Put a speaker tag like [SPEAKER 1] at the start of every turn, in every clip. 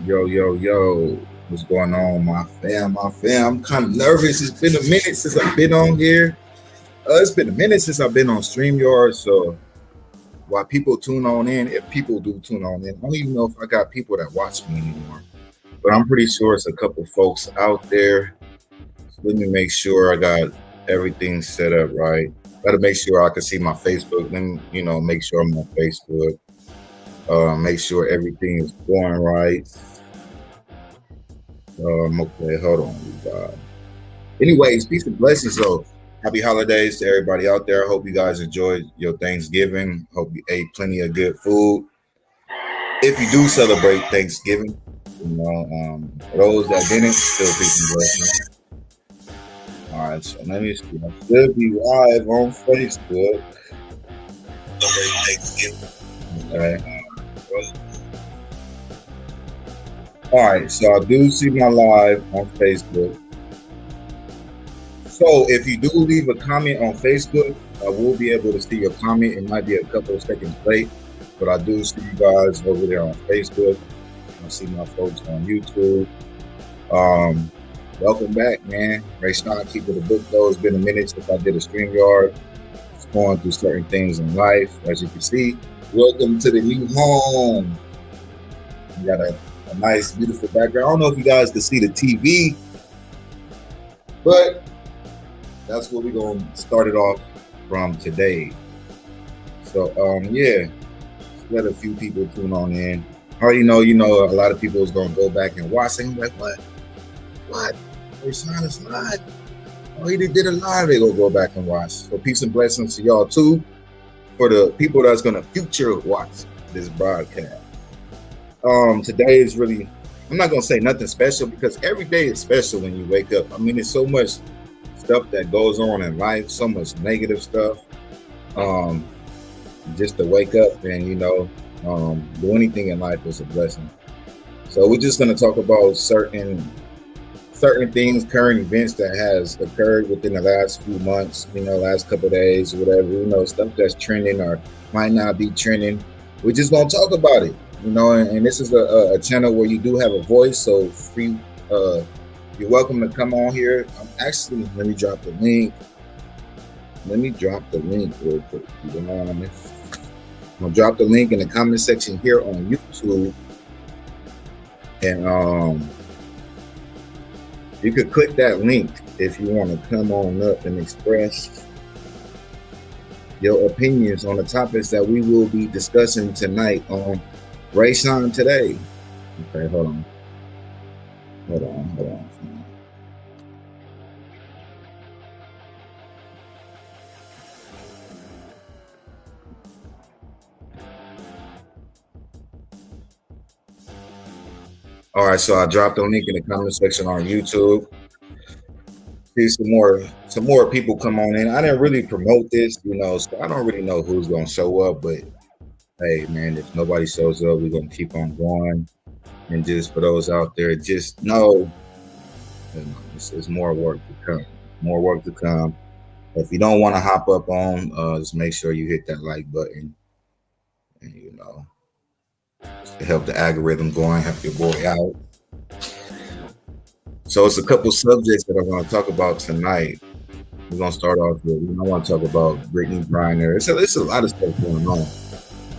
[SPEAKER 1] Yo, yo, yo. What's going on, my fam? I'm kind of nervous. It's been a minute since I've been on here. It's been a minute since I've been on StreamYard. So while people tune on in, if people do tune on in, I don't even know if I got people that watch me anymore. But I'm pretty sure it's a couple folks out there. So let me make sure I got everything set up right. Got to make sure I can see my Facebook. Let me, make sure I'm on Facebook. Make sure everything is going right. Okay, hold on. Anyways, peace and blessings. So, happy holidays to everybody out there. I hope you guys enjoyed your Thanksgiving. Hope you ate plenty of good food. If you do celebrate Thanksgiving, for those that didn't, still peace and blessings. All right, so let me see. I should be live on Facebook. Okay. All right, so I do see my live on Facebook. So if you do leave a comment on Facebook, I will be able to see your comment. It might be a couple of seconds late, but I do see you guys over there on Facebook. I see my folks on YouTube. Welcome back, man. Rayshon, keep it a book though. It's been a minute since I did a StreamYard. Just going through certain things in life, as you can see. Welcome to the new home. You got a nice, beautiful background. I don't know if you guys can see the TV, but that's what we're going to start it off from today. So, yeah, just let a few people tune on in. I already know, a lot of people is going to go back and watch and like, what? Rayshon is live. Oh, he did a live. They go back and watch. So, peace and blessings to y'all, too, for the people that's going to future watch this broadcast. Today is really, I'm not going to say nothing special because every day is special when you wake up. I mean, there's so much stuff that goes on in life, so much negative stuff. Just to wake up and do anything in life is a blessing. So we're just going to talk about certain things, current events that has occurred within the last few months, last couple of days, whatever, stuff that's trending or might not be trending. We're just going to talk about it, and this is a channel where you do have a voice, so free. You're welcome to come on here. Let me drop the link. Real quick. I'm gonna drop the link in the comment section here on YouTube, and you could click that link if you want to come on up and express your opinions on the topics that we will be discussing tonight on RayshonToday. Okay, hold on. All right, so I dropped the link in the comment section on YouTube. See some more people come on in. I didn't really promote this, so I don't really know who's gonna show up, but hey man, if nobody shows up, we're gonna keep on going. And just for those out there, just know it's more work to come. If you don't want to hop up on, just make sure you hit that like button, and to help the algorithm going, help your boy out. So it's a couple subjects that I'm going to talk about tonight. We're going to start off with, I want to talk about Brittany Griner. It's a lot of stuff going on.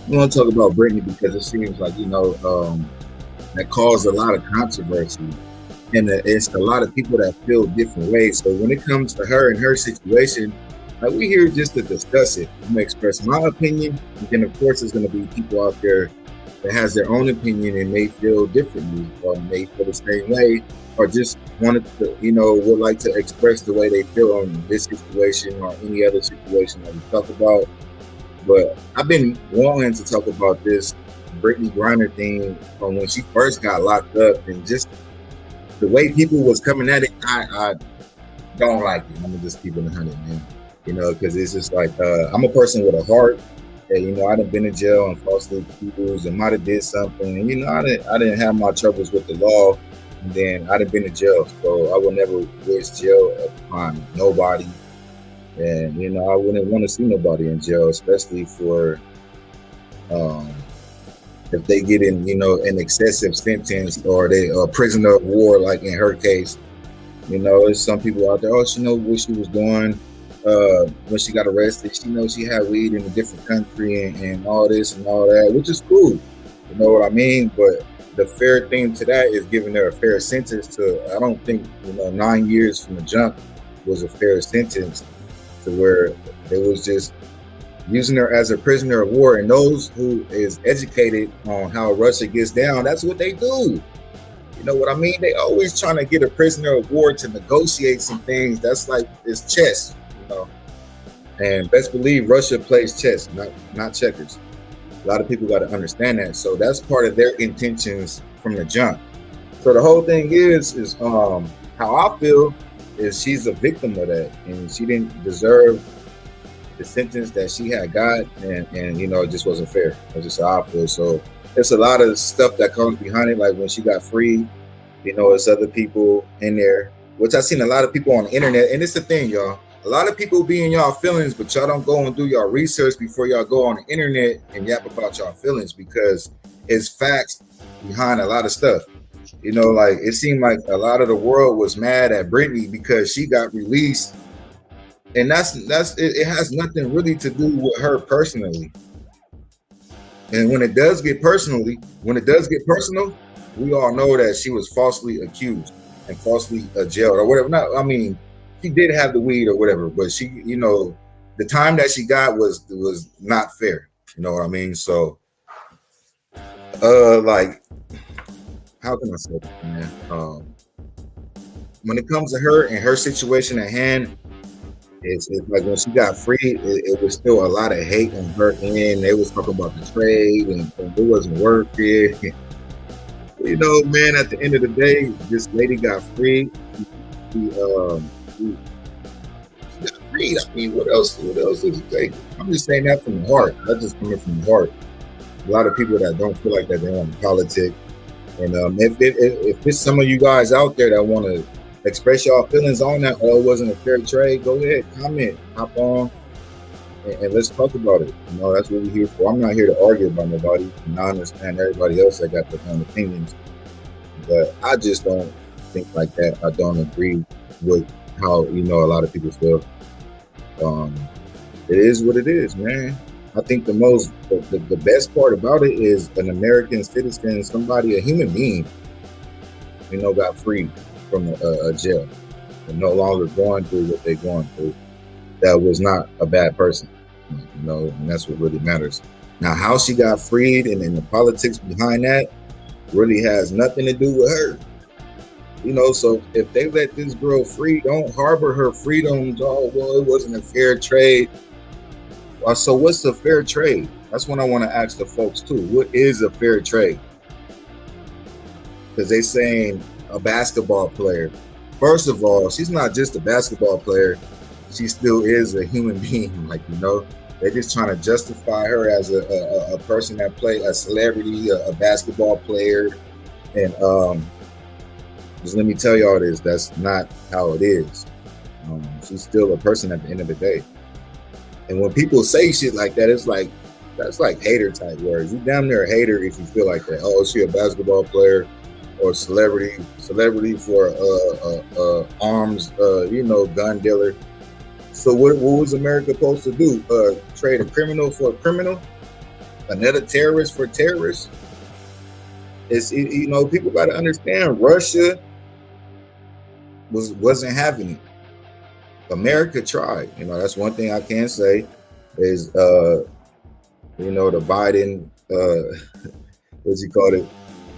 [SPEAKER 1] We want to talk about Brittany because it seems like, that caused a lot of controversy. And it's a lot of people that feel different ways. So when it comes to her and her situation, we're here just to discuss it. I'm going to express my opinion. And then, of course, there's going to be people out there that has their own opinion and may feel differently or may feel the same way or just wanted to, would like to express the way they feel on this situation or any other situation that we talk about. But I've been wanting to talk about this Brittany Griner thing from when she first got locked up, and just the way people was coming at it, I don't like it. I'm gonna just keep it 100, man. Because it's just like I'm a person with a heart. And, I done been in jail and falsely accused and might have did something. And I didn't have my troubles with the law, and then I done been in jail, so I would never wish jail upon nobody. And I wouldn't want to see nobody in jail, especially for if they get in, an excessive sentence, or they a prisoner of war, like in her case. There's some people out there. Oh, she knows what she was doing when she got arrested. She knows she had weed in a different country, and all this and all that, which is cool. You know what I mean? But the fair thing to that is giving her a fair sentence. I don't think 9 years from the jump was a fair sentence, to where it was just using her as a prisoner of war. And those who is educated on how Russia gets down, that's what they do. You know what I mean? They always trying to get a prisoner of war to negotiate some things. That's like it's chess, you know. And best believe Russia plays chess, not checkers. A lot of people got to understand that. So that's part of their intentions from the jump. So the whole thing is how I feel is she's a victim of that, and she didn't deserve the sentence that she had got, and it just wasn't fair. That's just how I feel. So it's a lot of stuff that comes behind it. Like when she got free, it's other people in there, which I've seen a lot of people on the internet. And it's the thing, y'all. A lot of people be in y'all feelings, but y'all don't go and do y'all research before y'all go on the internet and yap about y'all feelings, because it's facts behind a lot of stuff. Like it seemed like a lot of the world was mad at Britney because she got released, and it has nothing really to do with her personally. And when it does get personal, we all know that she was falsely accused and falsely jailed or whatever. Not, I mean, she did have the weed or whatever, but she, the time that she got was not fair. You know what I mean? So, like, how can I say that, man? When it comes to her and her situation at hand, it's like when she got free, it was still a lot of hate on her end. They was talking about the trade, and it wasn't working. Man, at the end of the day, this lady got free. She got free. I mean, what else? What else does it take? I'm just saying that from the heart. That's just coming from the heart. A lot of people that don't feel like that, they want politics. And if there's some of you guys out there that want to express y'all feelings on that, or it wasn't a fair trade, go ahead, comment, hop on, and let's talk about it. That's what we're here for. I'm not here to argue about nobody, and I understand everybody else that got their own opinions, but I just don't think like that. I don't agree with how a lot of people feel. It is what it is, man. I think the best part about it is an American citizen, somebody, a human being, got freed from a jail and no longer going through what they're going through. That was not a bad person, and that's what really matters. Now, how she got freed and the politics behind that really has nothing to do with her. So if they let this girl free, don't harbor her freedom. Oh, well, it wasn't a fair trade. So what's the fair trade? That's what I want to ask the folks too. What is a fair trade? Because they saying a basketball player. First of all, she's not just a basketball player. She still is a human being. They're just trying to justify her as a person that played, a celebrity, a basketball player. And just let me tell y'all this, that's not how it is. She's still a person at the end of the day. And when people say shit like that, that's like hater type words. You damn near a hater if you feel like that. Oh, is she a basketball player or celebrity for arms, gun dealer. So what was America supposed to do? Trade a criminal for a criminal? Another terrorist for terrorists? People got to understand Russia wasn't having it. America tried. That's one thing I can say is, the Biden, what's he called it?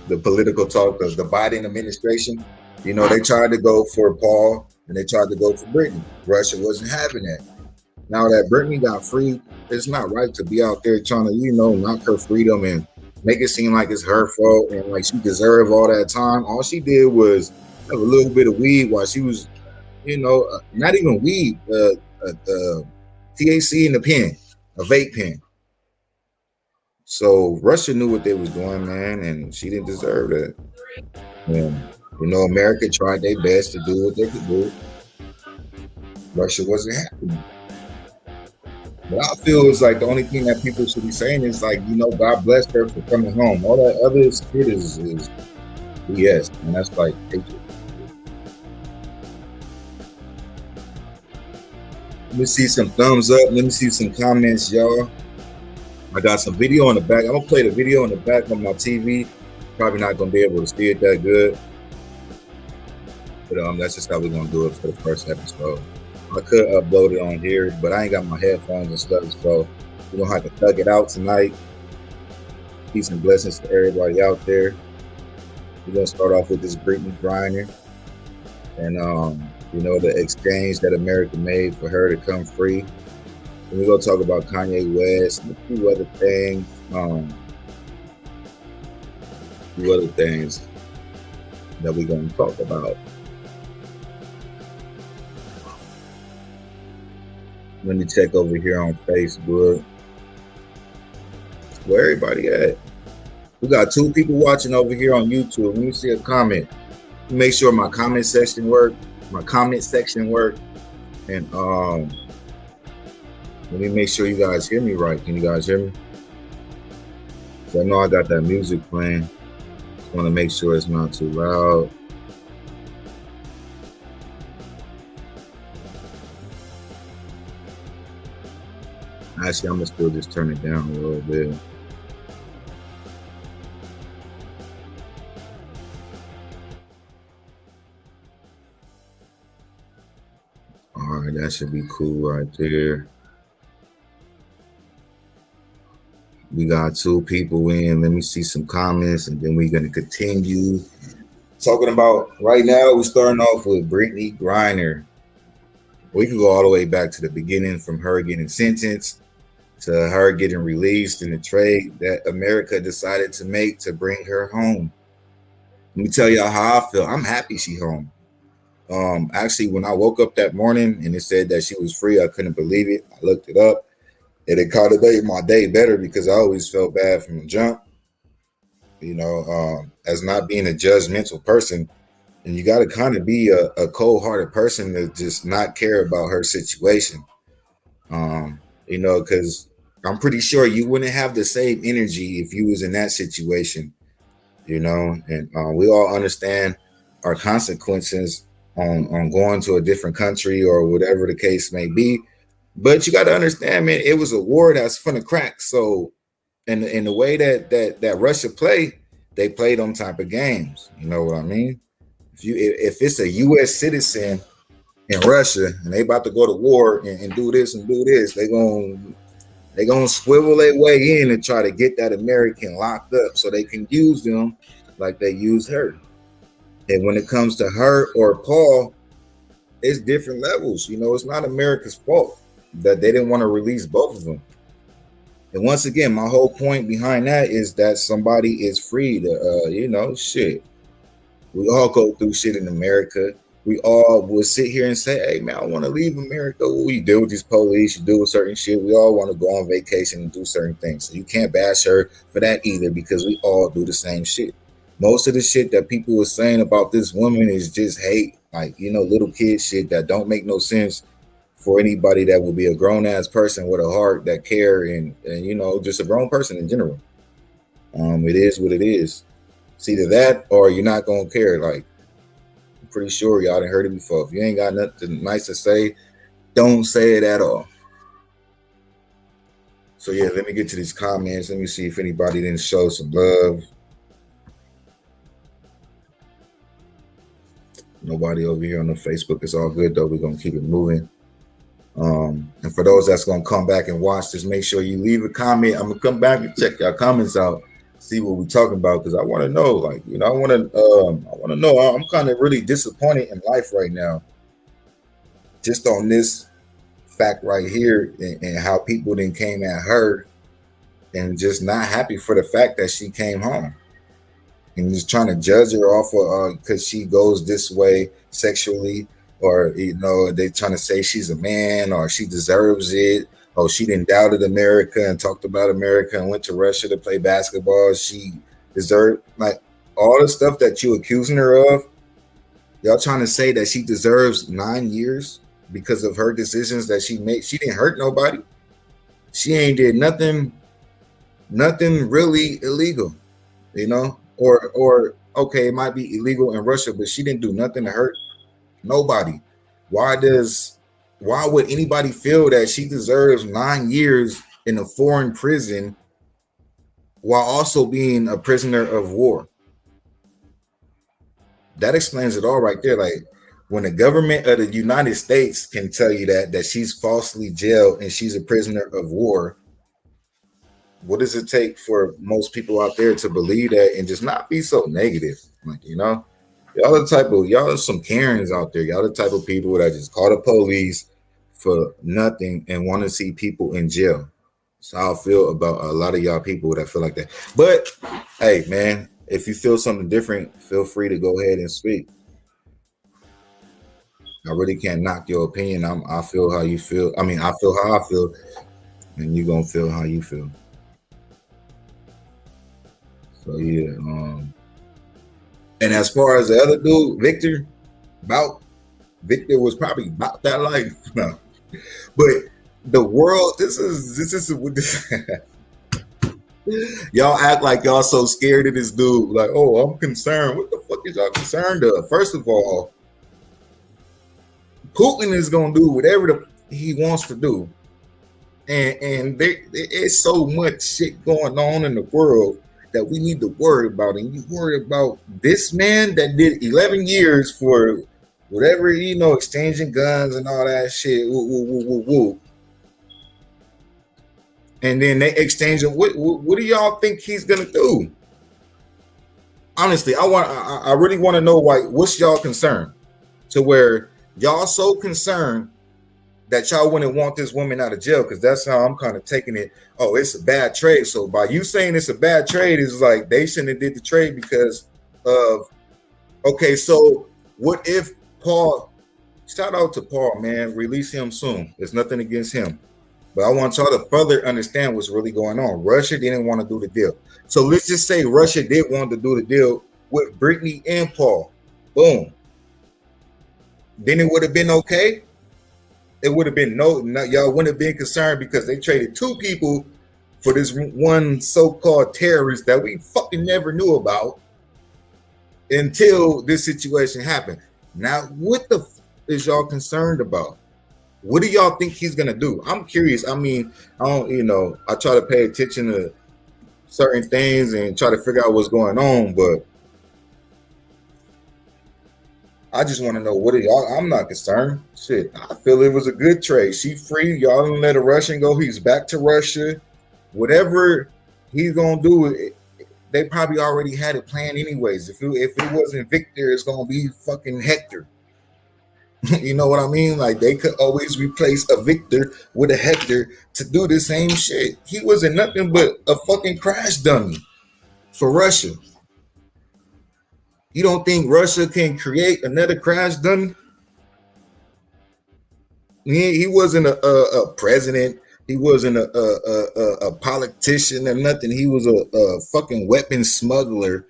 [SPEAKER 1] The political talk of the Biden administration. They tried to go for Paul and they tried to go for Brittany. Russia wasn't having that. Now that Brittany got free, it's not right to be out there trying to, knock her freedom and make it seem like it's her fault and like she deserved all that time. All she did was have a little bit of weed while she was, not even weed, THC in the pen, a vape pen. So Russia knew what they was doing, man, and she didn't deserve that. And America tried their best to do what they could do. Russia wasn't happy. What I feel is like the only thing that people should be saying is like, God bless her for coming home. All that other shit is BS, and that's like hatred. Let me see some thumbs up. Let me see some comments, y'all. I got some video in the back. I'm gonna play the video in the back on my TV. Probably not gonna be able to see it that good, but that's just how we're gonna do it for the first episode. I could upload it on here, but I ain't got my headphones and stuff, so we're gonna have to thug it out tonight. Peace and blessings to everybody out there. We're gonna start off with this Brittany Griner, and the exchange that America made for her to come free. And we're gonna talk about Kanye West and a few other things. That we're gonna talk about. Let me check over here on Facebook. Where everybody at? We got 2 people watching over here on YouTube. Let me see a comment. Make sure my comment section work. And let me make sure you guys hear me right. Can you guys hear me? So I know I got that music playing. Just want to make sure it's not too loud. Actually, I'm gonna still just turn it down a little bit. All right, that should be cool right there. We got 2 people in. Let me see some comments, and then we're gonna continue talking about. Right now, we're starting off with Brittany Griner. We can go all the way back to the beginning, from her getting sentenced to her getting released, in the trade that America decided to make to bring her home. Let me tell y'all how I feel. I'm happy she home. Actually, when I woke up that morning and it said that she was free, I couldn't believe it. I looked it up, and it kind of made my day better because I always felt bad from the jump. As not being a judgmental person, and you got to kind of be a cold-hearted person to just not care about her situation. Because I'm pretty sure you wouldn't have the same energy if you was in that situation. And we all understand our consequences on going to a different country or whatever the case may be. But you got to understand, man, it was a war that's finna crack. So, in the way that Russia play, they play them type of games. You know what I mean? If it's a U.S. citizen in Russia and they about to go to war and do this and do this, they gonna swivel their way in and try to get that American locked up so they can use them like they use her. And when it comes to her or Paul, it's different levels. It's not America's fault that they didn't want to release both of them. And once again, my whole point behind that is that somebody is free to, shit. We all go through shit in America. We all will sit here and say, hey, man, I want to leave America. What you deal with these police, you deal with certain shit. We all want to go on vacation and do certain things. So you can't bash her for that either, because we all do the same shit. Most of the shit that people were saying about this woman is just hate, like, little kid shit that don't make no sense for anybody that will be a grown-ass person with a heart that care and just a grown person in general. It is what it is. It's either that or you're not going to care. Like, I'm pretty sure y'all done heard it before. If you ain't got nothing nice to say, don't say it at all. So, yeah, let me get to these comments. Let me see if anybody didn't show some love. Nobody over here on the Facebook. It's all good, though. We're going to keep it moving. And for those that's going to come back and watch this, make sure you leave a comment. I'm going to come back and check your comments out, see what we're talking about, because I want to know, like, I want to know. I'm kind of really disappointed in life right now, just on this fact right here, and how people then came at her and just not happy for the fact that she came home, and just trying to judge her off of because she goes this way sexually, or they trying to say she's a man or she deserves it. Oh, she didn't doubted America and talked about America and went to Russia to play basketball. She deserved, like, all the stuff that you accusing her of. Y'all trying to say that she deserves 9 years because of her decisions that she made. She didn't hurt nobody. She ain't did nothing really illegal, or okay, it might be illegal in Russia, but she didn't do nothing to hurt nobody. Why does why would anybody feel that she deserves 9 years in a foreign prison while also being a prisoner of war? That explains it all right there. Like when the government of the United States can tell you that she's falsely jailed and she's a prisoner of war, what does it take for most people out there to believe that and just not be so negative? Like, y'all are some Karens out there. Y'all the type of people that just call the police for nothing and want to see people in jail. So I feel about a lot of y'all people that feel like that. But hey, man, if you feel something different, feel free to go ahead and speak. I really can't knock your opinion. I feel how you feel. I mean, I feel how I feel, and you're gonna feel how you feel. So yeah. And as far as the other dude, Victor was probably about that life. No. But the world, this is y'all act like y'all so scared of this dude. Like, oh, I'm concerned. What the fuck is y'all concerned of? First of all, Putin is gonna do whatever he wants to do, and there is so much shit going on in the world that we need to worry about. And you worry about this man that did 11 years for whatever, exchanging guns and all that shit. Woo, woo, woo, woo, woo. And then they exchange it. What do y'all think he's gonna do? Honestly, I really want to know what's y'all concern to where y'all so concerned that y'all wouldn't want this woman out of jail, because that's how I'm kind of taking it. Oh, it's a bad trade. So by you saying it's a bad trade, is like they shouldn't have did the trade because of. Okay, so what if Paul? Shout out to Paul, man. Release him soon. There's nothing against him, but I want y'all to further understand what's really going on. Russia didn't want to do the deal. So let's just say Russia did want to do the deal with Brittany and Paul. Boom. Then it would have been okay. It would have been y'all wouldn't have been concerned because they traded two people for this one so-called terrorist that we fucking never knew about until this situation happened. Now, what the is y'all concerned about? What do y'all think he's gonna do? I'm curious. I mean, I don't, I try to pay attention to certain things and try to figure out what's going on, but I just want to know what are y'all. I'm not concerned. Shit, I feel it was a good trade. She free. Y'all didn't let a Russian go. He's back to Russia. Whatever he's gonna do, they probably already had it planned anyways. If it wasn't Victor, it's gonna be fucking Hector. You know what I mean? Like they could always replace a Victor with a Hector to do the same shit. He wasn't nothing but a fucking crash dummy for Russia. You don't think Russia can create another crash dummy? He wasn't a president. He wasn't a politician or nothing. He was a fucking weapon smuggler.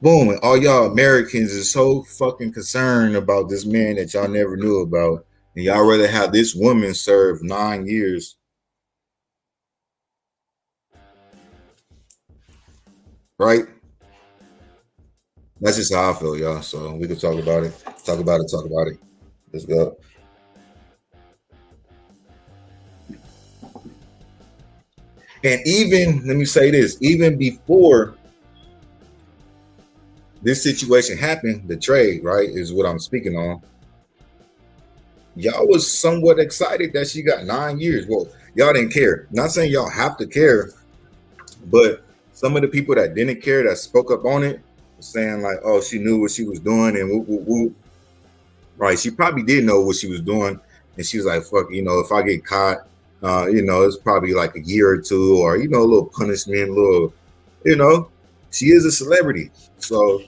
[SPEAKER 1] Boom. And all y'all Americans is so fucking concerned about this man that y'all never knew about. And y'all rather have this woman serve 9 years. Right? That's just how I feel, y'all. So we can talk about it. Talk about it. Let's go. And even, let me say this, even before this situation happened, the trade, right, is what I'm speaking on. Y'all was somewhat excited that she got 9 years. Well, y'all didn't care. Not saying y'all have to care, but some of the people that didn't care, that spoke up on it, was saying like, oh, she knew what she was doing and whoop, whoop, whoop. Right. She probably did know what she was doing. And she was like, fuck, if I get caught, it's probably like a year or two, or, a little punishment, she is a celebrity. So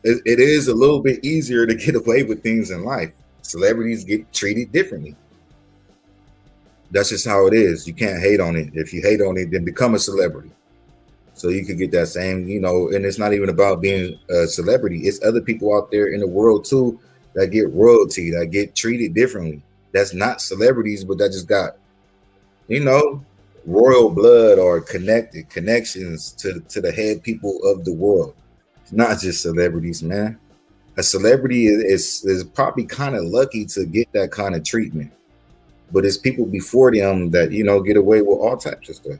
[SPEAKER 1] it is a little bit easier to get away with things in life. Celebrities get treated differently. That's just how it is. You can't hate on it. If you hate on it, then become a celebrity. So you could get that same, and it's not even about being a celebrity. It's other people out there in the world too that get royalty, that get treated differently. That's not celebrities, but that just got you know, royal blood or connections to the head people of the world. It's not just celebrities, man. A celebrity is probably kind of lucky to get that kind of treatment, but it's people before them that get away with all types of stuff.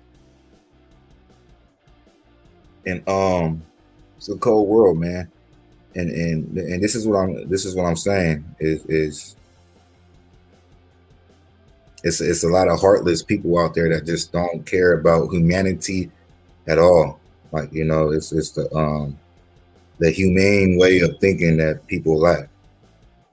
[SPEAKER 1] And it's a cold world, man. And this is what I'm saying is it's a lot of heartless people out there that just don't care about humanity at all. Like, it's the humane way of thinking that people lack,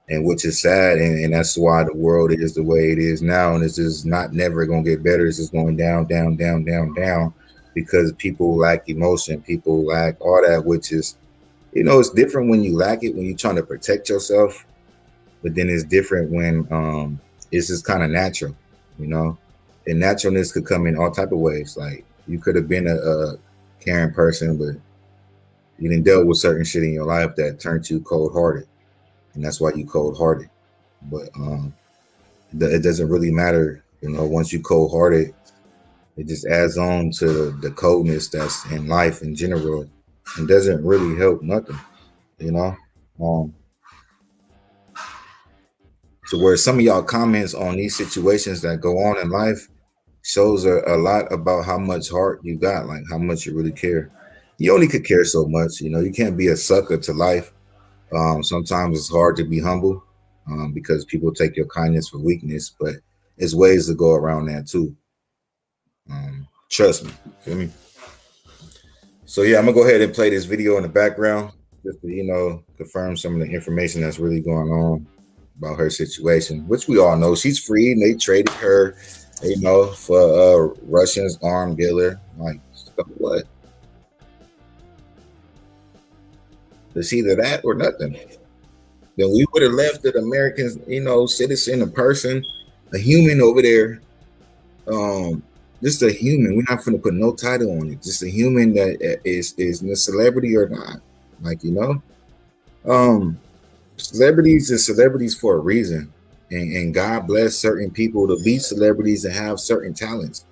[SPEAKER 1] and which is sad, and that's why the world is the way it is now, and it's just not never gonna get better. It's just going down, down, down, down, down, because people lack emotion, people lack all that, which is, it's different when you lack it when you're trying to protect yourself, but then it's different when it's just kind of natural, you know. And naturalness could come in all type of ways. Like, you could have been a caring person, but you didn't deal with certain shit in your life that turned you cold hearted, and that's why you cold hearted. But it doesn't really matter, once you cold hearted, it just adds on to the coldness that's in life in general, and doesn't really help nothing, you know. Um, so where some of y'all comments on these situations that go on in life shows a lot about how much heart you got, like how much you really care. You only could care so much, you can't be a sucker to life. Sometimes it's hard to be humble, because people take your kindness for weakness, but there's ways to go around that too. Trust me, feel me? So yeah, I'm gonna go ahead and play this video in the background just to, confirm some of the information that's really going on about her situation, which we all know she's free, and they traded her, for Russians arm dealer. Like, so what? It's either that or nothing. Then we would have left the Americans, citizen, a person, a human over there. Just a human. We're not going to put no title on it. Just a human that is a celebrity or not. Like, celebrities is celebrities for a reason, and God bless certain people to be celebrities and have certain talents.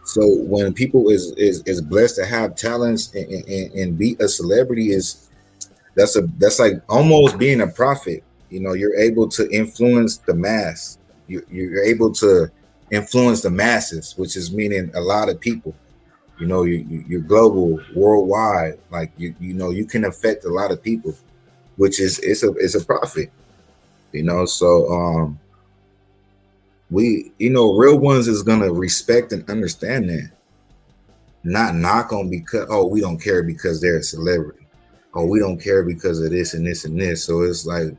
[SPEAKER 1] So when people is blessed to have talents and be a celebrity, that's like almost being a prophet. You're able to influence the mass. You're able to influence the masses, which is meaning a lot of people. You're global, worldwide. Like, you can affect a lot of people, which is it's a profit. So we, real ones is gonna respect and understand that, not knock on because, oh, we don't care because they're a celebrity, oh, we don't care because of this and this and this. So it's like,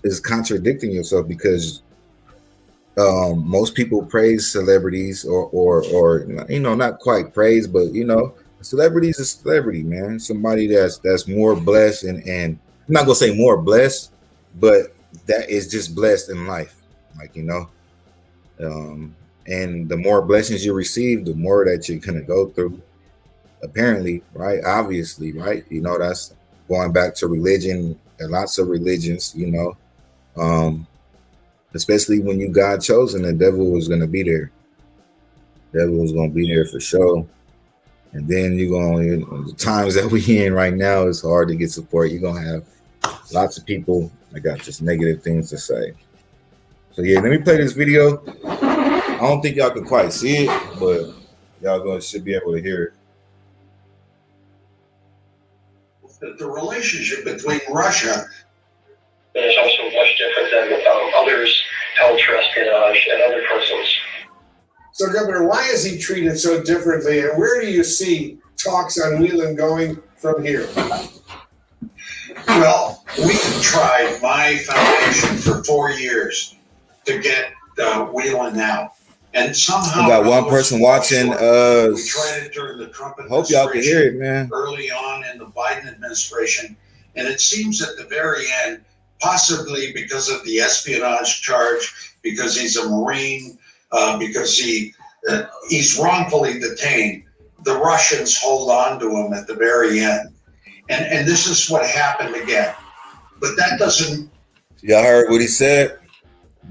[SPEAKER 1] it's contradicting yourself, because most people praise celebrities, or not quite praise, but a celebrity is a celebrity, man. Somebody that's more blessed, and I'm not gonna say more blessed, but that is just blessed in life, like, and the more blessings you receive, the more that you're gonna go through, apparently, right? Obviously, right? That's going back to religion and lots of religions, especially when you God chosen, the devil was going to be there. The devil was going to be there for sure. And then you're going, the times that we in right now, it's hard to get support. You're going to have lots of people that got just negative things to say. So yeah, let me play this video. I don't think y'all can quite see it, but y'all should be able to hear
[SPEAKER 2] it. The relationship between Russia.
[SPEAKER 3] It's also much different than others held trust in other persons.
[SPEAKER 2] So, Governor, why is he treated so differently, and where do you see talks on Whelan going from here?
[SPEAKER 4] Well, we tried, my foundation, for 4 years to get Whelan out. And somehow
[SPEAKER 1] we got one person watching.
[SPEAKER 4] We tried it during the Trump administration.
[SPEAKER 1] Hope y'all can hear it, man.
[SPEAKER 4] Early on in the Biden administration. And it seems at the very end, possibly because of the espionage charge, because he's a Marine, because he's wrongfully detained, the Russians hold on to him at the very end. And this is what happened again. But that doesn't...
[SPEAKER 1] Y'all heard what he said?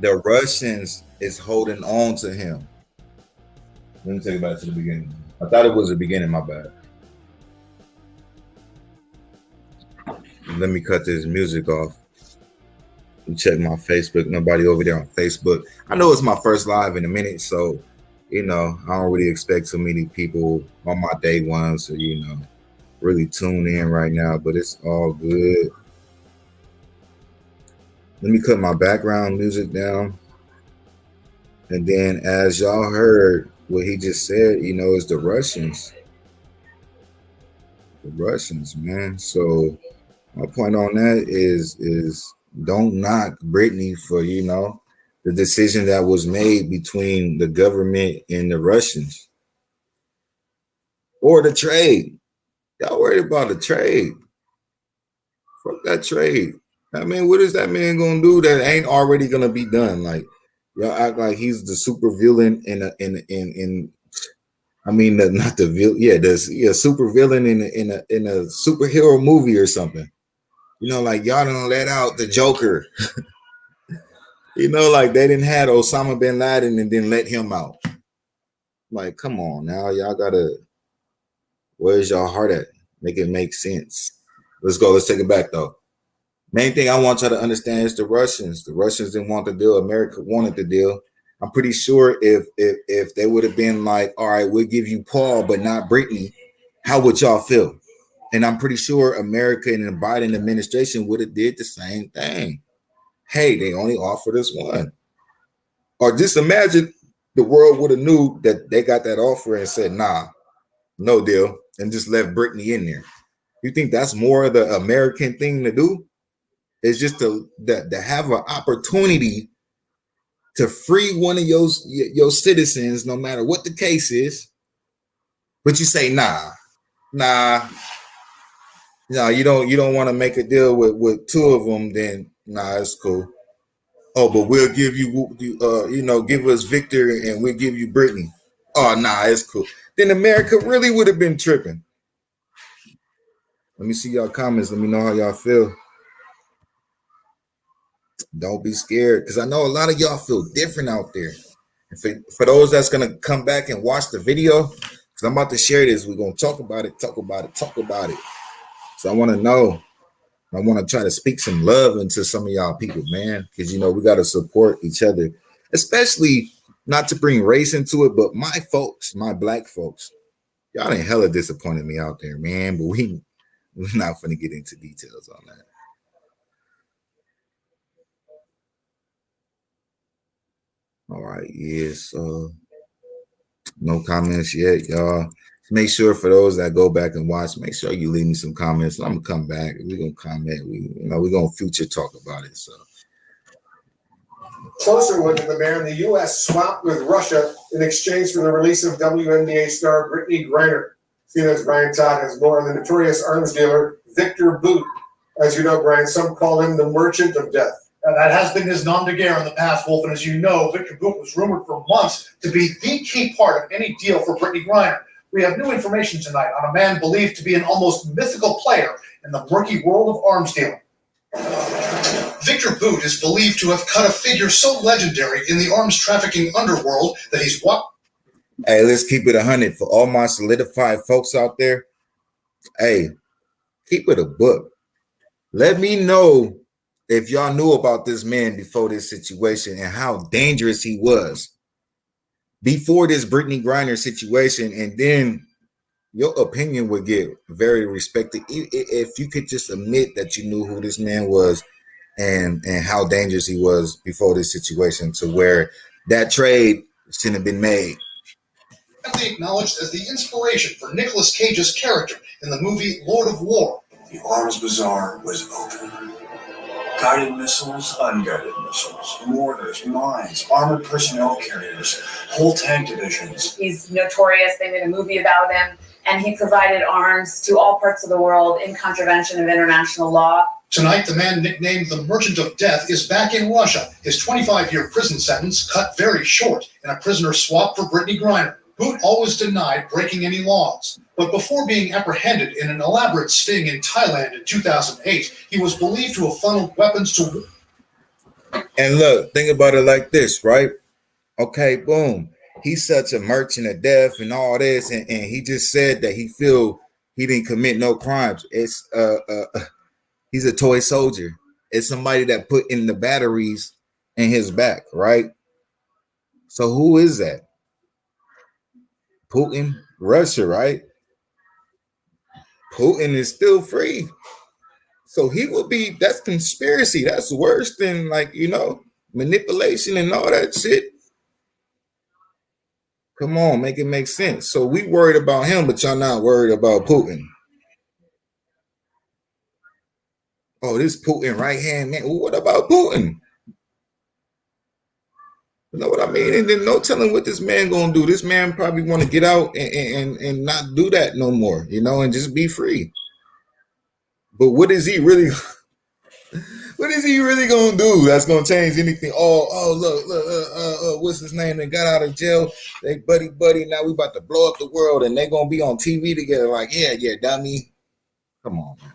[SPEAKER 1] The Russians is holding on to him. Let me take it back to the beginning. I thought it was the beginning, my bad. Let me cut this music off. Check my Facebook. Nobody over there on Facebook. I know it's my first live in a minute, so I don't really expect so many people on my day one to really tune in right now. But it's all good. Let me cut my background music down, and then as y'all heard what he just said, it's the Russians. The Russians, man. So my point on that is don't knock Brittany for the decision that was made between the government and the Russians or the trade. Y'all worried about the trade? Fuck that trade. I mean, what is that man gonna do that ain't already gonna be done? Like y'all act like he's the super villain in I mean, not the villain. Yeah, super villain in a superhero movie or something. Like y'all don't let out the Joker. Like they didn't have Osama bin Laden and then let him out. Like, come on now, y'all gotta. Where's y'all heart at? Make it make sense. Let's go. Let's take it back though. Main thing I want y'all to understand is the Russians. The Russians didn't want the deal. America wanted the deal. I'm pretty sure if they would have been like, all right, we'll give you Paul, but not Brittany, how would y'all feel? And I'm pretty sure America and the Biden administration would have did the same thing. Hey, they only offered us one. Or just imagine the world would have knew that they got that offer and said, nah, no deal, and just left Brittany in there. You think that's more of the American thing to do? It's just to have an opportunity to free one of your citizens, no matter what the case is. But you say, nah, no, you don't want to make a deal with two of them, then nah, it's cool. Oh, but we'll give you, give us Victor and we'll give you Brittany. Oh, nah, it's cool. Then America really would have been tripping. Let me see y'all comments. Let me know how y'all feel. Don't be scared, because I know a lot of y'all feel different out there. And for those that's going to come back and watch the video, because I'm about to share this, we're going to talk about it. So I want to know. I want to try to speak some love into some of y'all people, man, because, we got to support each other, especially not to bring race into it, but my folks, my black folks, y'all ain't hella disappointed me out there, man, but we're not going to get into details on that. All right, yes, no comments yet, y'all. Make sure for those that go back and watch, make sure you leave me some comments. I'm gonna come back. We're gonna comment. We're gonna future talk about it. So
[SPEAKER 2] closer look at the man the U.S. swapped with Russia in exchange for the release of WNBA star Brittany Griner. CNN's Brian Todd has more on the notorious arms dealer Victor Boot. As you know, Brian, some call him the Merchant of Death.
[SPEAKER 5] That has been his nom de guerre in the past, Wolf. And as you know, Victor Boot was rumored for months to be the key part of any deal for Brittany Griner. We have new information tonight on a man believed to be an almost mythical player in the murky world of arms dealing. Victor Boot is believed to have cut a figure so legendary in the arms trafficking underworld that he's what?
[SPEAKER 1] Hey, let's keep it 100 for all my solidified folks out there. Hey, keep it a book. Let me know if y'all knew about this man before this situation and how dangerous he was before this Brittany Griner situation, and then your opinion would get very respected if you could just admit that you knew who this man was and how dangerous he was before this situation, to where that trade shouldn't have been made.
[SPEAKER 5] Acknowledged as the inspiration for Nicolas Cage's character in the movie Lord of War.
[SPEAKER 6] The arms bazaar was open. Guided missiles, unguided missiles, mortars, mines, armored personnel carriers, whole tank divisions.
[SPEAKER 7] He's notorious. They made a movie about him, and he provided arms to all parts of the world in contravention of international law.
[SPEAKER 5] Tonight, the man nicknamed the Merchant of Death is back in Russia. His 25-year prison sentence cut very short in a prisoner swap for Brittany Griner. Boot always denied breaking any laws. But before being apprehended in an elaborate sting in Thailand in 2008, he was believed to have funneled weapons to...
[SPEAKER 1] And look, think about it like this, right? Okay, boom. He's such a merchant of death and all this, and he just said that he feel he didn't commit no crimes. It's he's a toy soldier. It's somebody that put in the batteries in his back, right? So who is that? Putin, Russia, right? Putin is still free. So he will be, that's conspiracy. That's worse than, like, manipulation and all that shit. Come on, make it make sense. So we worried about him, but y'all not worried about Putin. Oh, this Putin right hand man. Well, what about Putin? You know what I mean? And then no telling what this man gonna do. This man probably want to get out and not do that no more, and just be free. But what is he really? What is he really gonna do? That's gonna change anything? Oh, look, what's his name? They got out of jail. They buddy. Now we about to blow up the world, and they gonna be on TV together. Like, yeah, dummy. Come on, man.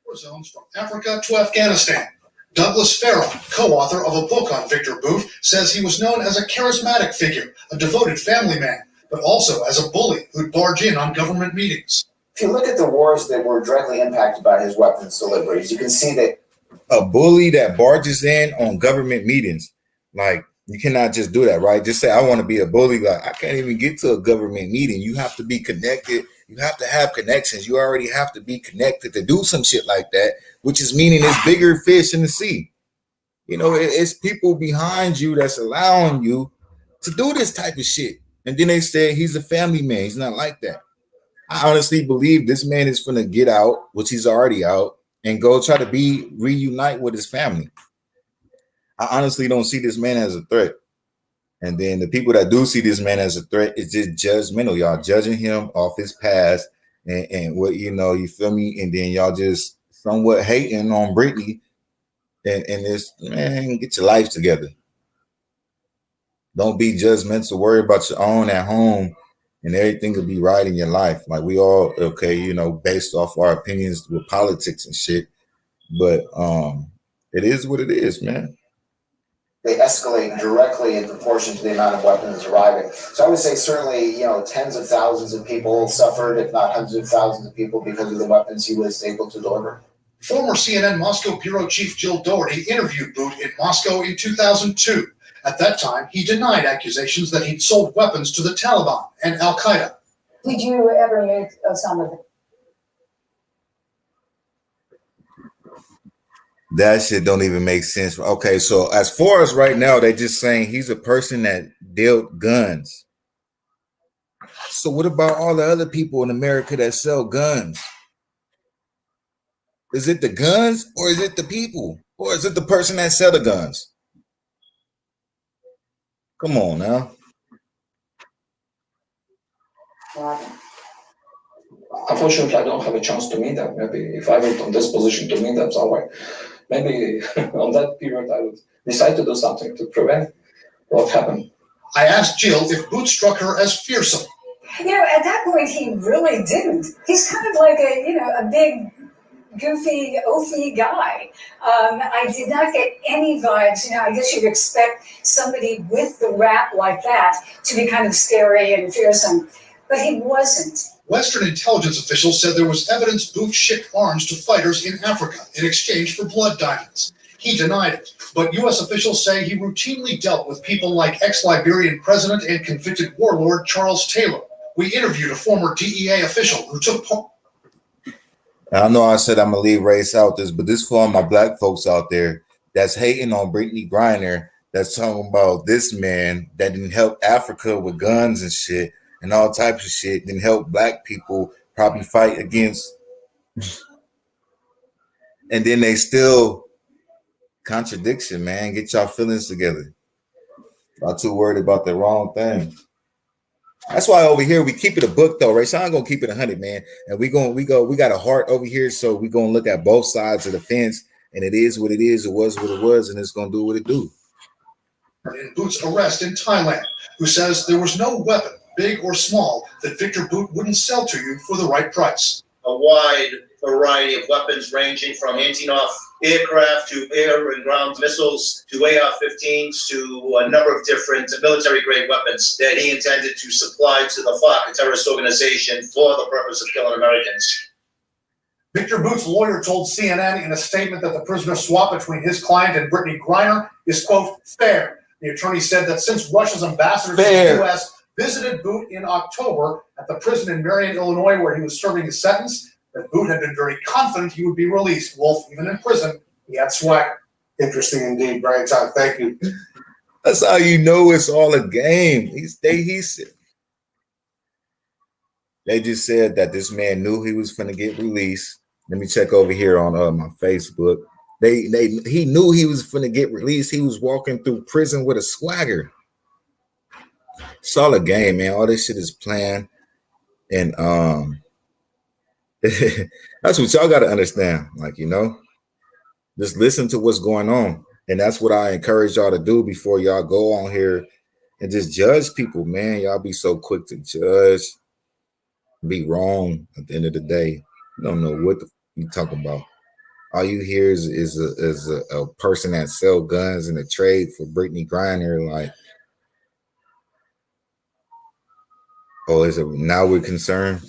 [SPEAKER 5] War zones from Africa to Afghanistan. Douglas Farrell, co-author of a book on Victor Boot, says he was known as a charismatic figure, a devoted family man, but also as a bully who'd barge in on government meetings.
[SPEAKER 8] If you look at the wars that were directly impacted by his weapons deliveries, you can see that
[SPEAKER 1] a bully that barges in on government meetings, like, you cannot just do that, right? Just say, I want to be a bully. Like, I can't even get to a government meeting. You have to be connected. You have to have connections. You already have to be connected to do some shit like that, which is meaning it's bigger fish in the sea. It's people behind you that's allowing you to do this type of shit. And then they say he's a family man. He's not like that. I honestly believe this man is going to get out, which he's already out, and go try to reunite with his family. I honestly don't see this man as a threat. And then the people that do see this man as a threat is just judgmental. Y'all judging him off his past and what, you feel me? And then y'all just somewhat hating on Britney. And this, man, get your life together. Don't be judgmental. Worry about your own at home, and everything will be right in your life. Like, we all, okay, based off our opinions with politics and shit. But it is what it is, man.
[SPEAKER 8] they escalate directly in proportion to the amount of weapons arriving. So I would say certainly, tens of thousands of people suffered, if not hundreds of thousands of people, because of the weapons he was able to deliver.
[SPEAKER 5] Former CNN Moscow bureau chief Jill Doherty interviewed Boot in Moscow in 2002. At that time, he denied accusations that he'd sold weapons to the Taliban and Al-Qaeda.
[SPEAKER 9] Did you ever meet Osama?
[SPEAKER 1] That shit don't even make sense. Okay, so as far as right now, they just saying he's a person that dealt guns. So what about all the other people in America that sell guns? Is it the guns, or is it the people, or is it the person that sell the guns? Come on now.
[SPEAKER 10] Unfortunately, I don't have a chance to meet them. Maybe if I were in this position to meet them somewhere, maybe on that period I would decide to do something to prevent what happened.
[SPEAKER 5] I asked Jill if Boot struck her as fearsome.
[SPEAKER 9] At that point, he really didn't. He's kind of like a big, goofy, oafy guy. I did not get any vibes. I guess you'd expect somebody with the rap like that to be kind of scary and fearsome, but he wasn't.
[SPEAKER 5] Western intelligence officials said there was evidence Boot shipped arms to fighters in Africa in exchange for blood diamonds. He denied it, but U.S. officials say he routinely dealt with people like ex-Liberian president and convicted warlord Charles Taylor. We interviewed a former DEA official who took part.
[SPEAKER 1] I know I said I'm gonna leave race out this, but this for all my black folks out there that's hating on Brittany Griner, that's talking about this man that didn't help Africa with guns and shit and all types of shit, didn't help black people probably fight against, and then they still contradiction, man. Get y'all feelings together. Y'all too worried about the wrong thing. That's why over here we keep it a book though, right? So I'm gonna keep it 100, man. And we got a heart over here, so we're gonna look at both sides of the fence, and it is what it is, it was what it was, and it's gonna do what it do.
[SPEAKER 5] In Boot's arrest in Thailand, who says there was no weapon, big or small, that Victor Boot wouldn't sell to you for the right price.
[SPEAKER 11] A wide variety of weapons ranging from anti-off aircraft to air and ground missiles to AR-15s to a number of different military-grade weapons that he intended to supply to the FARC, a terrorist organization, for the purpose of killing Americans.
[SPEAKER 5] Victor Boot's lawyer told CNN in a statement that the prisoner swap between his client and Brittany Griner is, quote, fair. The attorney said that since Russia's ambassador to the U.S. visited Boot in October at the prison in Marion, Illinois, where he was serving his sentence, that Boot had been very confident he would be released. Wolf, even in prison, he had swagger.
[SPEAKER 2] Interesting indeed, Brian Todd. Thank you.
[SPEAKER 1] That's how you know it's all a game. They just said that this man knew he was going to get released. Let me check over here on my Facebook. He knew he was going to get released. He was walking through prison with a swagger. It's all a game, man. All this shit is planned, and that's what y'all got to understand. Like, you know, just listen to what's going on, and that's what I encourage y'all to do before y'all go on here and just judge people, man. Y'all be so quick to judge, be wrong at the end of the day. You don't know what you talking about. All you hear is a person that sell guns in a trade for Brittany Griner. Like, oh, is it now we're concerned?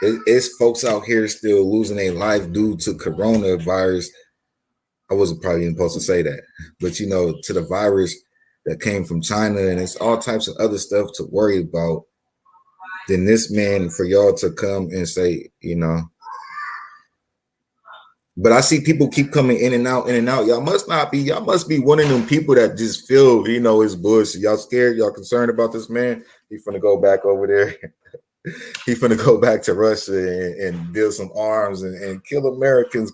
[SPEAKER 1] It's folks out here still losing their life due to coronavirus. I wasn't probably even supposed to say that, but you know, to the virus that came from China, and it's all types of other stuff to worry about. Then this man, for y'all to come and say, you know, but I see people keep coming in and out, in and out. Y'all must be one of them people that just feel, you know, it's bullshit. Y'all scared, y'all concerned about this man. He's gonna go back over there. He's gonna go back to Russia and build some arms and kill Americans,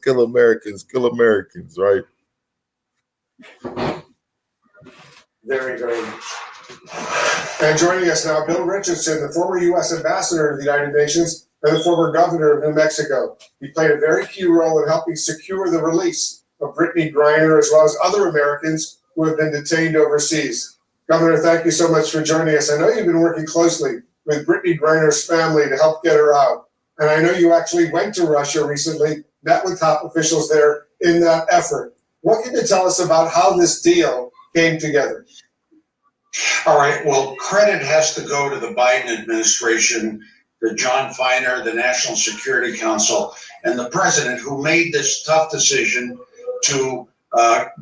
[SPEAKER 1] right?
[SPEAKER 2] Very, very much. And joining us now, Bill Richardson, the former U.S. ambassador to the United Nations and the former governor of New Mexico. He played a very key role in helping secure the release of Brittany Griner as well as other Americans who have been detained overseas. Governor, thank you so much for joining us. I know you've been working closely with Brittany Griner's family to help get her out. And I know you actually went to Russia recently, met with top officials there in that effort. What can you tell us about how this deal came together?
[SPEAKER 4] All right. Well, credit has to go to the Biden administration, to John Feiner, the National Security Council, and the president, who made this tough decision to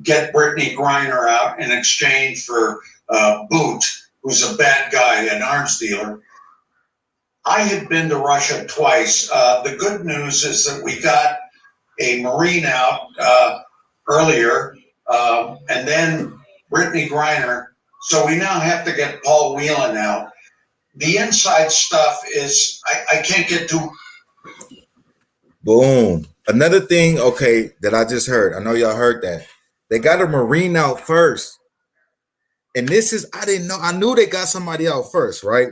[SPEAKER 4] get Brittany Griner out in exchange for Boot, who's a bad guy, an arms dealer. I had been to Russia twice. The good news is that we got a Marine out earlier, and then Brittany Griner. So we now have to get Paul Whelan out. The inside stuff is, I can't get to.
[SPEAKER 1] Boom. Another thing, okay, that I just heard. I know y'all heard that. They got a Marine out first. And this is, I didn't know. I knew they got somebody out first, right?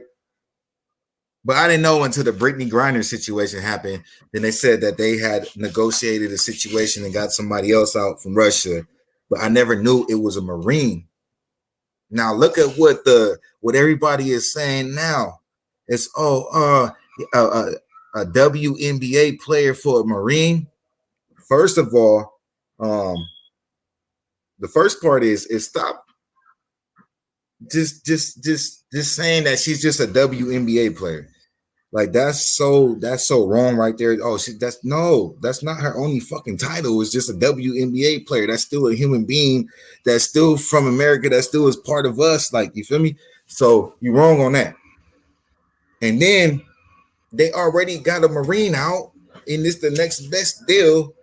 [SPEAKER 1] But I didn't know until the Brittany Griner situation happened. Then they said that they had negotiated a situation and got somebody else out from Russia. But I never knew it was a Marine. Now look at what everybody is saying now. It's a WNBA player for a Marine. First of all, the first part is stop just saying that she's just a WNBA player. Like that's so wrong right there. Oh, that's not her only fucking title. It's just a WNBA player. That's still a human being. That's still from America. That still is part of us. Like, you feel me? So you're wrong on that. And then they already got a Marine out, and this the next best deal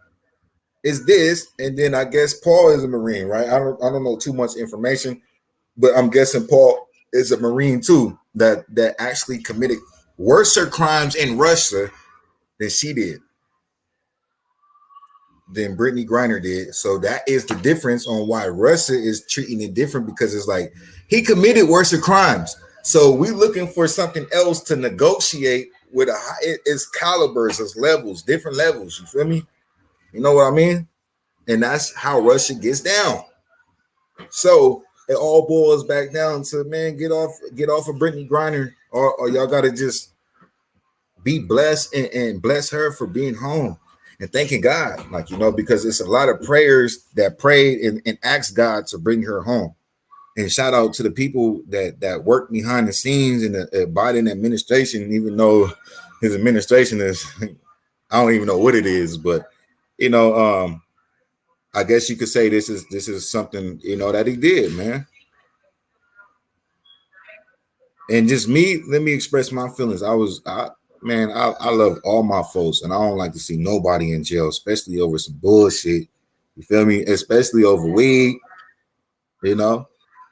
[SPEAKER 1] is this. And then I guess Paul is a Marine, right? I don't know too much information, but I'm guessing Paul is a Marine too. That actually committed worse crimes in Russia than she did, than Brittany Griner did. So that is the difference on why Russia is treating it different, because it's like he committed worse crimes. So we're looking for something else to negotiate with it's calibers, it's levels, different levels. You feel me? You know what I mean? And that's how Russia gets down. So it all boils back down to, man, get off of Brittany Griner, or y'all gotta just be blessed and bless her for being home and thanking God, like, you know, because it's a lot of prayers that prayed and asked God to bring her home. And shout out to the people that work behind the scenes in the Biden administration, even though his administration is, I don't even know what it is, but you know, I guess you could say this is something, you know, that he did, man. And just me, let me express my feelings. I love all my folks, and I don't like to see nobody in jail, especially over some bullshit. You feel me? Especially over weed. You know,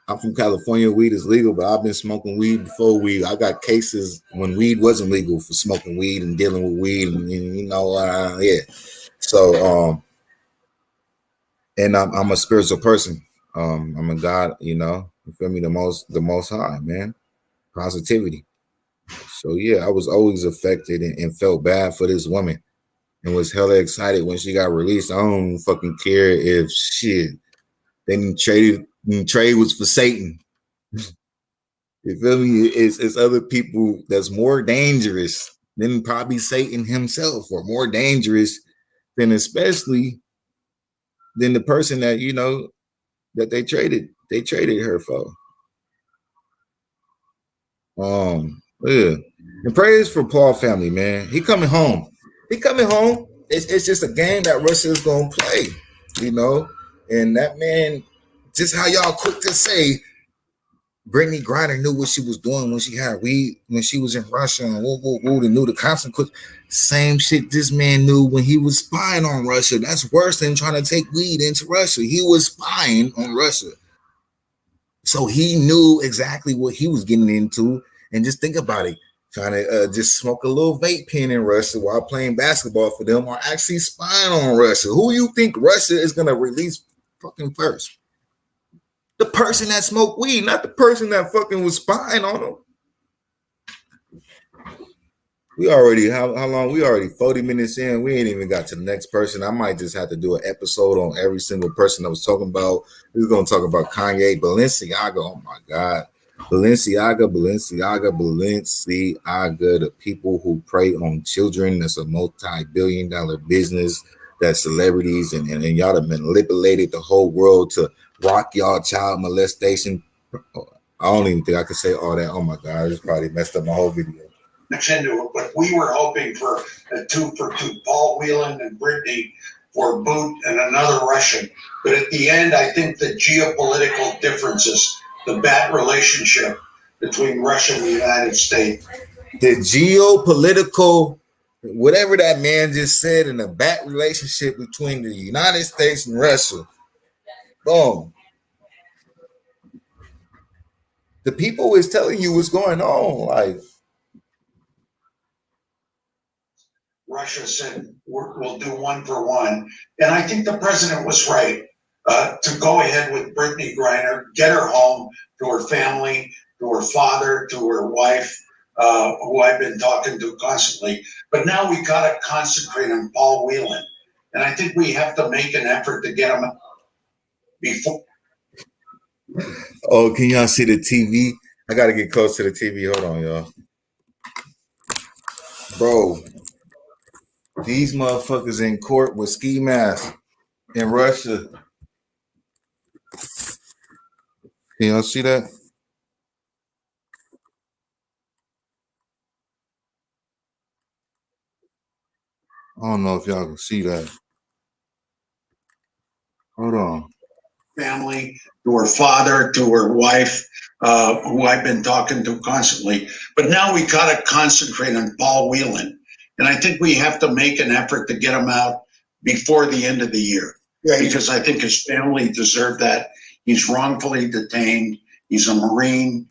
[SPEAKER 1] I'm from California. Weed is legal, but I've been smoking weed before weed. I got cases when weed wasn't legal for smoking weed and dealing with weed, and you know, yeah. So, and I'm a spiritual person. I'm a God. You know, you feel me? The most high, man. Positivity. So yeah, I was always affected and felt bad for this woman and was hella excited when she got released. I don't fucking care if shit. Then trade was for Satan. You feel me? It's other people that's more dangerous than probably Satan himself, or more dangerous than especially than the person that, you know, that they traded her for. Yeah. And prayers for Paul family, man. He coming home. He coming home. It's just a game that Russia is gonna play, you know. And that man, just how y'all quick to say, Brittany Griner knew what she was doing when she had weed, when she was in Russia, and and knew the consequence. Same shit this man knew when he was spying on Russia. That's worse than trying to take weed into Russia. He was spying on Russia. So he knew exactly what he was getting into. And just think about it, trying to just smoke a little vape pen in Russia while playing basketball for them, or actually spying on Russia. Who you think Russia is going to release fucking first? The person that smoked weed, not the person that fucking was spying on them. We already, how long? We already 40 minutes in. We ain't even got to the next person. I might just have to do an episode on every single person I was talking about. We're going to talk about Kanye, Balenciaga. Oh my God. Balenciaga, the people who prey on children. That's a multi-billion-dollar business. That celebrities and y'all have manipulated the whole world to rock y'all child molestation. I don't even think I could say all that. Oh my God. I just probably messed up my whole video.
[SPEAKER 4] Into it, but we were hoping for a 2-for-2, Paul Whelan and Brittany for boot and another Russian. But at the end, I think the geopolitical differences, the bad relationship between Russia and the United States,
[SPEAKER 1] the geopolitical, whatever that man just said, in the bad relationship between the United States and Russia. Boom. The people is telling you what's going on, like.
[SPEAKER 4] Russia said we'll do 1-for-1, and I think the president was right to go ahead with Brittany Griner, get her home to her family, to her father, to her wife, who I've been talking to constantly. But now we got to concentrate on Paul Whelan, and I think we have to make an effort to get him before.
[SPEAKER 1] Oh, can y'all see the TV? I got to get close to the TV. Hold on, y'all. Bro, these motherfuckers in court with ski masks in Russia. Can y'all see that? I don't know if y'all can see that. Hold on.
[SPEAKER 4] Family, to her father, to her wife, who I've been talking to constantly. But now we got to concentrate on Paul Whelan. And I think we have to make an effort to get him out before the end of the year. Yeah, because I think his family deserved that. He's wrongfully detained. He's a Marine.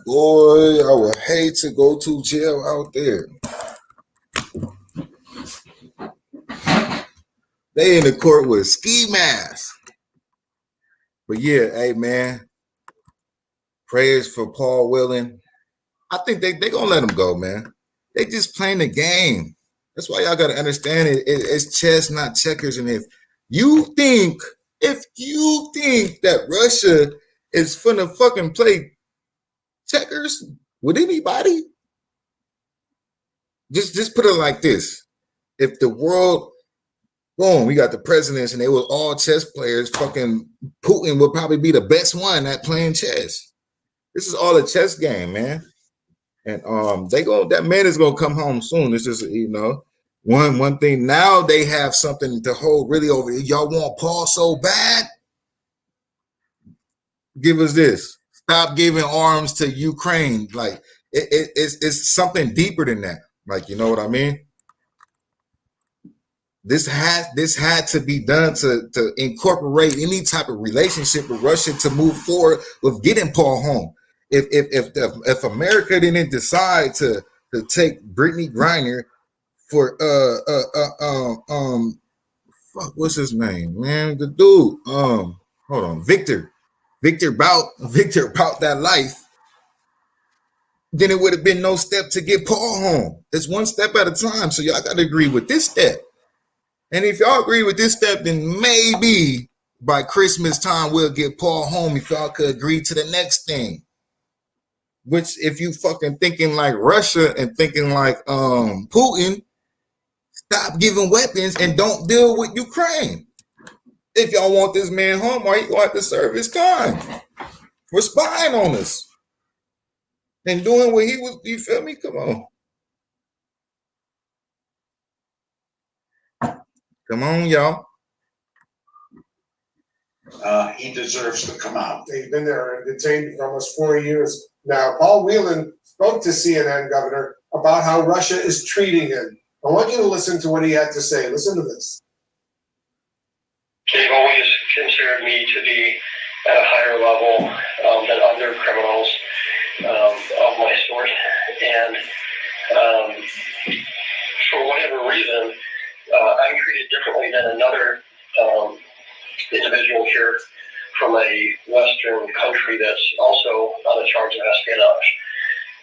[SPEAKER 1] Boy, I would hate to go to jail out there. They in the court with a ski mask. But yeah, hey man, prayers for Paul Whelan. I think they gonna let him go, man. They just playing the game. That's why y'all gotta understand it's chess, not checkers. And if you think that Russia is finna fucking play checkers, Would anybody? Just put it like this. If the world, boom, we got the presidents and they were all chess players, fucking Putin would probably be the best one at playing chess. This is all a chess game, man. And that man is gonna come home soon. It's just, one thing. Now they have something to hold really over. Y'all want Paul so bad? Give us this. Stop giving arms to Ukraine. Like it's something deeper than that. Like, you know what I mean? This had to be done to incorporate any type of relationship with Russia to move forward with getting Paul home. If America didn't decide to take Brittany Griner for fuck, what's his name, man? The dude, hold on, Victor Bout that life, then it would have been no step to get Paul home. It's one step at a time. So y'all got to agree with this step. And if y'all agree with this step, then maybe by Christmas time we'll get Paul home if y'all could agree to the next thing. Which, if you fucking thinking like Russia and thinking like Putin, stop giving weapons and don't deal with Ukraine. If y'all want this man home, why you gonna have to serve his time for spying on us and doing what he was? You feel me? Come on. Come on, y'all.
[SPEAKER 4] He deserves to come out.
[SPEAKER 2] He's been there and detained for almost 4 years now. Paul Whelan spoke to CNN, Governor, about how Russia is treating him. I want you to listen to what he had to say. Listen to this.
[SPEAKER 3] They've always considered me to be at a higher level than other criminals of my sort. And for whatever reason, I'm treated differently than another individual here from a Western country that's also on a charge of espionage.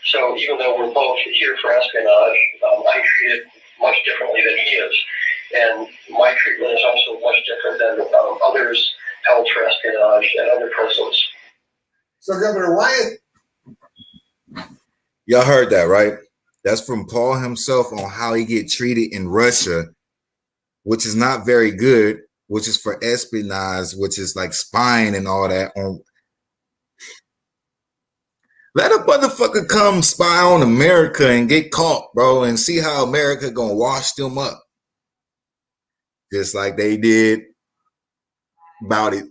[SPEAKER 3] So even though we're both here for espionage, I'm treated much differently than he is. And my treatment is also much different than others held for espionage and other prisons.
[SPEAKER 2] So, Governor, why?
[SPEAKER 1] Y'all heard that, right? That's from Paul himself on how he get treated in Russia, which is not very good, which is for espionage, which is like spying and all that. Let a motherfucker come spy on America and get caught, bro, and see how America gonna wash them up. Just like they did about it.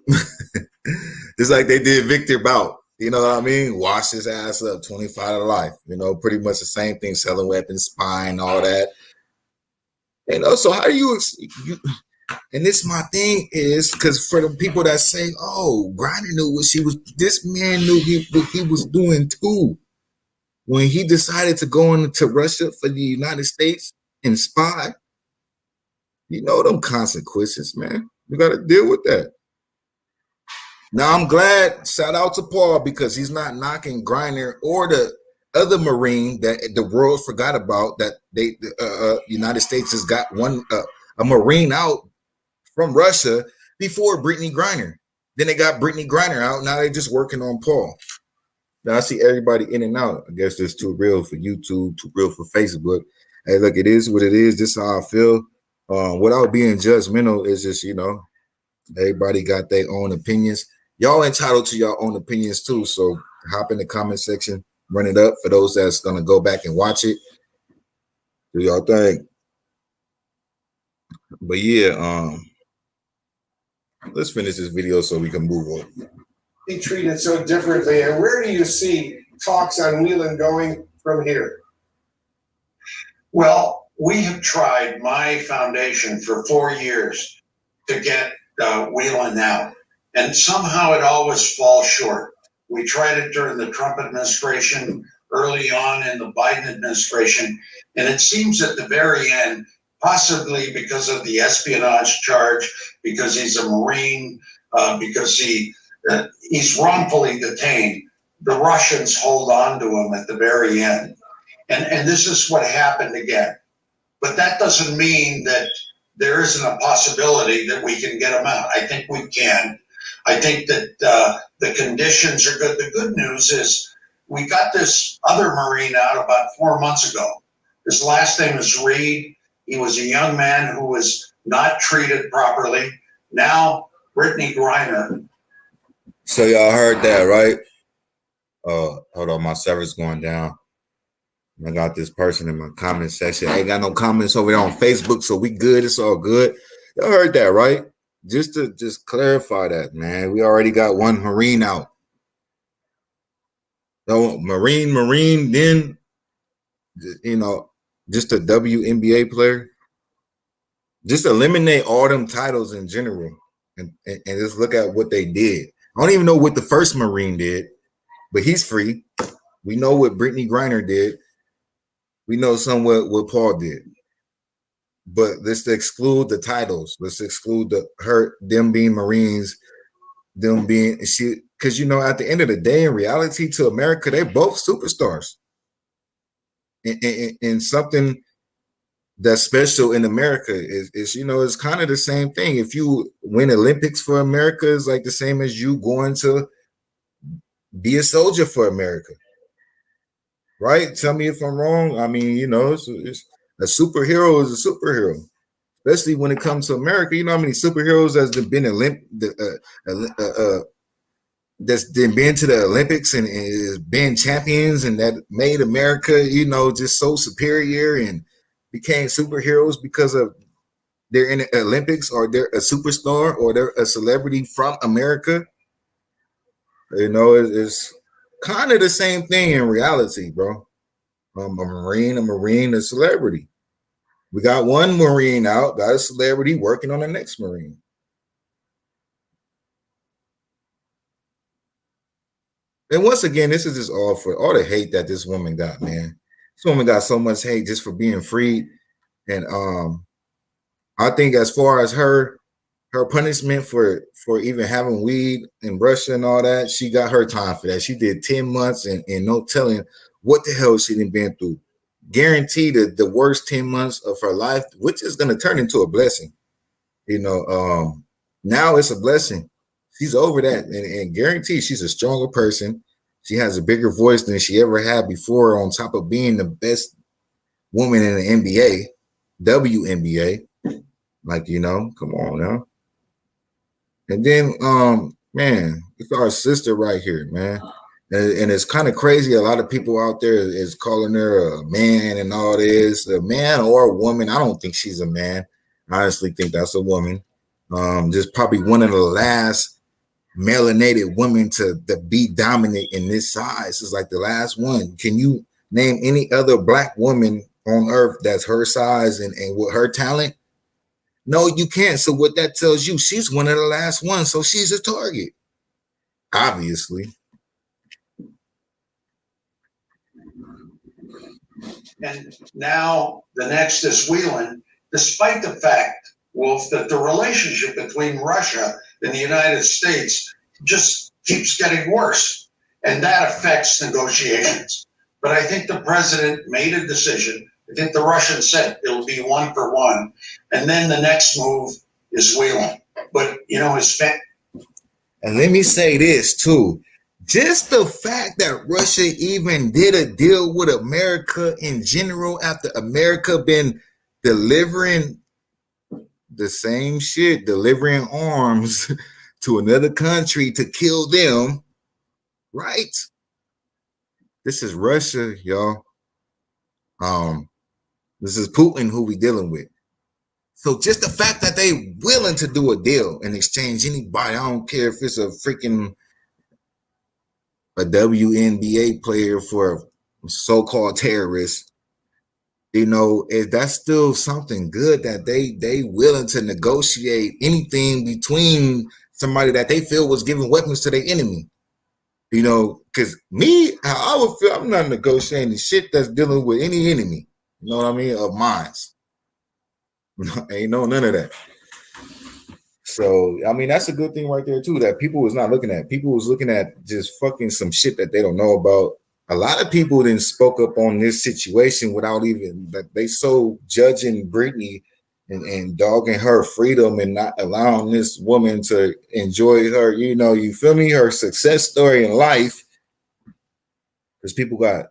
[SPEAKER 1] Just like they did Victor Bout. You know what I mean? Wash his ass up, 25 to life. Pretty much the same thing, selling weapons, spying, all that. So how do you and this my thing is, because for the people that say, oh, Griner knew what she was, this man knew what he was doing too. When he decided to go into Russia for the United States and spy, them consequences, man. We got to deal with that. Now, I'm glad, shout out to Paul, because he's not knocking Griner or the other Marine that the world forgot about, that United States has got a Marine out from Russia before Brittany Griner. Then they got Brittany Griner out. Now they're just working on Paul. Now I see everybody in and out. I guess it's too real for YouTube, too real for Facebook. Hey, look, it is what it is. This is how I feel. Without being judgmental, it's just, everybody got their own opinions. Y'all entitled to your own opinions too. So hop in the comment section, run it up for those that's gonna go back and watch it. Do y'all think? But yeah, let's finish this video so we can move on.
[SPEAKER 2] Be treated so differently, and where do you see talks on Whelan going from here?
[SPEAKER 4] Well, we have tried, my foundation, for 4 years to get Whelan out, and somehow it always falls short. We tried it during the Trump administration, early on in the Biden administration, and it seems at the very end, possibly because of the espionage charge, because he's a Marine, because he's wrongfully detained, the Russians hold on to him at the very end. And this is what happened again. But that doesn't mean that there isn't a possibility that we can get him out. I think we can. I think that the conditions are good. The good news is we got this other Marine out about 4 months ago. His last name is Reed. He was a young man who was not treated properly. Now, Brittany Griner.
[SPEAKER 1] So y'all heard that, right? Hold on, my server's going down. I got this person in my comment section. I ain't got no comments over there on Facebook, so we good. It's all good. Y'all heard that, right? Just to clarify that, man. We already got one Marine out. So Marine, then just a WNBA player. Just eliminate all them titles in general, and just look at what they did. I don't even know what the first Marine did, but he's free. We know what Brittany Griner did. We know somewhat what Paul did. But let's exclude the titles. Let's exclude them being Marines, them being because at the end of the day, in reality, to America, they're both superstars. And something that's special in America is it's kind of the same thing. If you win Olympics for America, it's like the same as you going to be a soldier for America. Right? Tell me if I'm wrong. I mean, it's a superhero is a superhero, especially when it comes to America. You know how many superheroes has been that's been to the Olympics and is been champions, and that made America, just so superior and became superheroes because of they're in the Olympics, or they're a superstar, or they're a celebrity from America. It's kind of the same thing in reality, bro. A Marine, a celebrity. We got one Marine out, got a celebrity working on the next Marine. And once again, this is just all for all the hate that this woman got, man. This woman got so much hate just for being freed. And I think as far as her punishment for even having weed in Russia and all that, she got her time for that. She did 10 months and no telling what the hell she done been through. Guaranteed the worst 10 months of her life, which is going to turn into a blessing. Now it's a blessing. She's over that, and guaranteed she's a stronger person. She has a bigger voice than she ever had before, on top of being the best woman in the NBA, WNBA. Come on now. And then, man, it's our sister right here, man. And it's kind of crazy. A lot of people out there is calling her a man and all this, a man or a woman. I don't think she's a man. I honestly think that's a woman. Just probably one of the last melanated women to be dominant in this size. Is like the last one. Can you name any other black woman on earth that's her size and with her talent? No, you can't. So what that tells you, she's one of the last ones. So she's a target, obviously.
[SPEAKER 4] And now the next is Whelan, despite the fact, Wolf, that the relationship between Russia and the United States just keeps getting worse. And that affects negotiations. But I think the president made a decision. I think the Russians said it'll be 1 for 1. And then the next move is Whelan. But,
[SPEAKER 1] and let me say this too. Just the fact that Russia even did a deal with America in general, after America been delivering the same shit, delivering arms to another country to kill them, right? This is Russia, y'all. This is Putin who we dealing with. So just the fact that they willing to do a deal and exchange anybody, I don't care if it's a freaking a WNBA player for a so-called terrorist, that's still something good, that they willing to negotiate anything between somebody that they feel was giving weapons to their enemy. Because me, I would feel I'm not negotiating shit that's dealing with any enemy. You know what I mean? Of mine. Ain't none of that. So, I mean, that's a good thing right there, too, that people was not looking at. People was looking at just fucking some shit that they don't know about. A lot of people then spoke up on this situation without even, that they so judging Britney and dogging her freedom and not allowing this woman to enjoy her, you feel me, her success story in life. There's people got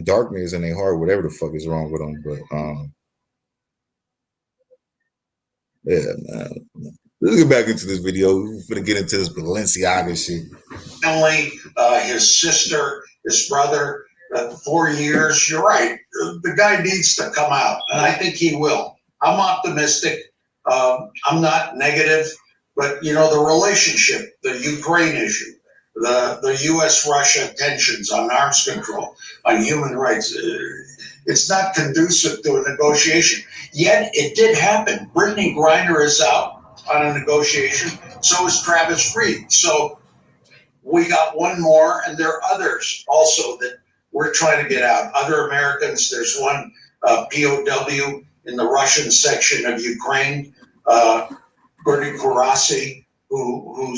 [SPEAKER 1] darkness in their heart, whatever the fuck is wrong with them. But yeah, man. Let's get back into this video. We're gonna get into this Balenciaga shit.
[SPEAKER 4] Family, his sister, his brother, 4 years. You're right. The guy needs to come out, and I think he will. I'm optimistic. I'm not negative, but you know, the relationship, the Ukraine issue, the U.S.-Russia tensions on arms control, on human rights, it's not conducive to a negotiation. Yet it did happen. Brittany Griner is out on a negotiation. So is Travis Freed. So we got one more, and there are others also that we're trying to get out. Other Americans. There's one POW in the Russian section of Ukraine, Bernie Kurasi, who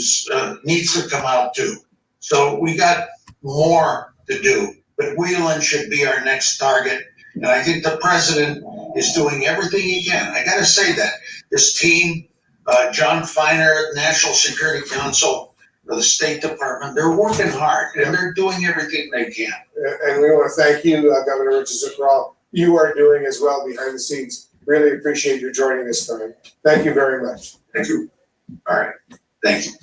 [SPEAKER 4] needs to come out too. So we got more to do. But Whelan should be our next target. And I think the president is doing everything he can. I got to say that. His team, John Feiner, National Security Council, the State Department, they're working hard and they're doing everything they can.
[SPEAKER 2] And we want to thank you, Governor Richard Zuckerall. You are doing as well behind the scenes. Really appreciate you joining us tonight. Thank you very much.
[SPEAKER 4] Thank you. All right. Thank you.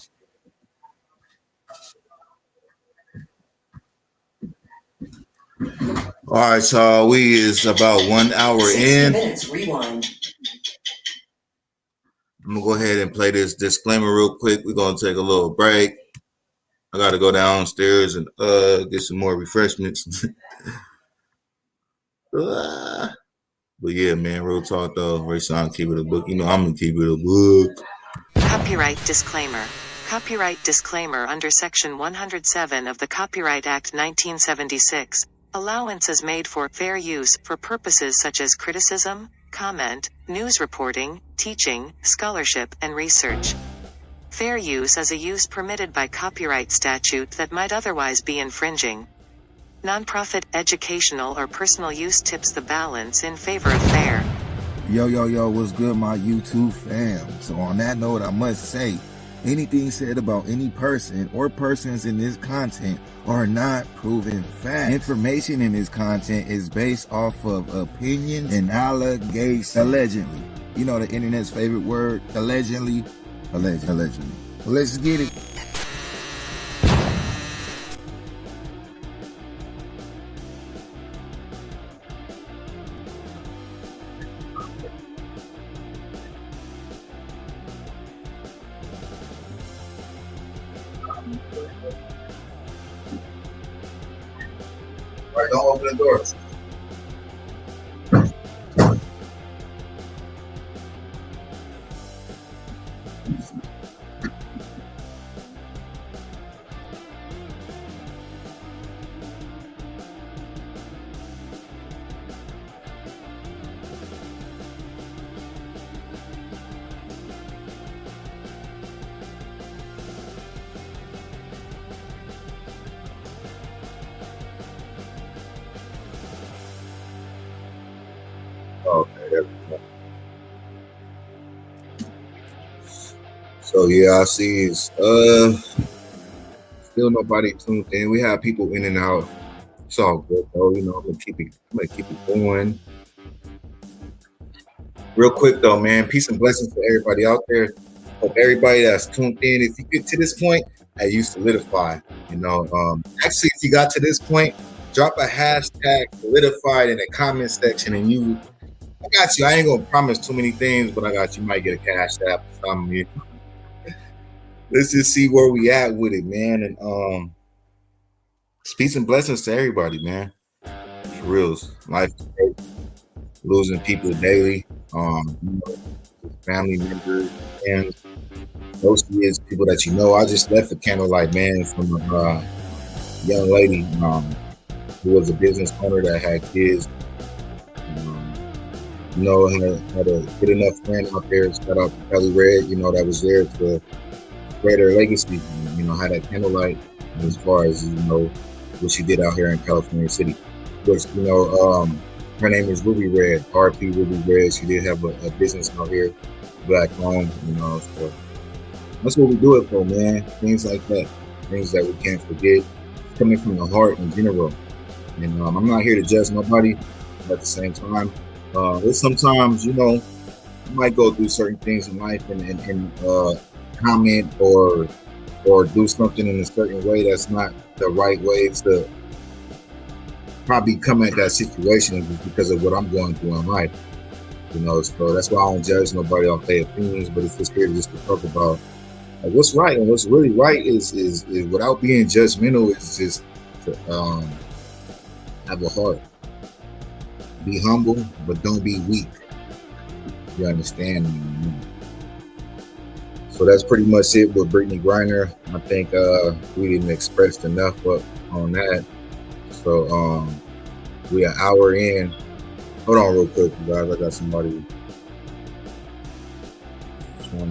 [SPEAKER 1] All right, so we is about 1 hour
[SPEAKER 12] 60
[SPEAKER 1] in.
[SPEAKER 12] minutes, rewind.
[SPEAKER 1] I'm gonna go ahead and play this disclaimer real quick. We're gonna take a little break. I gotta go downstairs and get some more refreshments. But yeah, man, real talk though. Rayshon, keep it a book. You know I'm gonna keep it a book.
[SPEAKER 13] Copyright disclaimer. Copyright disclaimer under Section 107 of the Copyright Act 1976. Allowance is made for fair use for purposes such as criticism, comment, news reporting, teaching, scholarship, and research. Fair use is a use permitted by copyright statute that might otherwise be infringing. Nonprofit, educational, or personal use tips the balance in favor of fair.
[SPEAKER 14] Yo, what's good, my YouTube fam? So on that note, I must say, anything said about any person or persons in this content are not proven facts. Information in this content is based off of opinions and allegations. Allegedly. You know the internet's favorite word, allegedly. Allegedly. Well, let's get it.
[SPEAKER 1] All right, don't open the doors. Okay, there we go. So yeah, I see it's still nobody tuned in. We have people in and out. It's all good though, you know. I'm gonna keep it going. Real quick though, man. Peace and blessings to everybody out there. Hope everybody that's tuned in. If you get to this point, hey, you solidify. You know, actually, if you got to this point, drop a hashtag solidified in the comment section, and I got you. I ain't gonna promise too many things, but I got you. Might get a cash app or something. Let's just see where we at with it, man. And peace and blessings to everybody, man. For reals, life is great. Losing people daily. Family members, and mostly is people that you know. I just left the candlelight, man, from a young lady who was a business owner that had kids. You know, had a good enough friend out there. Shout out to Kelly Red, you know, that was there to spread her legacy. You know, had that candlelight as far as, you know, what she did out here in California City. Which, you know, her name is Ruby Red, RP Ruby Red. She did have a business out here back home, you know. So that's what we do it for, man. Things like that. Things that we can't forget. coming from the heart in general. And I'm not here to judge nobody, but at the same time, there's sometimes, you know, you might go through certain things in life and comment or do something in a certain way that's not the right way to probably come at that situation just because of what I'm going through in life. You know, so that's why I don't judge nobody off their opinions, but it's just here just to talk about like what's right and what's really right is without being judgmental is just to have a heart. Be humble, but don't be weak. You understand me? So that's pretty much it with Brittany Griner. I think we didn't express enough on that. So we an hour in. Hold on real quick, you guys. I got somebody. Hold on.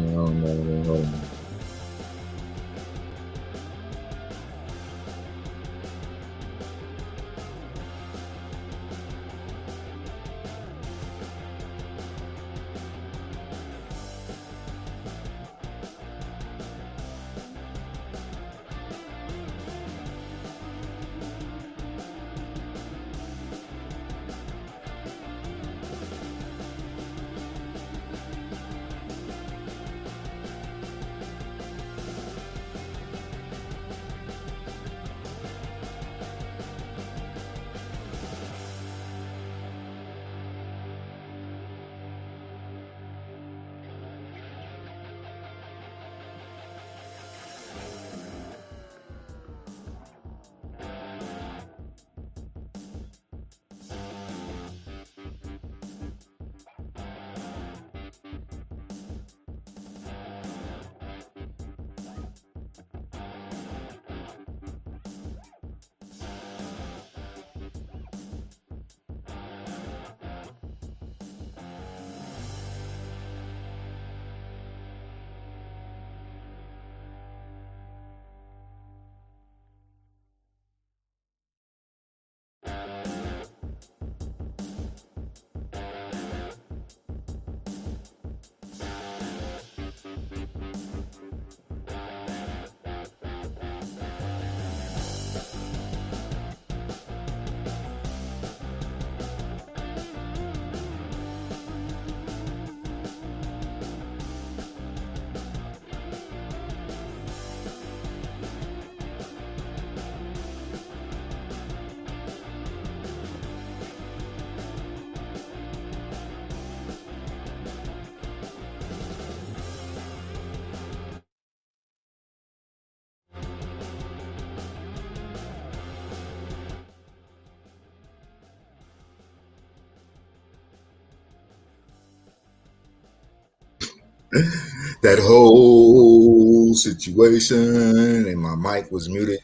[SPEAKER 1] That whole situation, and my mic was muted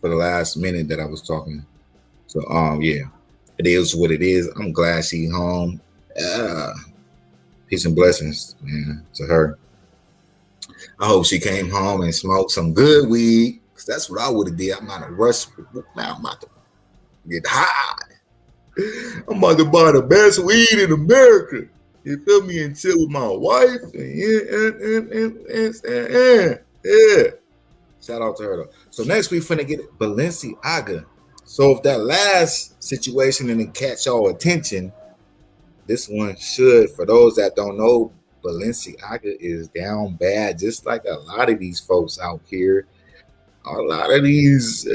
[SPEAKER 1] for the last minute that I was talking. So yeah, it is what it is. I'm glad she's home. Peace and blessings, man, to her. I hope she came home and smoked some good weed, cause that's what I would have did. I'm not a rush. Now I'm about to get high. I'm about to buy the best weed in America. You feel me? And chill with my wife. Yeah. Shout out to her though. So next we finna get Balenciaga. So if that last situation didn't catch y'all attention, this one should. For those that don't know, Balenciaga is down bad, just like a lot of these folks out here. A lot of these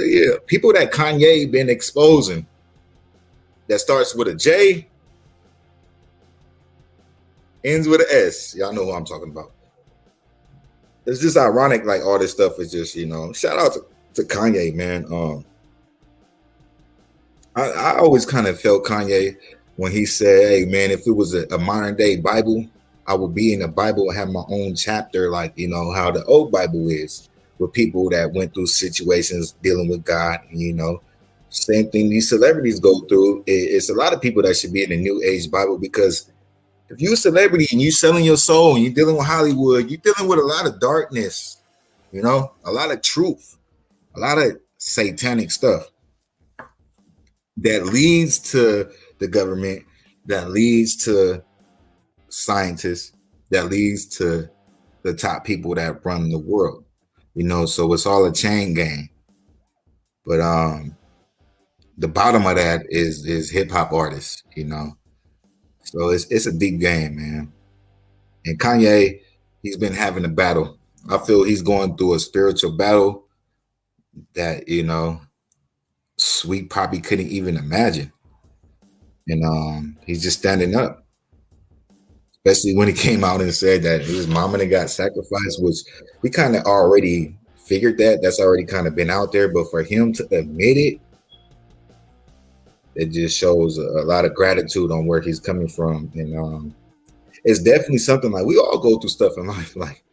[SPEAKER 1] people that Kanye been exposing. That starts with a J, ends with an S. Y'all know who I'm talking about. It's just ironic, like all this stuff is just, shout out to Kanye, man. I always kind of felt Kanye when he said, hey, man, if it was a modern day Bible, I would be in the Bible and have my own chapter, like, how the old Bible is with people that went through situations dealing with God. And, same thing these celebrities go through. It's a lot of people that should be in the New Age Bible, because if you're a celebrity and you're selling your soul and you're dealing with Hollywood, you're dealing with a lot of darkness, a lot of truth, a lot of satanic stuff that leads to the government, that leads to scientists, that leads to the top people that run the world. So it's all a chain gang. But the bottom of that is hip hop artists, you know. So it's a deep game, man. And Kanye, he's been having a battle. I feel he's going through a spiritual battle that, you know, Sweet Poppy couldn't even imagine. And he's just standing up, especially when he came out and said that his mama that got sacrificed, which we kind of already figured that. That's already kind of been out there. But for him to admit it, it just shows a lot of gratitude on where he's coming from. And it's definitely something like we all go through stuff in life. Like,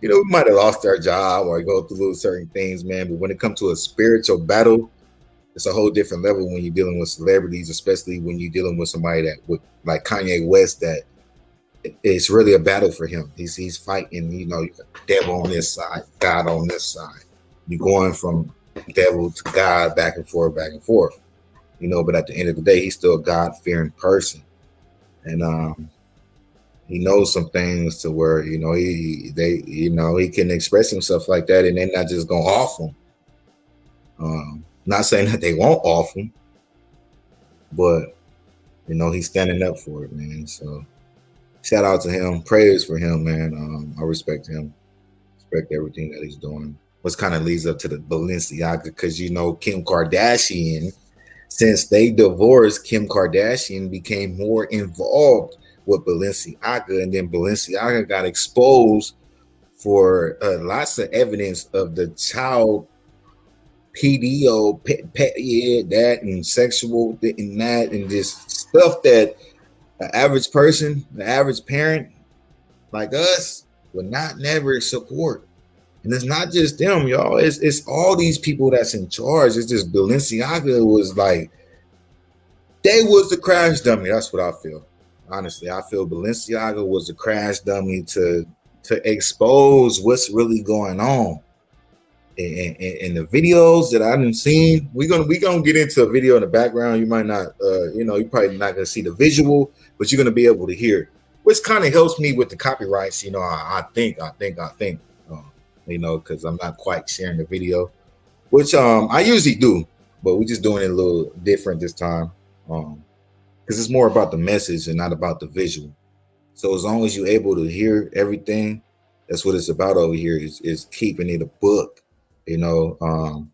[SPEAKER 1] you know, we might have lost our job or go through certain things, man. But when it comes to a spiritual battle, it's a whole different level when you're dealing with celebrities, especially when you're dealing with somebody that with like Kanye West, that it's really a battle for him. He's fighting, you know, devil on this side, God on this side. You're going from devil to God back and forth, back and forth. You know, but at the end of the day, he's still a God-fearing person. And he knows some things to where, you know, he can express himself like that and they're not just gonna off him. Not saying that they won't off him, but you know, he's standing up for it, man. So shout out to him. Prayers for him, man. I respect him. Respect everything that he's doing. Which kind of leads up to the Balenciaga, because you know, Kim Kardashian, since they divorced, Kim Kardashian became more involved with Balenciaga, and then Balenciaga got exposed for lots of evidence of the child PDO, that and sexual and that and just stuff that the average person, the average parent like us would not never support. And it's not just them, y'all. It's all these people that's in charge. It's just Balenciaga was like, they was the crash dummy. That's what I feel. Honestly, I feel Balenciaga was the crash dummy to expose what's really going on. And the videos that I haven't seen, we're gonna get into a video in the background. You might not, you're probably not gonna see the visual, but you're gonna be able to hear, which kind of helps me with the copyrights. You know, I think, you know, because I'm not quite sharing the video, which I usually do, but we're just doing it a little different this time, because it's more about the message and not about the visual. So as long as you're able to hear everything, that's what it's about over here. Is keeping it a book. You know,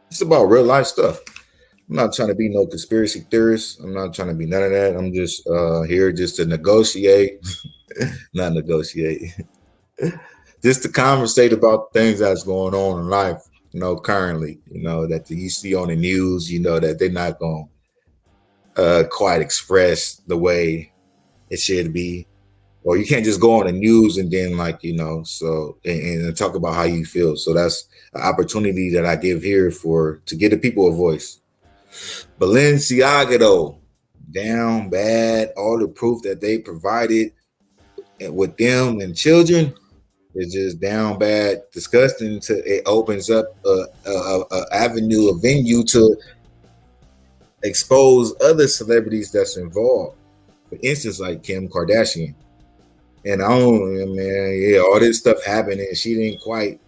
[SPEAKER 1] it's about real life stuff. I'm not trying to be no conspiracy theorist. I'm not trying to be none of that. I'm just here just to negotiate, not negotiate, just to conversate about things that's going on in life. You know, currently, you know, that you see on the news. You know that they're not going to quite express the way it should be. Or you can't just go on the news and then and talk about how you feel. So that's an opportunity that I give here to give the people a voice. Balenciaga though, down bad. All the proof that they provided with them and children is just down bad, disgusting. It opens up a avenue, a venue to expose other celebrities that's involved. For instance, like Kim Kardashian. And all this stuff happened, and she didn't quite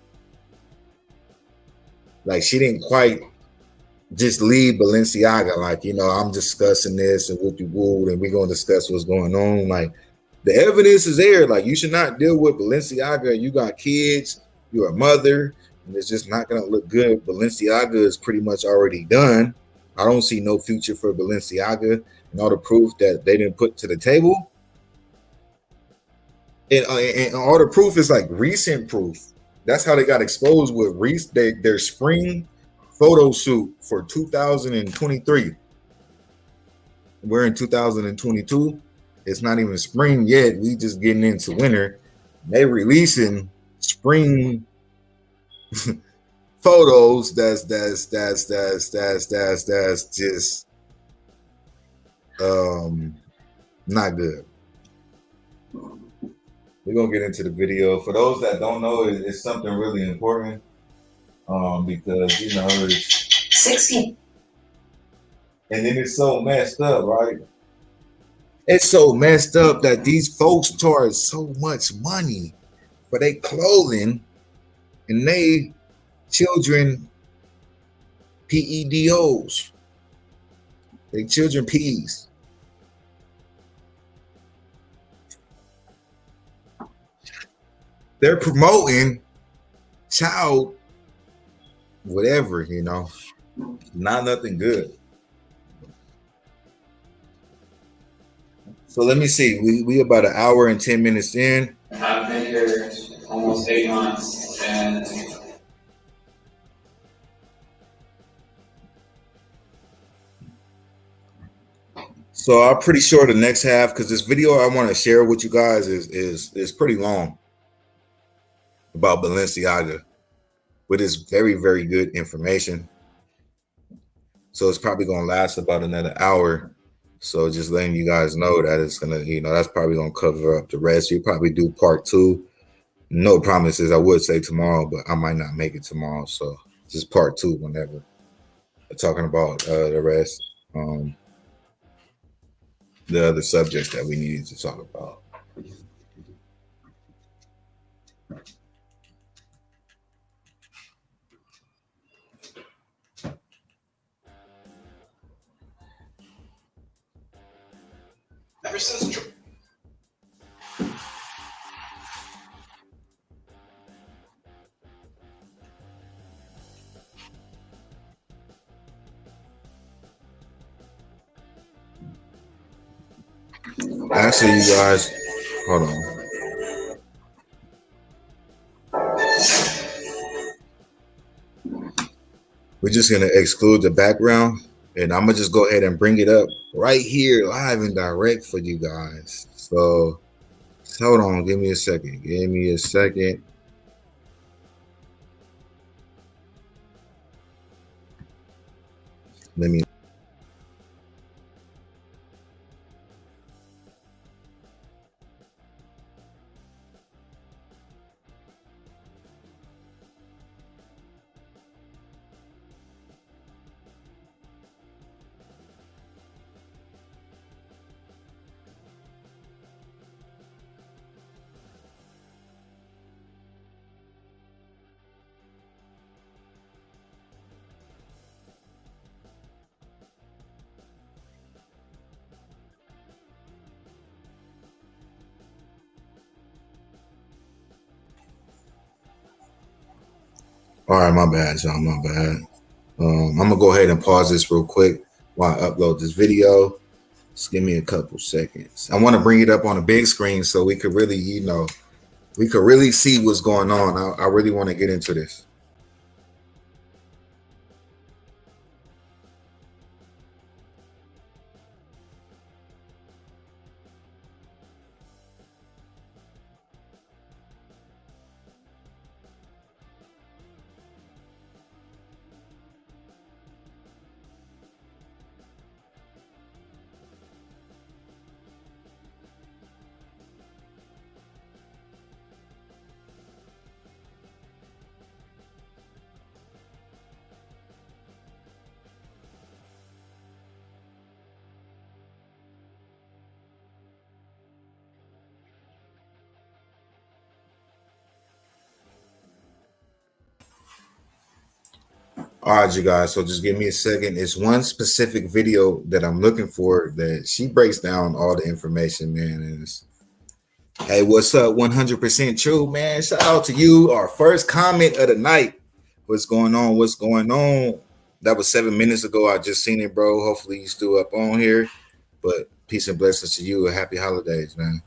[SPEAKER 1] just leave Balenciaga. Like, you know, I'm discussing this and whoopie woo, and we're gonna discuss what's going on. Like, the evidence is there. Like, you should not deal with Balenciaga. You got kids, you're a mother, and it's just not gonna look good. Balenciaga is pretty much already done. I don't see no future for Balenciaga and all the proof that they didn't put to the table. And all the proof is like recent proof. That's how they got exposed with their spring photo shoot for 2023. We're in 2022. It's not even spring yet. We just getting into winter. They releasing spring photos. That's just not good. We're gonna get into the video. For those that don't know, it's something really important. Because you know it's
[SPEAKER 9] 60.
[SPEAKER 1] And then it's so messed up, right? It's so messed up that these folks charge so much money for their clothing, and they children PEDOs. They children peas. They're promoting child whatever, you know. Not nothing good. So let me see. We about an hour and 10 minutes in.
[SPEAKER 10] I've been here almost 8 months, and
[SPEAKER 1] So I'm pretty sure the next half, because this video I want to share with you guys is pretty long about Balenciaga, but it's very, very good information. So it's probably gonna last about another hour. So just letting you guys know that it's gonna, you know, that's probably gonna cover up the rest. You probably do part 2. No promises. I would say tomorrow, but I might not make it tomorrow. So just part 2 whenever. Talking about the rest, the other subjects that we needed to talk about.
[SPEAKER 4] Ever since
[SPEAKER 1] Actually, you guys, hold on. We're just gonna exclude the background, and I'm gonna just go ahead and bring it up right here, live and direct for you guys. So hold on, give me a second. Give me a second. Let me. All right, my bad, y'all. My bad. I'm gonna go ahead and pause this real quick while I upload this video. Just give me a couple seconds. I want to bring it up on a big screen so we could really, you know, we could really see what's going on. I really want to get into this. All right, you guys. So just give me a second. It's one specific video that I'm looking for that she breaks down all the information, man. And it's, hey, what's up? 100% true, man. Shout out to you. Our first comment of the night. What's going on? What's going on? That was 7 minutes ago. I just seen it, bro. Hopefully you still up on here. But peace and blessings to you. Happy holidays, man.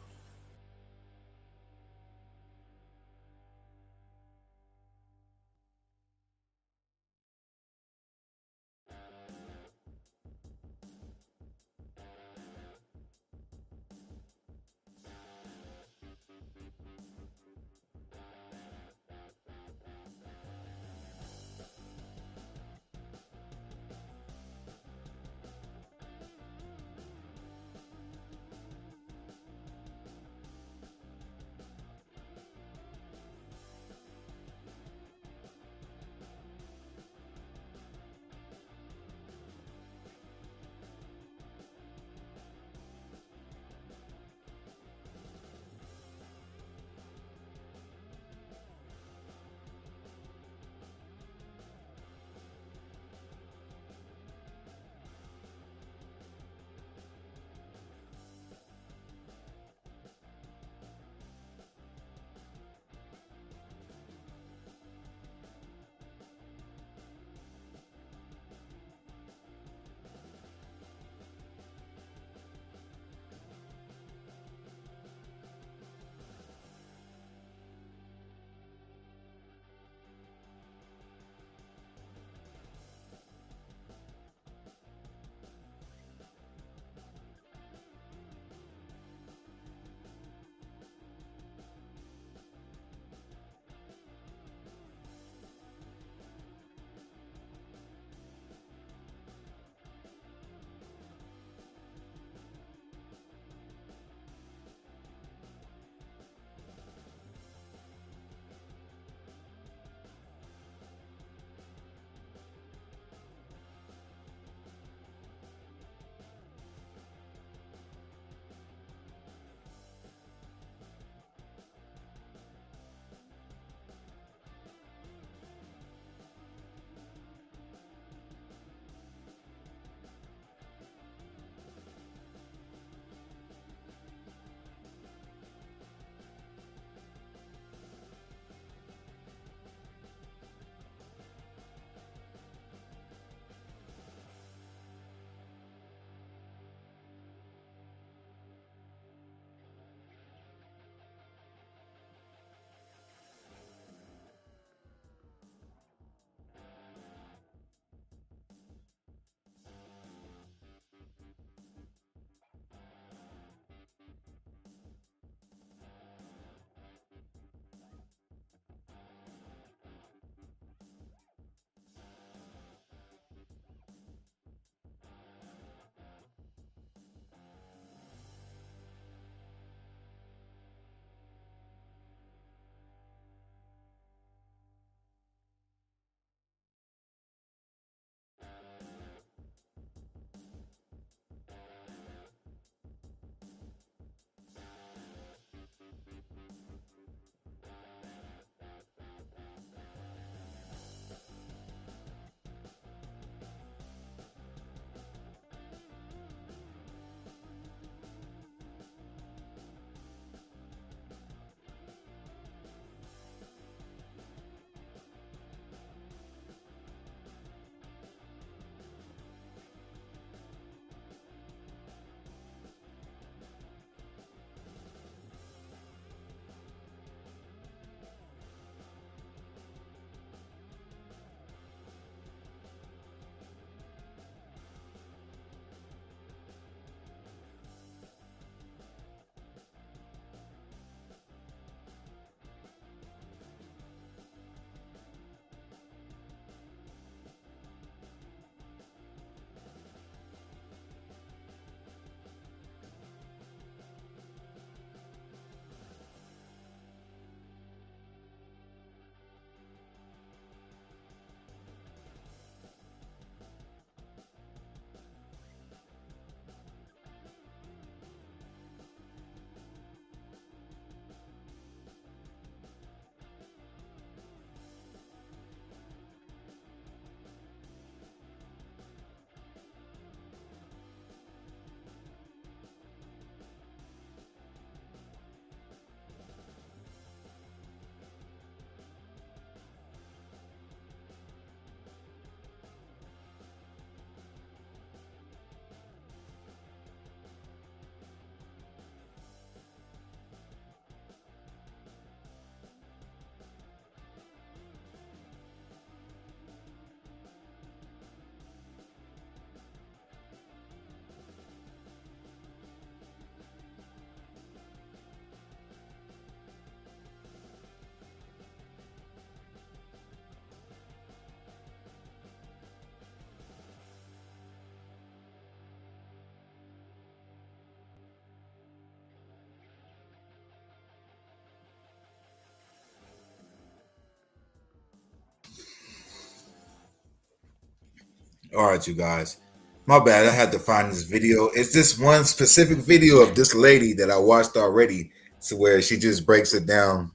[SPEAKER 1] All right, you guys. My bad. I had to find this video. It's this one specific video of this lady that I watched already, to where she just breaks it down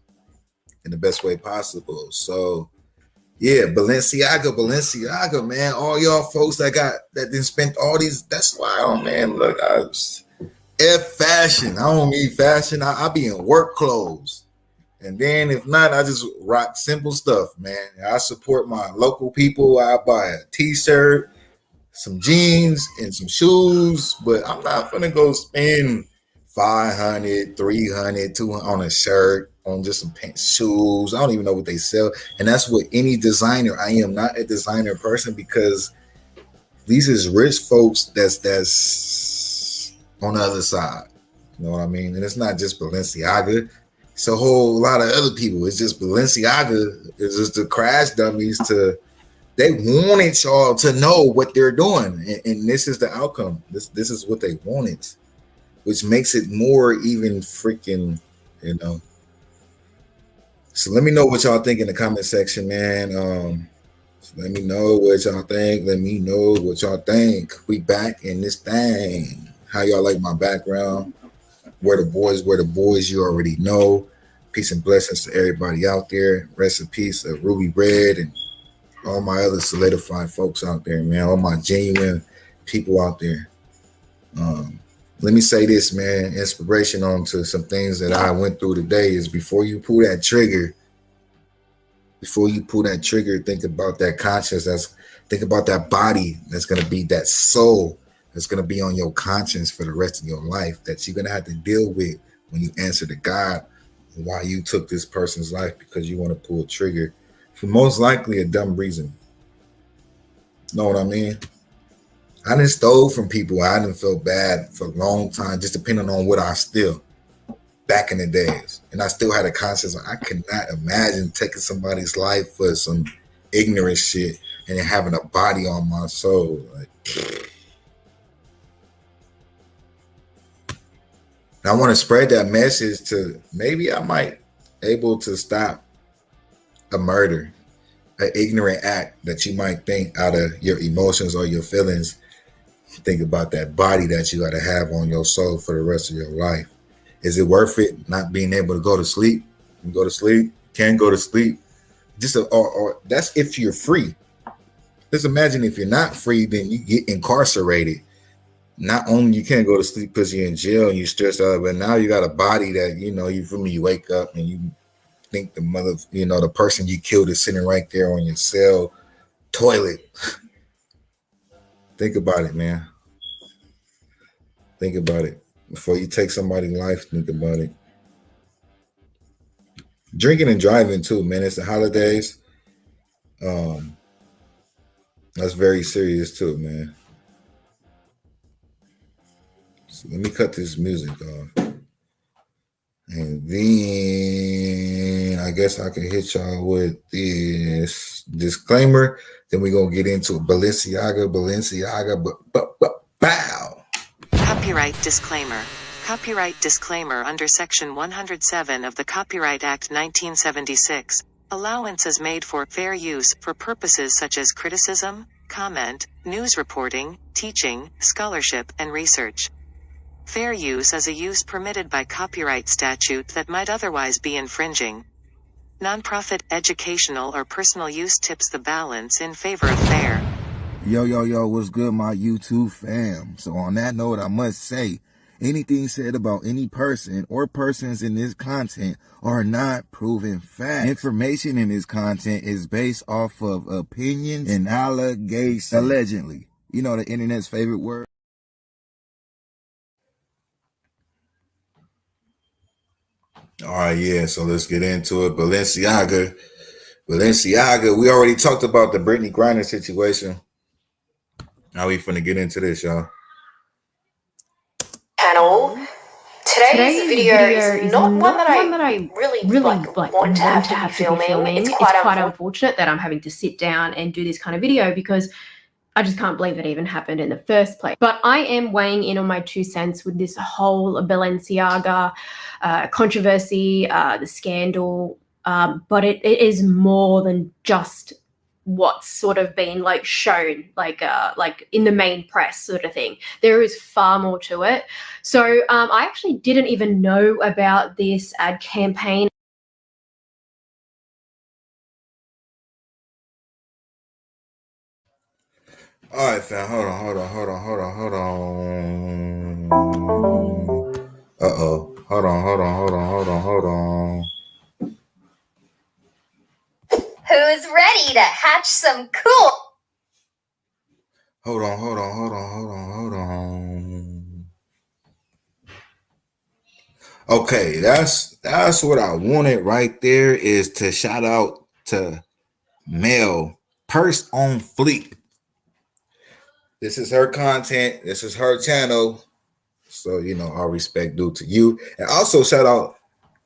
[SPEAKER 1] in the best way possible. So yeah, Balenciaga, man. All y'all folks that didn't spend all these. That's why, oh man, look, F fashion. I don't need fashion. I be in work clothes. And then if not, I just rock simple stuff, man. I support my local people. I buy a t-shirt, some jeans, and some shoes, but I'm not gonna go spend 500, 300, 200 on a shirt, on just some pants, shoes. I don't even know what they sell. And that's what any designer. I am not a designer person, because these is rich folks that's on the other side. You know what I mean? And it's not just Balenciaga. It's a whole lot of other people. It's just Balenciaga is just the crash dummies to. They wanted y'all to know what they're doing, and this is the outcome. This is what they wanted, which makes it more even freaking, you know. So let me know what y'all think in the comment section, man. Let me know what y'all think. Let me know what y'all think. We back in this thing. How y'all like my background? Where the boys, you already know. Peace and blessings to everybody out there. Rest in peace of Ruby Red and all my other solidified folks out there, man. All my genuine people out there. Let me say this, man. Inspiration onto some things that I went through today is before you pull that trigger, think about that conscience. Think about that body that's going to be that soul that's going to be on your conscience for the rest of your life, that you're going to have to deal with when you answer to God why you took this person's life, because you want to pull a trigger for most likely a dumb reason. Know what I mean? I didn't stole from people. I didn't feel bad for a long time, just depending on what I steal back in the days. And I still had a conscience. I could not imagine taking somebody's life for some ignorant shit and then having a body on my soul. Like, I want to spread that message to maybe I might able to stop a murder, an ignorant act that you might think out of your emotions or your feelings. Think about that body that you got to have on your soul for the rest of your life. Is it worth it not being able to go to sleep? You go to sleep, can't go to sleep. Or that's if you're free. Just imagine if you're not free, then you get incarcerated. Not only you can't go to sleep because you're in jail and you're stressed out, but now you got a body that, you know, you wake up and you think the person you killed is sitting right there on your cell toilet. Think about it, man. Think about it. Before you take somebody's life, think about it. Drinking and driving too, man. It's the holidays. That's very serious too, man. So let me cut this music off. And then I guess I can hit y'all with this disclaimer. Then we're going to get into Balenciaga, bow.
[SPEAKER 13] Copyright disclaimer. Copyright disclaimer under Section 107 of the Copyright Act 1976. Allowances made for fair use for purposes such as criticism, comment, news reporting, teaching, scholarship, and research. Fair use is a use permitted by copyright statute that might otherwise be infringing. Nonprofit, educational, or personal use tips the balance in favor of fair.
[SPEAKER 14] Yo, what's good, my YouTube fam? So on that note, I must say, anything said about any person or persons in this content are not proven facts. Information in this content is based off of opinions and allegations. Allegedly. You know the internet's favorite word?
[SPEAKER 1] All right, yeah, so let's get into it. Balenciaga, we already talked about the Brittany Griner situation. Now we finna get into this, y'all.
[SPEAKER 12] Channel. Today's video is not one that I really want to have to be filming. It's quite unfortunate that I'm having to sit down and do this kind of video because I just can't believe it even happened in the first place. But I am weighing in on my 2 cents with this whole Balenciaga controversy, the scandal. But it is more than just what's sort of been like shown like in the main press sort of thing. There is far more to it. So I actually didn't even know about this ad campaign.
[SPEAKER 1] All right, fam. Hold on. Uh-oh. Hold on.
[SPEAKER 15] Who's ready to hatch some cool?
[SPEAKER 1] Hold on. Okay, that's what I wanted right there, is to shout out to Mel Purse on Fleek. This is her content. This is her channel. So, all respect due to you. And also shout out,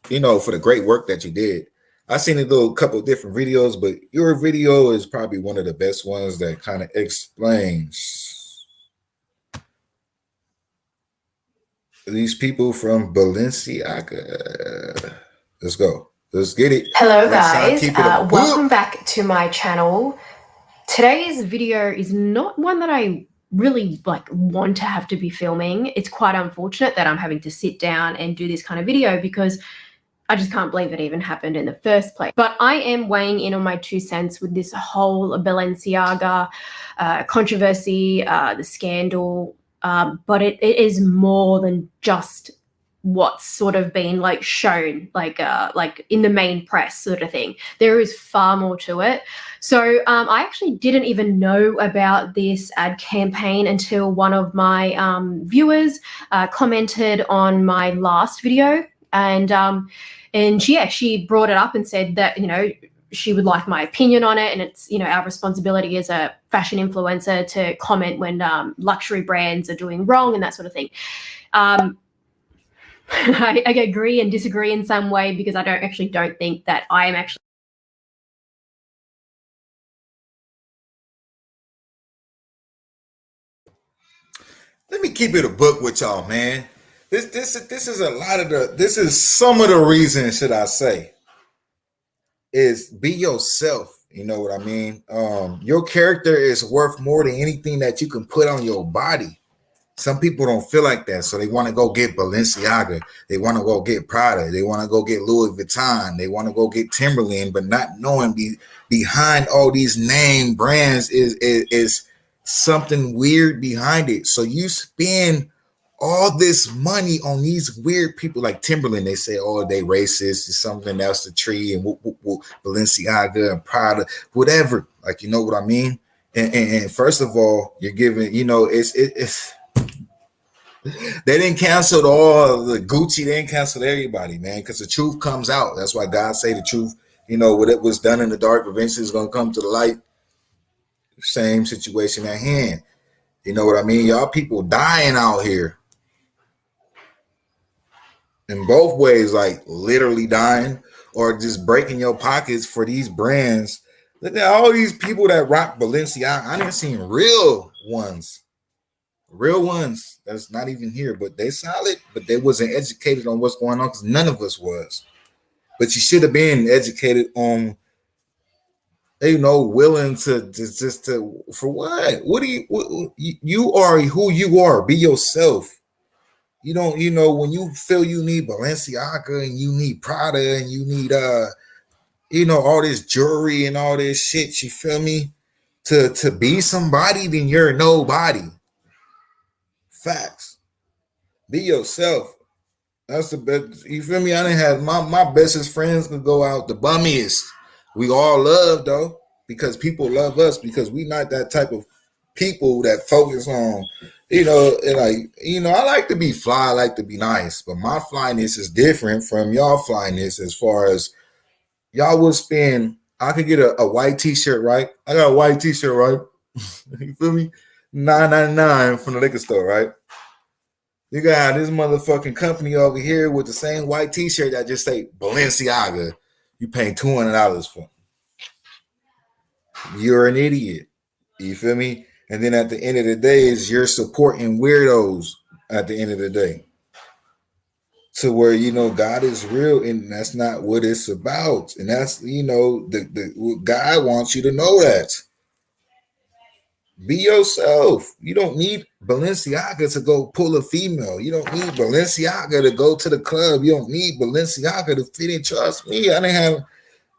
[SPEAKER 1] for the great work that you did. I've seen a couple different videos, but your video is probably one of the best ones that kind of explains these people from Balenciaga. Let's go. Let's get it.
[SPEAKER 12] Hello guys, welcome back to my channel. Today's video is not one that I really want to have to be filming. It's quite unfortunate that I'm having to sit down and do this kind of video because I just can't believe it even happened in the first place. But I am weighing in on my 2 cents with this whole Balenciaga controversy, the scandal. But it is more than just what's sort of been shown like in the main press sort of thing. There is far more to it. So I actually didn't even know about this ad campaign until one of my viewers commented on my last video, and she brought it up and said that she would like my opinion on it, and it's our responsibility as a fashion influencer to comment when luxury brands are doing wrong and that sort of thing. I agree and disagree in some way, because I don't think that I am actually.
[SPEAKER 1] Let me keep it a book with y'all, man. This is some of the reason, should I say, is be yourself. You know what I mean? Your character is worth more than anything that you can put on your body. Some people don't feel like that, so they want to go get Balenciaga. They want to go get Prada. They want to go get Louis Vuitton. They want to go get Timberland, but not knowing behind all these name brands is something weird behind it. So you spend all this money on these weird people like Timberland. They say, oh, they racist. It's something else, the tree, and Balenciaga and Prada, whatever. Like, you know what I mean? And first of all, you're giving, it's they didn't cancel all the Gucci. They didn't cancel everybody, man, because the truth comes out. That's why God say the truth. What it was done in the dark eventually is going to come to the light. Same situation at hand. You know what I mean? Y'all people dying out here in both ways, like literally dying or just breaking your pockets for these brands. Look at all these people that rock Balenciaga. I didn't see real ones that's not even here, but they solid, but they wasn't educated on what's going on, because none of us was. But you should have been educated on, willing to just to for what? What do you are who you are. Be yourself. You don't, when you feel you need Balenciaga and you need Prada and you need all this jewelry and all this shit, you feel me? To be somebody, then you're nobody. Facts. Be yourself. That's the best. You feel me? I didn't have my bestest friends could go out the bummiest. We all love though, because people love us, because we not that type of people that focus on, I like to be fly, I like to be nice, but my flyness is different from y'all flyness. As far as y'all will spend, I could get a white t-shirt, right? I got a white t-shirt, right? You feel me? $9.99 from the liquor store, right? You got this motherfucking company over here with the same white t-shirt that just say Balenciaga. You paying $200 for. You're an idiot. You feel me? And then at the end of the day, is you're supporting weirdos at the end of the day. to where, you know, God is real, and that's not what it's about. And that's, you know, God wants you to know that. Be yourself. You don't need Balenciaga to go pull a female. You don't need Balenciaga to go to the club. You don't need Balenciaga to fit in. Trust me, I didn't have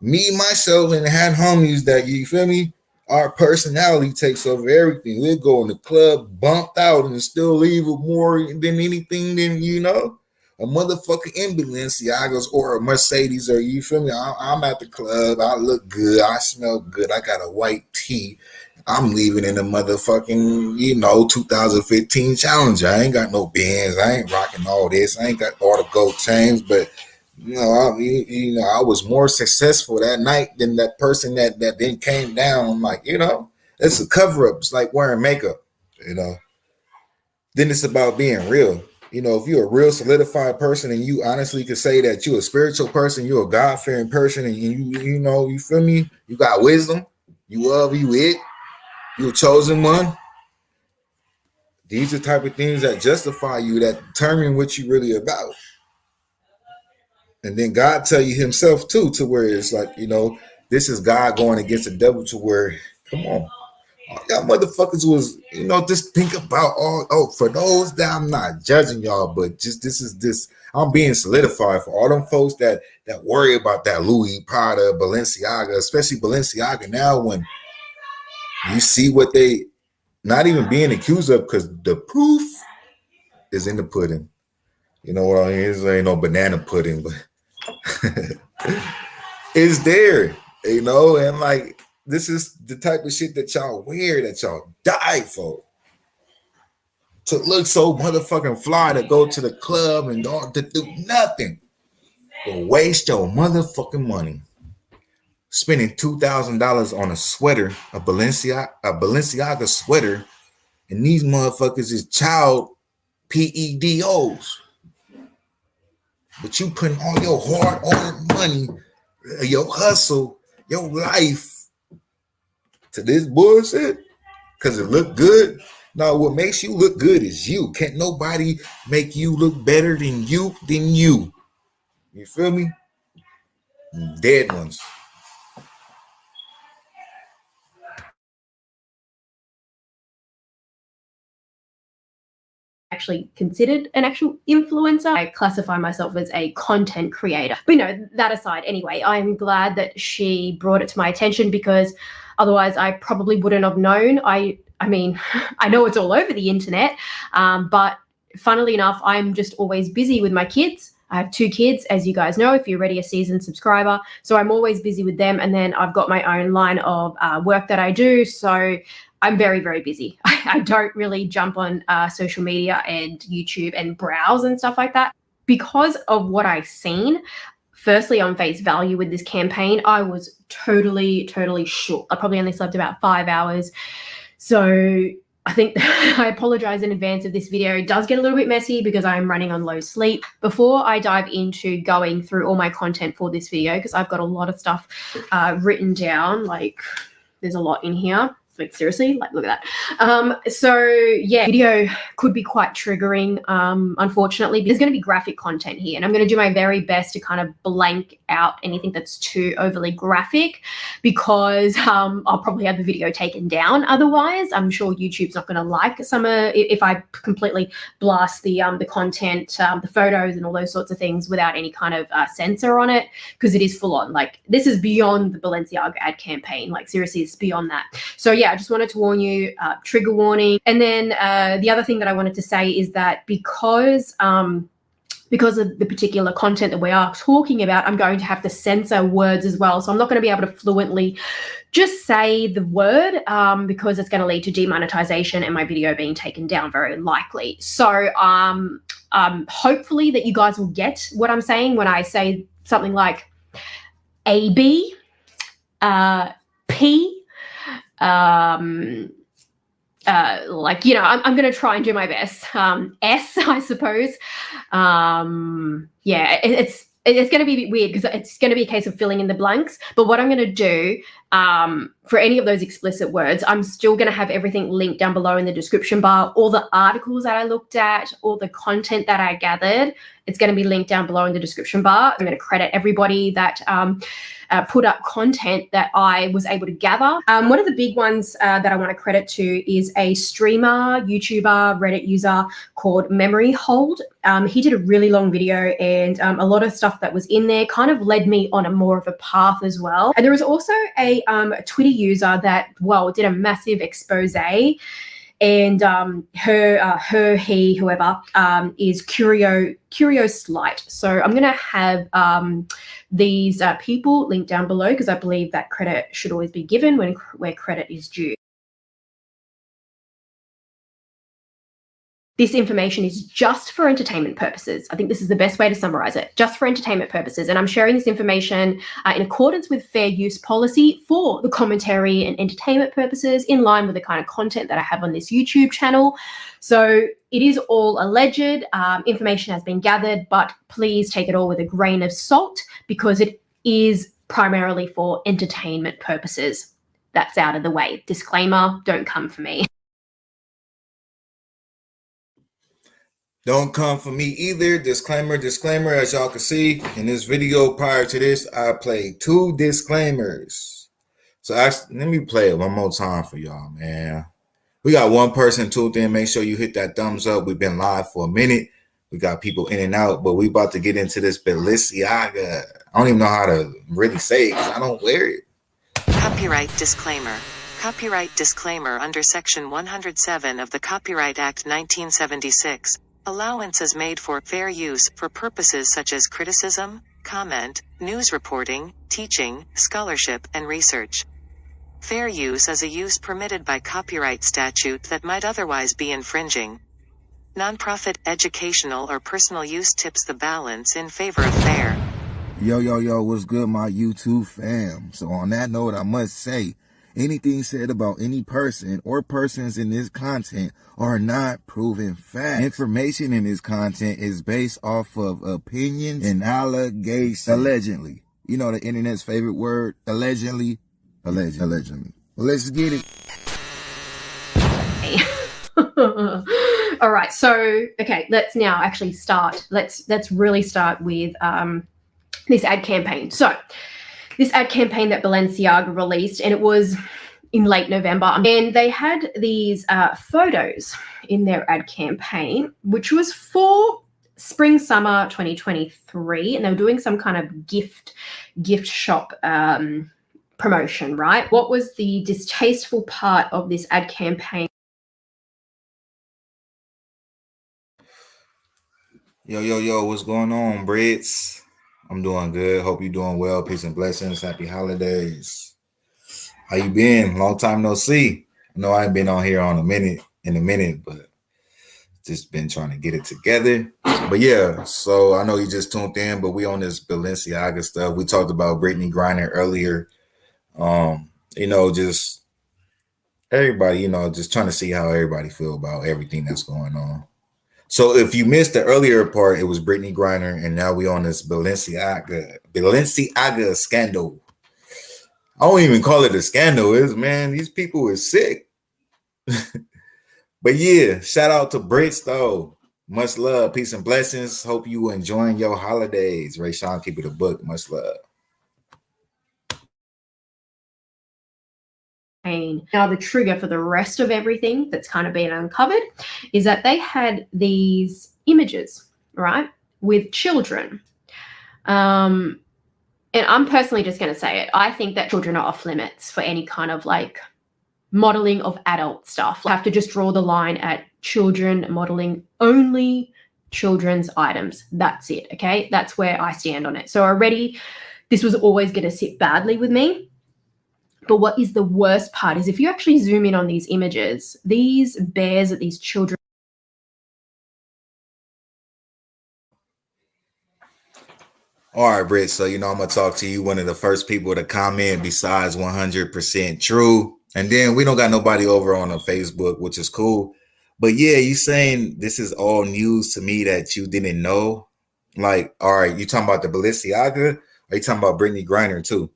[SPEAKER 1] me, myself, and had homies that, you feel me? Our personality takes over everything. We'll go in the club, bumped out, and still leave with more than anything than, you know, a motherfucking in Balenciagas or a Mercedes, or you feel me? I'm at the club. I look good. I smell good. I got a white tee. I'm leaving in the motherfucking, you know, 2015 Challenger. I ain't got no Benz. I ain't rocking all this. I ain't got all the gold chains, but you know, I was more successful that night than that person that then came down. Like, you know, it's a cover up. It's like wearing makeup, you know. Then it's about being real. You know, if you're a real solidified person and you honestly could say that you're a spiritual person, you're a God-fearing person, and you know, you feel me? You got wisdom, you love, you it, you're a chosen one. These are the type of things that justify you, that determine what you really about. And then God tell you himself too, to where it's like, you know, this is God going against the devil, to where, come on, y'all motherfuckers was, you know, just think about for those that, I'm not judging y'all, but just I'm being solidified for all them folks that worry about that Louis, Prada, Balenciaga, especially Balenciaga now, when you see what they not even being accused of, because the proof is in the pudding. You know what I mean? There ain't no banana pudding, but it's there, you know, and like, this is the type of shit that y'all wear, that y'all die for. To look so motherfucking fly, to go to the club and to do nothing but waste your motherfucking money. Spending $2,000 on a sweater, a Balenciaga sweater, and these motherfuckers is child PEDOs. But you putting all your hard-earned money, your hustle, your life to this bullshit because it look good. No, what makes you look good is you. Can't nobody make you look better than you. You feel me? Dead ones.
[SPEAKER 12] Actually considered an actual influencer. I classify myself as a content creator. But, you know, that aside, anyway, I'm glad that she brought it to my attention, because otherwise I probably wouldn't have known. I mean, I know it's all over the internet, but funnily enough, I'm just always busy with my kids. I have 2 kids, as you guys know, if you're already a seasoned subscriber. So I'm always busy with them. And then I've got my own line of work that I do. So I'm very, very busy. I don't really jump on social media and YouTube and browse and stuff like that. Because of what I've seen, firstly, on face value with this campaign, I was totally shook. I probably only slept about 5 hours. So I think I apologize in advance if this video does get a little bit messy, because I'm running on low sleep. Before I dive into going through all my content for this video, because I've got a lot of stuff written down, like there's a lot in here. Like, seriously, like, look at that. So yeah, video could be quite triggering, unfortunately. There's going to be graphic content here, and I'm going to do my very best to kind of blank out anything that's too overly graphic, because I'll probably have the video taken down. Otherwise, I'm sure YouTube's not going to like some if I completely blast the content, the photos and all those sorts of things without any kind of censor on it, because it is full on. Like, this is beyond the Balenciaga ad campaign. Like, seriously, it's beyond that. So yeah, I just wanted to warn you, trigger warning. And then the other thing that I wanted to say is that because of the particular content that we are talking about, I'm going to have to censor words as well. So I'm not going to be able to fluently just say the word, because it's going to lead to demonetization and my video being taken down, very likely. So hopefully that you guys will get what I'm saying when I say something like AB, P, like, you know, I'm going to try and do my best. S, I suppose. Yeah, it's it's going to be a bit weird because it's going to be a case of filling in the blanks. But what I'm going to do for any of those explicit words, I'm still going to have everything linked down below in the description bar. All the articles that I looked at, all the content that I gathered, it's going to be linked down below in the description bar. I'm going to credit everybody that put up content that I was able to gather. One of the big ones that I want to credit to is a streamer, YouTuber, Reddit user called Memory Hold. He did a really long video, and a lot of stuff that was in there kind of led me on a more of a path as well. And there was also a Twitter user that, well, did a massive expose, and whoever is Curio Slight. So I'm going to have these people linked down below because I believe that credit should always be given where credit is due. This information is just for entertainment purposes. I think this is the best way to summarize it, just for entertainment purposes. And I'm sharing this information in accordance with fair use policy for the commentary and entertainment purposes, in line with the kind of content that I have on this YouTube channel. So it is all alleged. Information has been gathered, but please take it all with a grain of salt because it is primarily for entertainment purposes. That's out of the way. Disclaimer, don't come for me.
[SPEAKER 1] Don't come for me either. Disclaimer, disclaimer. As y'all can see in this video prior to this, I played 2 disclaimers. So let me play it one more time for y'all, man. We got one person tuned in. Make sure you hit that thumbs up. We've been live for a minute. We got people in and out, but we about to get into this Balenciaga. I don't even know how to really say it because I don't wear it.
[SPEAKER 13] Copyright disclaimer. Copyright disclaimer under Section 107 of the Copyright Act 1976. Allowances made for fair use for purposes such as criticism, comment, news reporting, teaching, scholarship, and research. Fair use is a use permitted by copyright statute that might otherwise be infringing. Nonprofit, educational, or personal use tips the balance in favor of fair.
[SPEAKER 14] Yo, what's good, my YouTube fam? So on that note, I must say, anything said about any person or persons in this content are not proven facts. Information in this content is based off of opinions and allegations. Allegedly. You know the internet's favorite word, allegedly. Allegedly. Well, let's get it.
[SPEAKER 12] All right, so okay, let's now actually start. Let's really start with this ad campaign. So this ad campaign that Balenciaga released, and it was in late November, and they had these photos in their ad campaign, which was for spring summer 2023, and they were doing some kind of gift shop promotion, right? What was the distasteful part of this ad campaign?
[SPEAKER 1] Yo, what's going on, Brits? I'm doing good. Hope you're doing well. Peace and blessings. Happy holidays. How you been? Long time no see. I know I ain't been on here in a minute, but just been trying to get it together. But yeah, so I know you just tuned in, but we on this Balenciaga stuff. We talked about Brittany Griner earlier. Just everybody, just trying to see how everybody feel about everything that's going on. So if you missed the earlier part, it was Brittany Griner, and now we on this Balenciaga scandal. I don't even call it a scandal. Man, these people are sick. But yeah, shout out to Brits though. Much love, peace and blessings. Hope you enjoying your holidays. Rayshon, keep it a book. Much love.
[SPEAKER 12] Now, the trigger for the rest of everything that's kind of been uncovered is that they had these images, right, with children. And I'm personally just going to say it. I think that children are off limits for any kind of like modeling of adult stuff. I have to just draw the line at children modeling only children's items. That's it. Okay. That's where I stand on it. So already this was always going to sit badly with me. But what is the worst part is if you actually zoom in on these images, these bears that these children.
[SPEAKER 1] All right, Britt. So, I'm going to talk to you, one of the first people to comment besides 100% true. And then we don't got nobody over on Facebook, which is cool. But yeah, you saying this is all news to me that you didn't know. Like, all right, you talking about the Balenciaga? Are you talking about Brittany Griner too?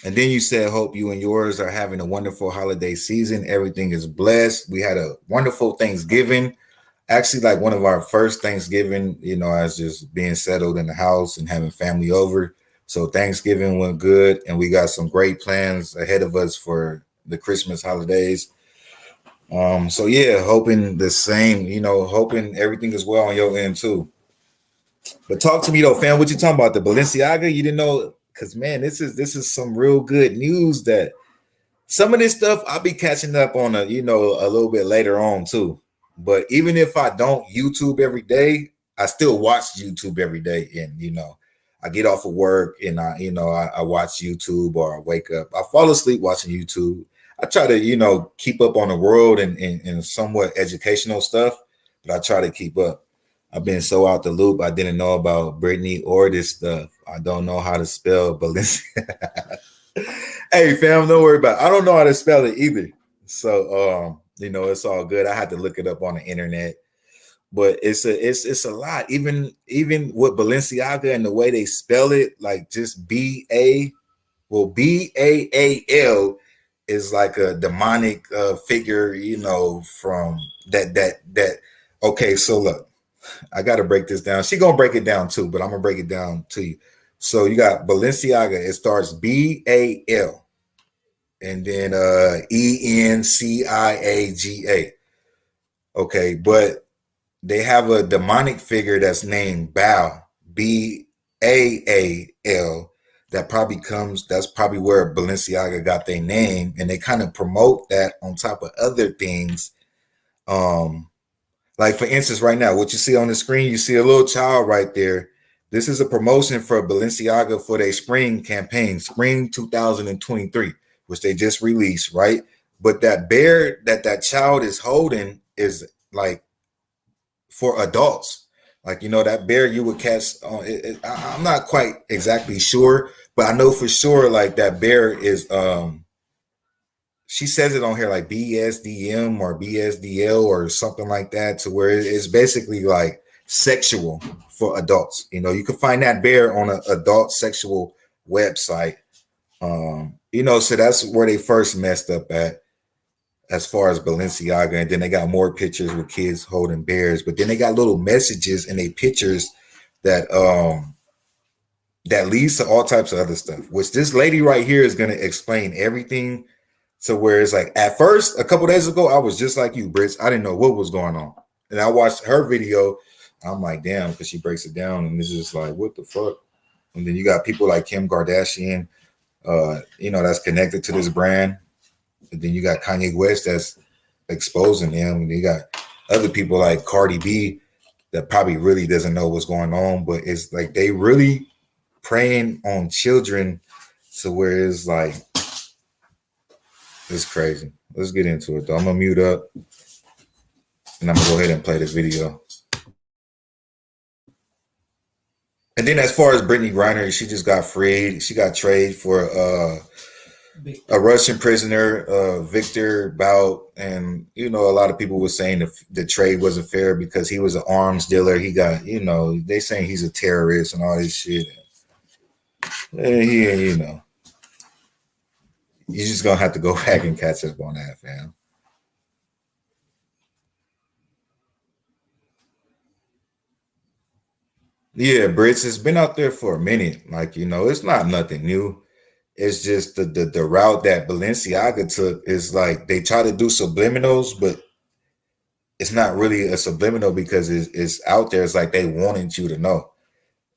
[SPEAKER 1] And then you said, hope you and yours are having a wonderful holiday season. Everything is blessed. We had a wonderful Thanksgiving. Actually, like one of our first Thanksgiving, as just being settled in the house and having family over. So Thanksgiving went good, and we got some great plans ahead of us for the Christmas holidays. So yeah, hoping the same, hoping everything is well on your end too. But talk to me though, fam. What you talking about? The Balenciaga? You didn't know? Because man, this is some real good news that some of this stuff I'll be catching up on a little bit later on too. But even if I don't YouTube every day, I still watch YouTube every day. And I get off of work and I watch YouTube, or I wake up. I fall asleep watching YouTube. I try to, keep up on the world and somewhat educational stuff, but I try to keep up. I've been so out the loop. I didn't know about Brittany or this stuff. I don't know how to spell Balenciaga. Hey fam, don't worry about it. I don't know how to spell it either. So it's all good. I had to look it up on the internet. But it's a lot. Even with Balenciaga and the way they spell it, like just BAAL is like a demonic figure, from that. Okay, so look, I gotta break this down. She gonna break it down too, but I'm gonna break it down to you. So you got Balenciaga, it starts BAL and then ENCIAGA. Okay, but they have a demonic figure that's named Baal, BAAL. That's probably where Balenciaga got their name, and they kind of promote that on top of other things. Like for instance, right now, what you see on the screen, you see a little child right there. This is a promotion for Balenciaga for their spring campaign, spring 2023, which they just released, right? But that bear that child is holding is like for adults. Like, that bear you would catch on I'm not quite exactly sure, but I know for sure like that bear is she says it on here like BSDM or BSDL or something like that, to where it's basically like sexual for adults. You can find that bear on an adult sexual website. So that's where they first messed up at as far as Balenciaga. And then they got more pictures with kids holding bears, but then they got little messages in their pictures that that leads to all types of other stuff, which this lady right here is going to explain everything. So where it's like, at first, a couple days ago, I was just like you, Brits. I didn't know what was going on. And I watched her video. I'm like, damn, because she breaks it down. And it's just like, what the fuck? And then you got people like Kim Kardashian, that's connected to this brand. And then you got Kanye West that's exposing them. And you got other people like Cardi B that probably really doesn't know what's going on. But it's like they really preying on children to where it's like, it's crazy. Let's get into it though. I'm gonna mute up and I'm gonna go ahead and play this video. And then as far as Brittany Griner, she just got freed. She got traded for a Russian prisoner, Victor Bout. And a lot of people were saying the trade wasn't fair because he was an arms dealer. He got, they saying he's a terrorist and all this shit. And he, you're just gonna have to go back and catch up on that, fam. Yeah, Brits, it's been out there for a minute. Like, it's not nothing new. It's just the route that Balenciaga took is like they try to do subliminals, but it's not really a subliminal because it's out there. It's like they wanted you to know.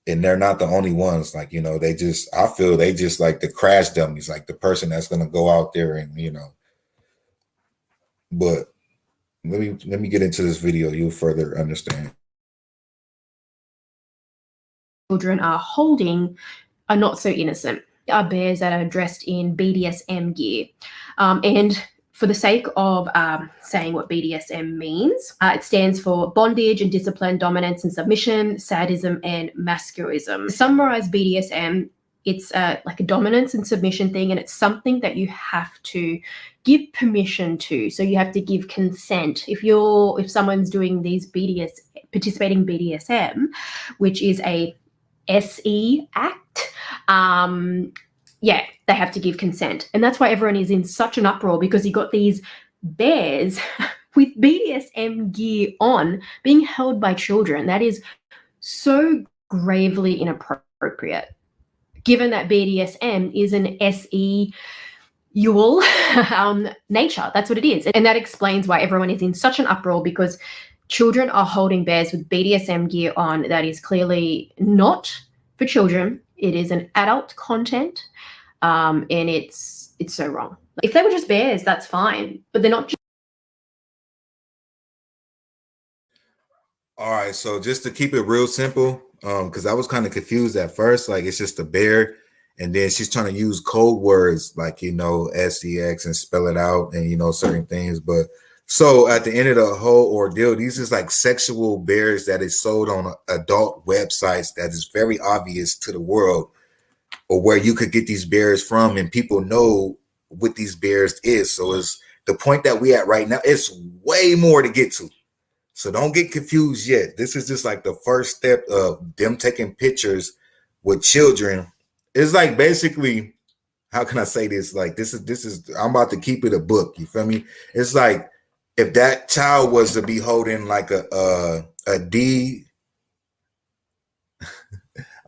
[SPEAKER 1] And they're not the only ones. Like, I feel they just like the crash dummies, like the person that's gonna go out there and, but let me get into this video. You'll further understand.
[SPEAKER 12] Children are holding are not so innocent. Are bears that are dressed in BDSM gear. And for the sake of saying what BDSM means, it stands for bondage and discipline, dominance and submission, sadism and masochism. To summarize BDSM It's like a dominance and submission thing, and it's something that you have to give permission to. So you have to give consent. If someone's doing these participating BDSM, which is a SE act, yeah, they have to give consent. And that's why everyone is in such an uproar, because you got these bears with BDSM gear on being held by children. That is so gravely inappropriate, given that BDSM is an SE nature. That's what it is. And that explains why everyone is in such an uproar, because children are holding bears with BDSM gear on that is clearly not for children. It is an adult content, and it's so wrong. If they were just bears, that's fine, but they're not.
[SPEAKER 1] All right, so just to keep it real simple, because I was kind of confused at first, like it's just a bear, and then she's trying to use code words like, you know, SEX and spell it out and, you know, certain things. But so at the end of the whole ordeal, these is like sexual bears that is sold on adult websites that is very obvious to the world, or where you could get these bears from, and people know what these bears is. So it's the point that we at right now. It's way more to get to. So don't get confused yet. This is just like the first step of them taking pictures with children. It's like basically, how can I say this? Like this is I'm about to keep it a book. You feel me? It's like if that child was to be holding like a D, I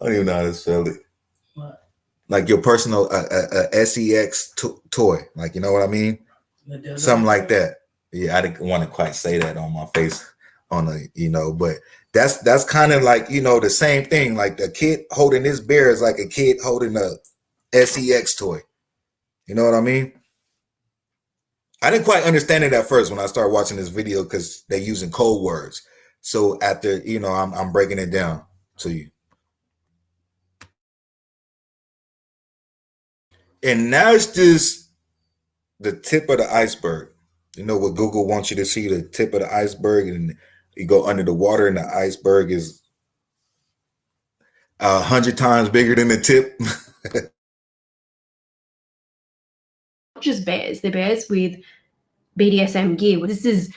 [SPEAKER 1] don't even know how to spell it. What? Like your personal SEX toy. Like, you know what I mean? Something like that. Yeah, I didn't want to quite say that on my face. On a, you know, but that's kind of like, you know, the same thing. Like the kid holding this bear is like a kid holding a SEX toy. You know what I mean? I didn't quite understand it at first when I started watching this video, because they're using code words. So after, you know, I'm breaking it down to you. And now it's just the tip of the iceberg. You know what Google wants you to see, the tip of the iceberg, and you go under the water and the iceberg is 100 times bigger than the tip.
[SPEAKER 12] Not just bears, they're bears with BDSM gear. This is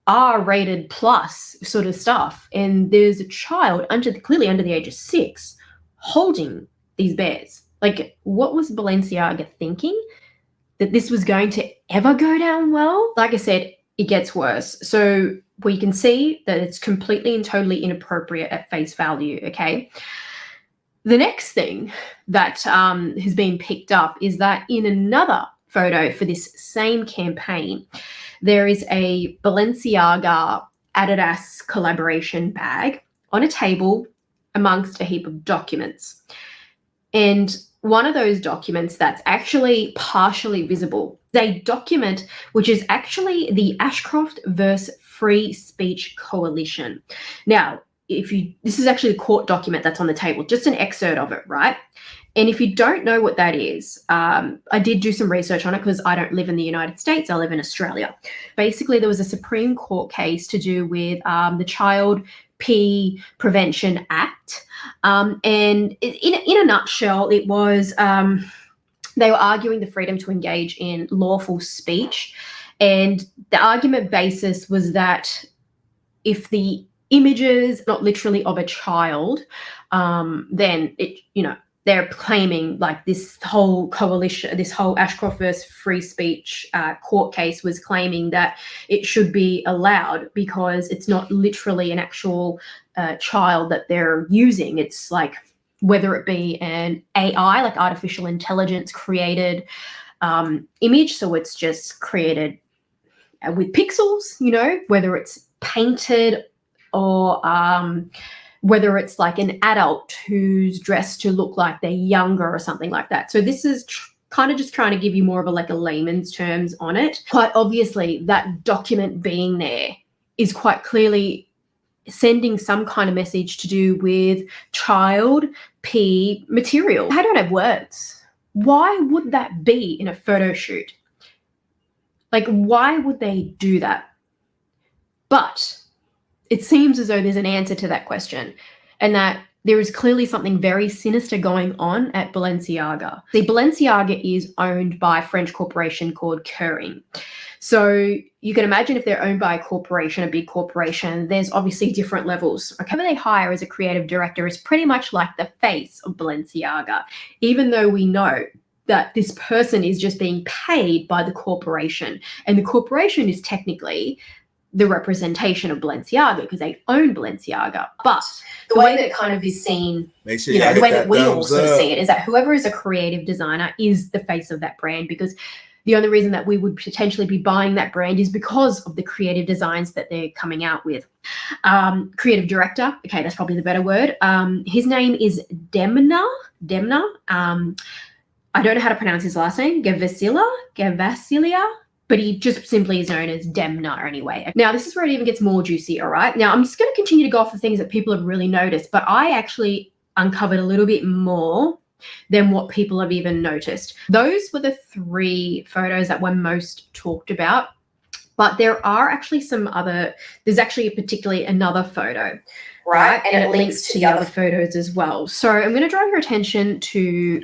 [SPEAKER 12] R-rated plus sort of stuff. And there's a child clearly under the age of 6 holding these bears. Like, what was Balenciaga thinking? That this was going to ever go down well? Like I said, it gets worse. So we can see that it's completely and totally inappropriate at face value, okay? The next thing that has been picked up is that in another photo for this same campaign, there is a Balenciaga Adidas collaboration bag on a table amongst a heap of documents. And one of those documents that's actually partially visible is a document which is actually the Ashcroft vs. Free Speech Coalition. Now, this is actually a court document that's on the table, just an excerpt of it, right? And if you don't know what that is, I did do some research on it because I don't live in the United States, I live in Australia. Basically, there was a Supreme Court case to do with the Child P Prevention Act. And in a nutshell, it was they were arguing the freedom to engage in lawful speech. And the argument basis was that if the images, not literally of a child, then it, you know, they're claiming like this whole coalition, this whole Ashcroft versus Free Speech court case was claiming that it should be allowed because it's not literally an actual child that they're using. It's like whether it be an AI, like artificial intelligence created image, so it's just created with pixels, you know, whether it's painted or whether it's like an adult who's dressed to look like they're younger or something like that. So this is kind of just trying to give you more of a layman's terms on it. Quite obviously, that document being there is quite clearly sending some kind of message to do with child P material. I don't have words. Why would that be in a photo shoot? Like, why would they do that? But it seems as though there's an answer to that question, and that there is clearly something very sinister going on at Balenciaga. The Balenciaga is owned by a French corporation called Kering. So you can imagine if they're owned by a corporation, a big corporation, there's obviously different levels. Okay, whoever they hire as a creative director is pretty much like the face of Balenciaga, even though we know that this person is just being paid by the corporation. And the corporation is technically the representation of Balenciaga because they own Balenciaga. But the way that kind of is seen, the way that we also see it is that whoever is a creative designer is the face of that brand, because the only reason that we would potentially be buying that brand is because of the creative designs that they're coming out with. Creative director, okay, that's probably the better word. His name is Demna. I don't know how to pronounce his last name, Gavasilia, but he just simply is known as Demna anyway. Now, this is where it even gets more juicy, all right? Now, I'm just going to continue to go off the things that people have really noticed, but I actually uncovered a little bit more than what people have even noticed. Those were the 3 photos that were most talked about, but there are actually some other, there's actually particularly another photo, right? And it links to the other photos as well. So I'm going to draw your attention to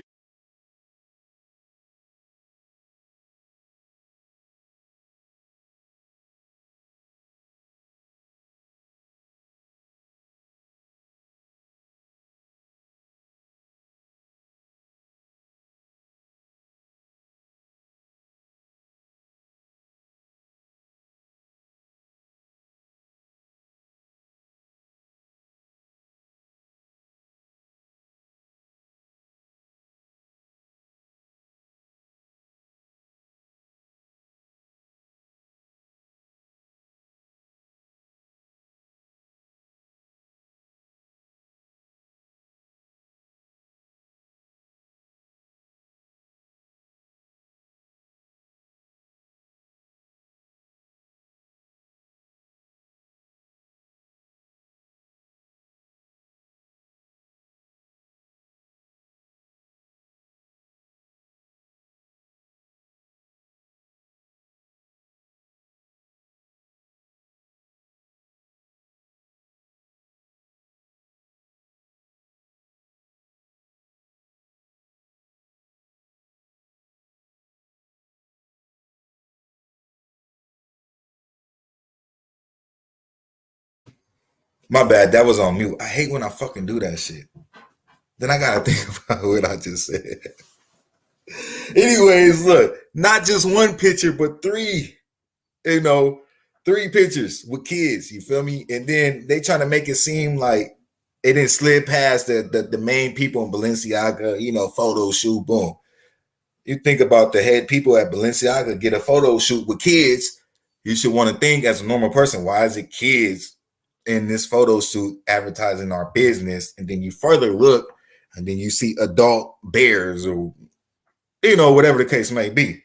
[SPEAKER 1] My bad. That was on mute. I hate when I fucking do that shit. Then I gotta think about what I just said. Anyways, look, not just one picture, but 3. 3 pictures with kids. You feel me? And then they trying to make it seem like it didn't slid past the main people in Balenciaga. Photo shoot. Boom. You think about the head people at Balenciaga get a photo shoot with kids. You should want to think as a normal person, why is it kids in this photo shoot advertising our business? And then you further look and then you see adult bears or, whatever the case may be.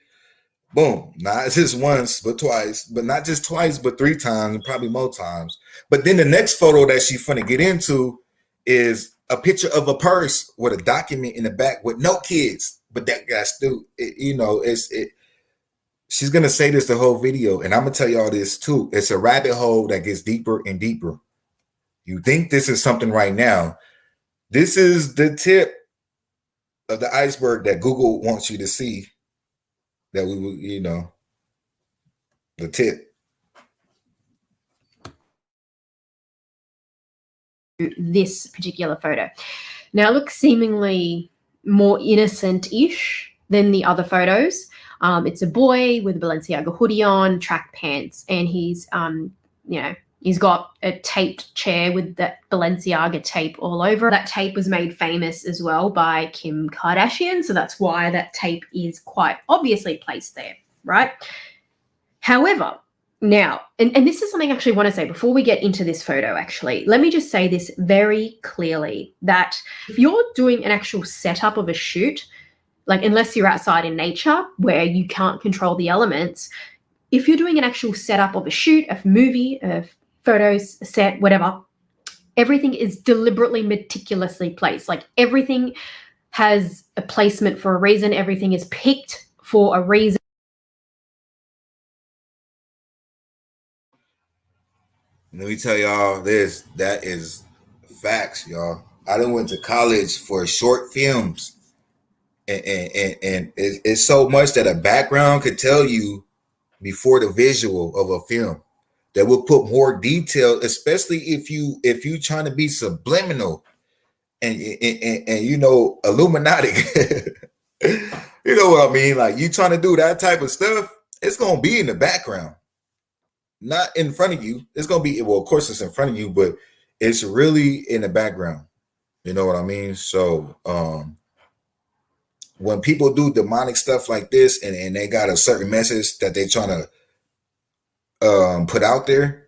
[SPEAKER 1] Boom. Not just once, but twice, but not just twice, but 3 times and probably more times. But then the next photo that she's finna get into is a picture of a purse with a document in the back with no kids. But that guy still, she's gonna say this the whole video, and I'm gonna tell y'all this too. It's a rabbit hole that gets deeper and deeper. You think this is something right now. This is the tip of the iceberg that Google wants you to see. That we will, the tip.
[SPEAKER 12] This particular photo. Now, it looks seemingly more innocent-ish than the other photos. It's a boy with a Balenciaga hoodie on, track pants, and he's got a taped chair with that Balenciaga tape all over. That tape was made famous as well by Kim Kardashian, so that's why that tape is quite obviously placed there, right? However, now, and this is something I actually want to say before we get into this photo, actually, let me just say this very clearly, that if you're doing an actual setup of a shoot, like unless you're outside in nature where you can't control the elements, if you're doing an actual setup of a shoot, a movie, a photos, a set, whatever, everything is deliberately, meticulously placed. Like everything has a placement for a reason. Everything is picked for a reason.
[SPEAKER 1] Let me tell y'all this. That is facts, y'all. I done went to college for short films, and it's so much that a background could tell you before the visual of a film that will put more detail, especially if you trying to be subliminal and you know, Illuminati. You know what I mean? Like you trying to do that type of stuff, it's gonna be in the background, not in front of you. It's gonna be, well, of course it's in front of you, but it's really in the background. You know what I mean? So when people do demonic stuff like this and they got a certain message that they're trying to put out there,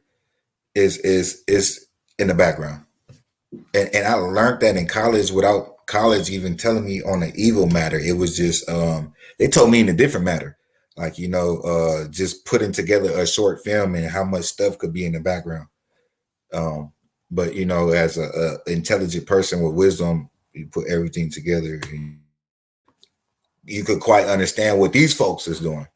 [SPEAKER 1] is in the background. And I learned that in college without college even telling me on the evil matter. It was just they told me in a different matter, like, you know, just putting together a short film and how much stuff could be in the background. But you know, as a intelligent person with wisdom, you put everything together and you could quite understand what these folks is doing.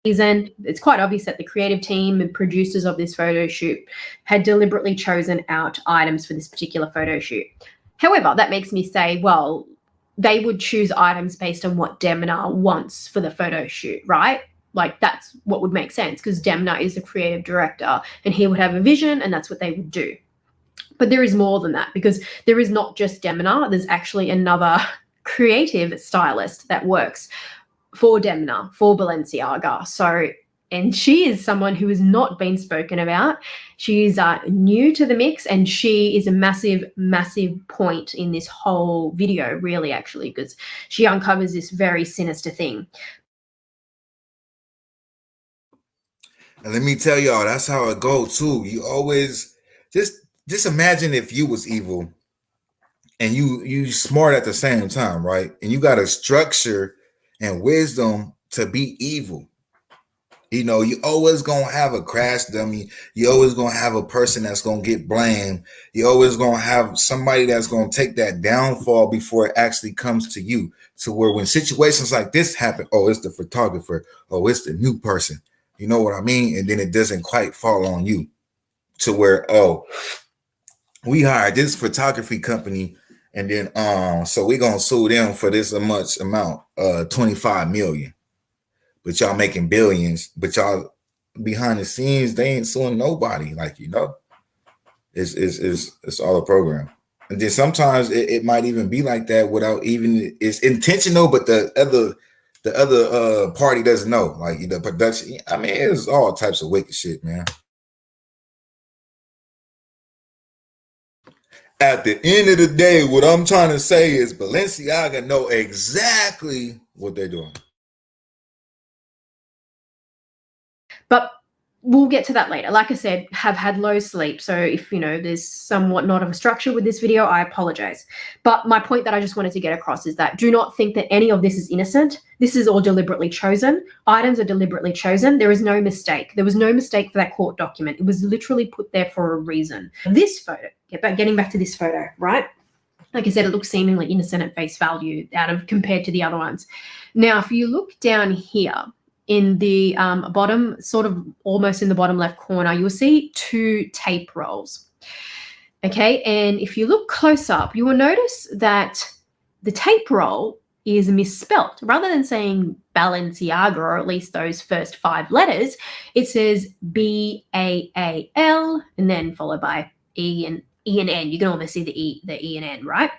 [SPEAKER 12] And it's quite obvious that the creative team and producers of this photo shoot had deliberately chosen out items for this particular photo shoot. However, that makes me say, well, they would choose items based on what Demna wants for the photo shoot, right? Like that's what would make sense, because Demna is the creative director and he would have a vision and that's what they would do. But there is more than that, because there is not just Demna, there's actually another creative stylist that works for Demna, for Balenciaga. So, and she is someone who has not been spoken about. She's new to the mix, and she is a massive, massive point in this whole video, really, actually, because she uncovers this very sinister thing.
[SPEAKER 1] And let me tell y'all, that's how it goes too. You always just imagine if you was evil and you smart at the same time, right? And you got a structure and wisdom to be evil. You know, you always gonna have a crash dummy. You always gonna have a person that's gonna get blamed. You always gonna have somebody that's gonna take that downfall before it actually comes to you. To where when situations like this happen, oh, it's the photographer. Oh, it's the new person. You know what I mean? And then it doesn't quite fall on you. To where, oh, we hired this photography company, and then so we're gonna sue them for this much amount, 25 million. But y'all making billions, but y'all behind the scenes, they ain't suing nobody. Like, you know, it's all a program. And then sometimes it might even be like that without even, it's intentional, but the other party doesn't know. Like the production, I mean, it's all types of wicked shit, man. At the end of the day, what I'm trying to say is Balenciaga know exactly what they're doing.
[SPEAKER 12] But we'll get to that later. Like I said, have had low sleep. So if, you know, there's somewhat not of a structure with this video, I apologize. But my point that I just wanted to get across is that do not think that any of this is innocent. This is all deliberately chosen. Items are deliberately chosen. There is no mistake. There was no mistake for that court document. It was literally put there for a reason. This photo, getting back to this photo, right? Like I said, it looks seemingly innocent at face value compared to the other ones. Now, if you look down here, in the bottom, sort of almost in the bottom left corner, you'll see 2 tape rolls. Okay, and if you look close up, you will notice that the tape roll is misspelt. Rather than saying Balenciaga, or at least those first 5 letters, it says B-A-A-L, and then followed by E and N. You can almost see the E and N, right?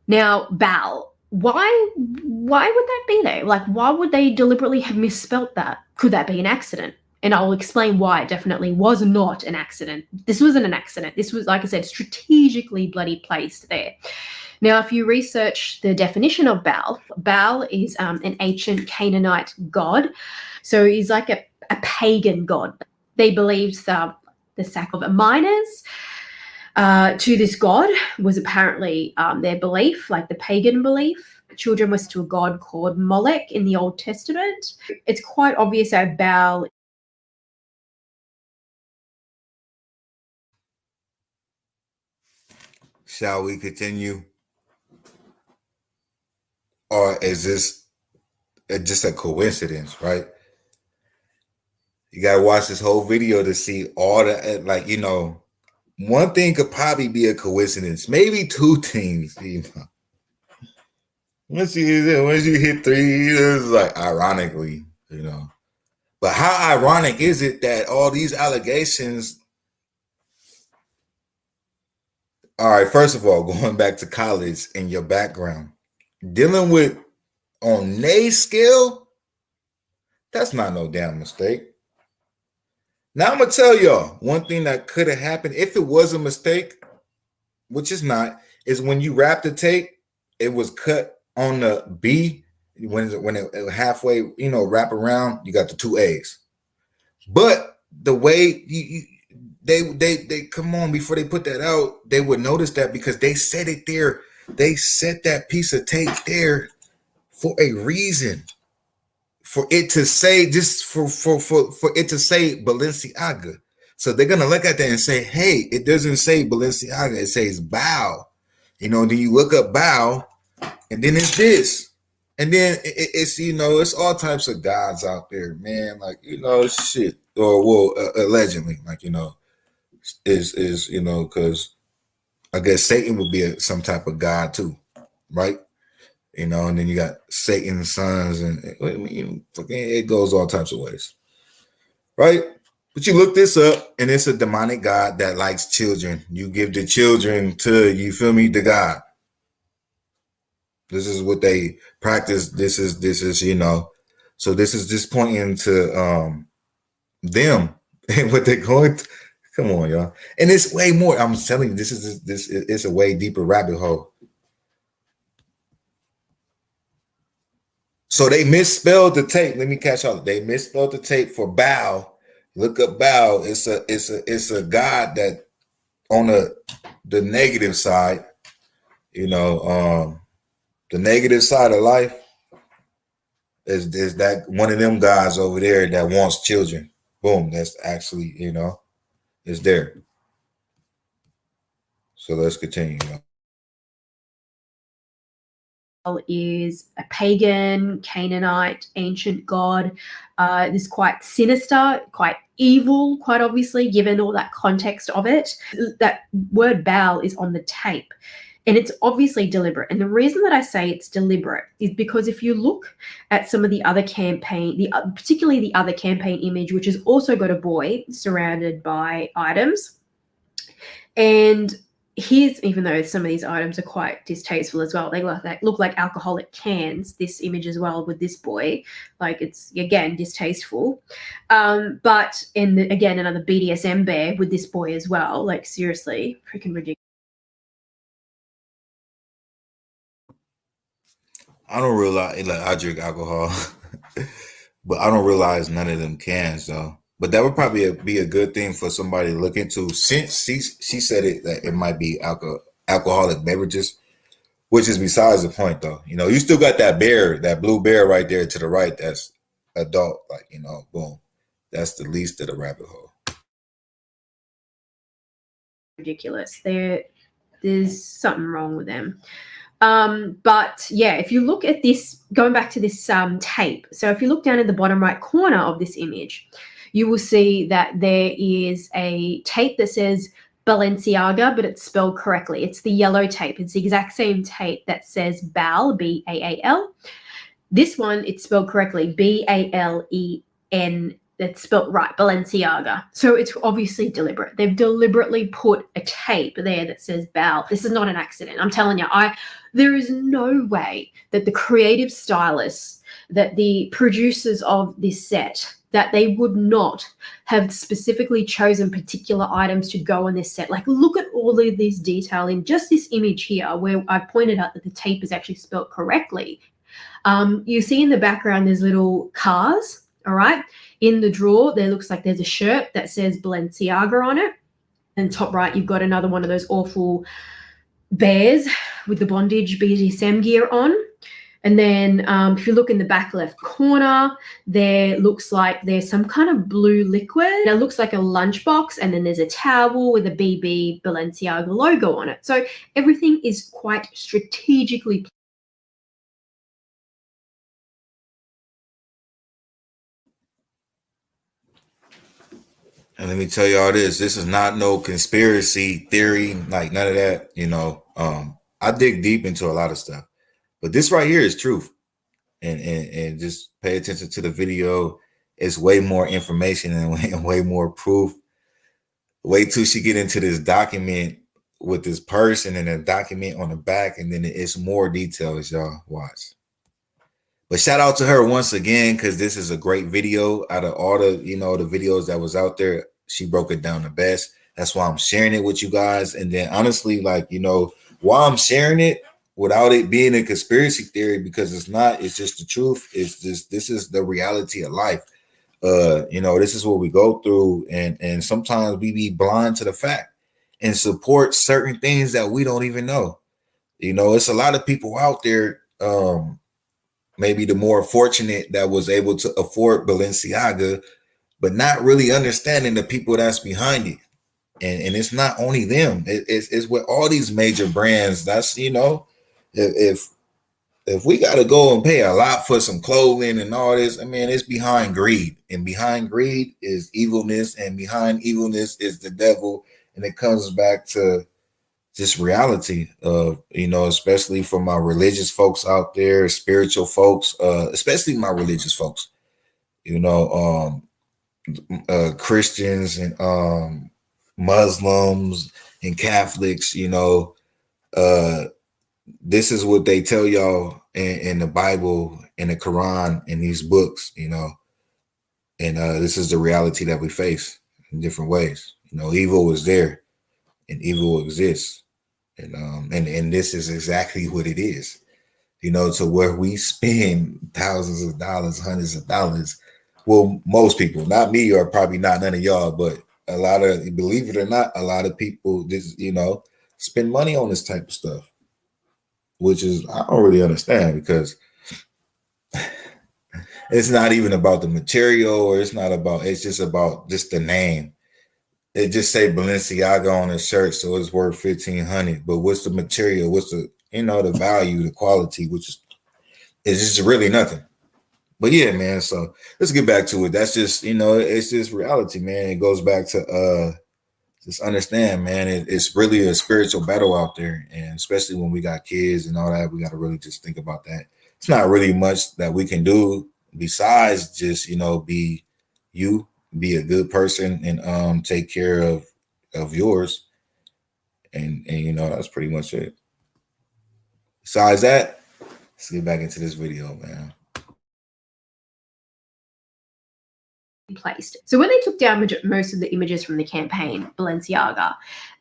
[SPEAKER 12] Now, Bal. Why would that be there? Like, why would they deliberately have misspelt that? Could that be an accident? And I'll explain why it definitely was not an accident. This wasn't an accident. This was, like I said, strategically bloody placed there. Now, if you research the definition of Baal, Baal is an ancient Canaanite god. So he's like a pagan god. They believed the sack of minors to this god was apparently their belief, like the pagan belief. Children was to a god called Molech in the Old Testament. It's quite obvious that Baal.
[SPEAKER 1] Shall we continue? Or is this just a coincidence, right? You got to watch this whole video to see all the, like, you know, one thing could probably be a coincidence, maybe two things. Once you hit three, it's like ironically, But how ironic is it that all these allegations? All right, first of all, going back to college and your background, dealing with on Nay scale, that's not no damn mistake. Now I'm gonna tell y'all one thing that could have happened if it was a mistake, which is not, is when you wrap the tape, it was cut on the B when it halfway, wrap around, you got the two A's. But the way they come on, before they put that out, they would notice that because they set it there. They set that piece of tape there for a reason. For it to say, just for it to say Balenciaga. So they're gonna look at that and say, hey, it doesn't say Balenciaga, it says Bow. Then you look up Bow, and then it's this. And then it's it's all types of gods out there, man. Like, shit. Or allegedly, like, is because I guess Satan would be some type of god too, right? And then you got Satan's sons, and it goes all types of ways, right? But you look this up, and it's a demonic god that likes children. You give the children to, you feel me, the god. This is what they practice. This is so this is just pointing to them and what they're going to. Come on, y'all. And it's way more. I'm telling you, this is a way deeper rabbit hole. So they misspelled the tape. Let me catch y'all. They misspelled the tape for Bow. Look up Bow. It's a god that on the negative side, the negative side of life is that one of them guys over there that wants children. Boom. That's actually, is there. So let's continue.
[SPEAKER 12] Is a pagan, Canaanite, ancient god. Is quite sinister, quite evil, quite obviously, given all that context of it. That word Baal is on the tape. And it's obviously deliberate. And the reason that I say it's deliberate is because if you look at some of the other campaign, particularly the other campaign image, which has also got a boy surrounded by items, and even though some of these items are quite distasteful as well, they look like alcoholic cans, this image as well with this boy, like it's, again, distasteful. But again, another BDSM bear with this boy as well, like seriously, freaking ridiculous.
[SPEAKER 1] I don't realize, like, I drink alcohol, but I don't realize none of them cans though. But that would probably be a good thing for somebody to look into, since she said it that it might be alcoholic beverages, which is besides the point though. You still got that bear, that blue bear right there to the right. That's adult, like, boom. That's the least of the rabbit hole.
[SPEAKER 12] Ridiculous. There's something wrong with them. But yeah, if you look at this, going back to this tape, so if you look down in the bottom right corner of this image, you will see that there is a tape that says Balenciaga, but it's spelled correctly. It's the yellow tape. It's the exact same tape that says Baal, B-A-A-L. This one, it's spelled correctly, B-A-L-E-N. That's spelled right, Balenciaga. So it's obviously deliberate. They've deliberately put a tape there that says Baal. This is not an accident. I'm telling you, there is no way that the creative stylists, that the producers of this set, that they would not have specifically chosen particular items to go on this set. Like, look at all of this detail in just this image here, where I've pointed out that the tape is actually spelled correctly. You see in the background, there's little cars, all right? In the drawer, there looks like there's a shirt that says Balenciaga on it. And top right, you've got another one of those awful bears with the bondage BDSM gear on. And then if you look in the back left corner, there looks like there's some kind of blue liquid. It looks like a lunchbox, and then there's a towel with a BB Balenciaga logo on it. So everything is quite strategically.
[SPEAKER 1] And let me tell y'all this is not no conspiracy theory, like none of that. I dig deep into a lot of stuff, but this right here is truth. And just pay attention to the video. It's way more information and way more proof. Wait till she get into this document with this person and a document on the back, and then it's more details, y'all. Watch. But shout out to her once again, because this is a great video. Out of all the, the videos that was out there, she broke it down the best. That's why I'm sharing it with you guys. And then honestly, why I'm sharing it without it being a conspiracy theory, because it's not, it's just the truth. It's just, this is the reality of life. This is what we go through. And sometimes we be blind to the fact and support certain things that we don't even know. It's a lot of people out there, maybe the more fortunate, that was able to afford Balenciaga, but not really understanding the people that's behind it. And it's not only them. It's with all these major brands. That's, if we got to go and pay a lot for some clothing and all this, I mean, it's behind greed. And behind greed is evilness. And behind evilness is the devil. And it comes back to just reality of, especially for my religious folks out there, spiritual folks, especially my religious folks, Christians and Muslims and Catholics, this is what they tell y'all in the Bible, in the Quran, in these books, and this is the reality that we face in different ways. Evil is there and evil exists. And this is exactly what it is, to where we spend thousands of dollars, hundreds of dollars. Well, most people, not me, or probably not none of y'all, but a lot of, believe it or not, a lot of people just, spend money on this type of stuff, which is, I don't really understand, because it's not even about the material, or it's just about just the name. It just say Balenciaga on a shirt, so it's worth $1,500. But what's the material? What's the the value, the quality, which is just really nothing. But yeah, man. So let's get back to it. That's just it's just reality, man. It goes back to just understand, man. It's really a spiritual battle out there, and especially when we got kids and all that, we got to really just think about that. It's not really much that we can do besides just be you. Be a good person and take care of yours, and that's pretty much it. Besides that, let's get back into this video, man.
[SPEAKER 12] Placed. So when they took down most of the images from the campaign, Balenciaga,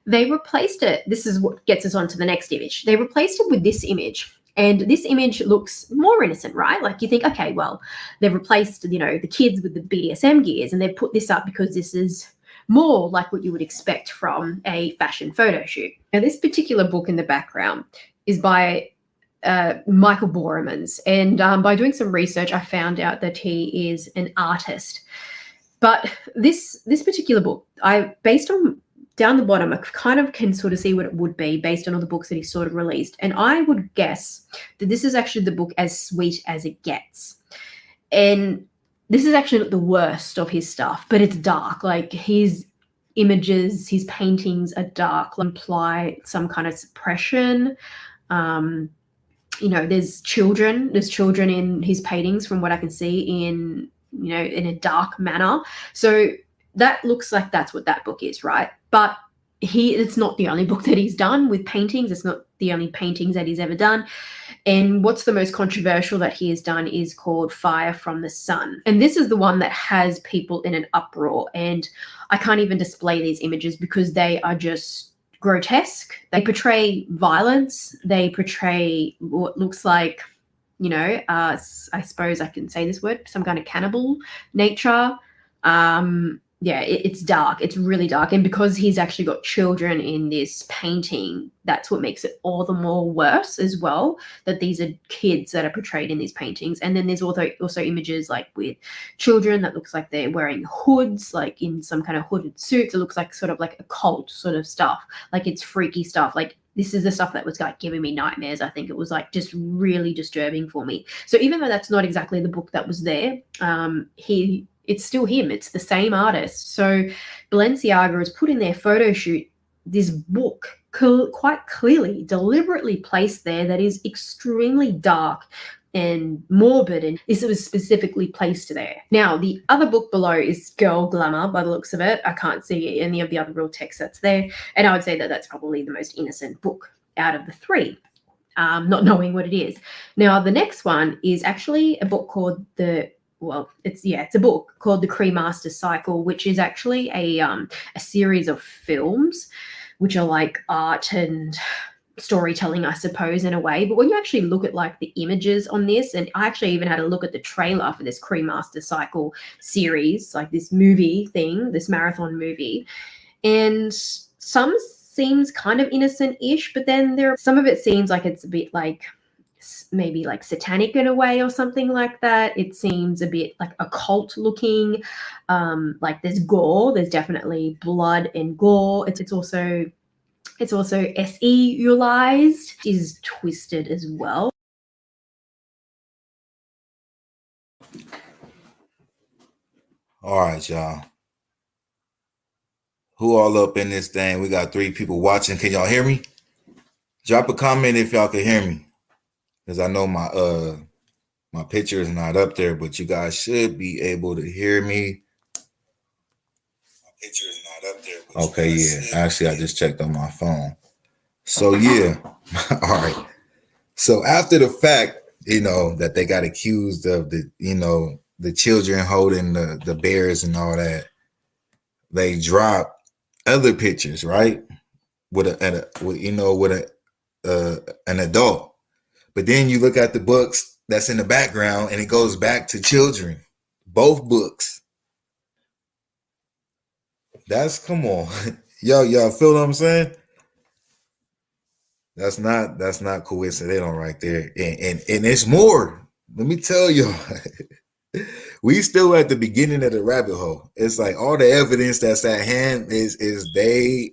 [SPEAKER 12] they replaced it. This is what gets us on to the next image. They replaced it with this image. And this image looks more innocent, right? Like you think, okay, well, they've replaced, the kids with the BDSM gears, and they've put this up because this is more like what you would expect from a fashion photo shoot. Now, this particular book in the background is by Michael Boremans. And by doing some research, I found out that he is an artist. But this particular book, based on down the bottom, I kind of can sort of see what it would be based on all the books that he sort of released. And I would guess that this is actually the book As Sweet as It Gets. And this is actually not the worst of his stuff, but it's dark. Like his images, his paintings are dark, imply some kind of suppression. There's children in his paintings from what I can see in a dark manner. So that looks like that's what that book is, right? But it's not the only book that he's done with paintings. It's not the only paintings that he's ever done. And what's the most controversial that he has done is called Fire from the Sun. And this is the one that has people in an uproar. And I can't even display these images because they are just grotesque. They portray violence. They portray what looks like, I suppose I can say this word, some kind of cannibal nature. It's dark. It's really dark. And because he's actually got children in this painting, that's what makes it all the more worse as well, that these are kids that are portrayed in these paintings. And then there's also images like with children that looks like they're wearing hoods, like in some kind of hooded suits. It looks like sort of like occult sort of stuff. Like it's freaky stuff. Like this is the stuff that was like giving me nightmares. I think it was like just really disturbing for me. So even though that's not exactly the book that was there, he It's still him. It's the same artist. So Balenciaga has put in their photo shoot this book quite clearly, deliberately placed there that is extremely dark and morbid, and this was specifically placed there. Now, the other book below is Girl Glamour by the looks of it. I can't see any of the other real text that's there, and I would say that that's probably the most innocent book out of the three, not knowing what it is. Now, the next one is actually a book called it's a book called The Cremaster Cycle, which is actually a series of films, which are like art and storytelling, I suppose, in a way. But when you actually look at like the images on this, and I actually even had a look at the trailer for this Cremaster Cycle series, like this movie thing, this marathon movie, and some seems kind of innocent-ish, but then some of it seems like it's a bit like maybe like satanic in a way or something like that. It seems a bit like occult looking. Like there's gore, there's definitely blood and gore. It's also SE-ualized, is twisted as well.
[SPEAKER 1] All right, y'all. Who all up in this thing? We got 3 people watching. Can y'all hear me? Drop a comment if y'all can hear me, because I know my picture is not up there, but you guys should be able to hear me. My picture is not up there. Okay, yeah. Actually, I just checked on my phone. So yeah, all right. So after the fact, that they got accused of the children holding the bears and all that, they dropped other pictures, right? With an adult. But then you look at the books that's in the background and it goes back to children. Both books. Come on. Y'all feel what I'm saying? That's not coincidental right there. And it's more. Let me tell y'all. We still at the beginning of the rabbit hole. It's like all the evidence that's at hand is they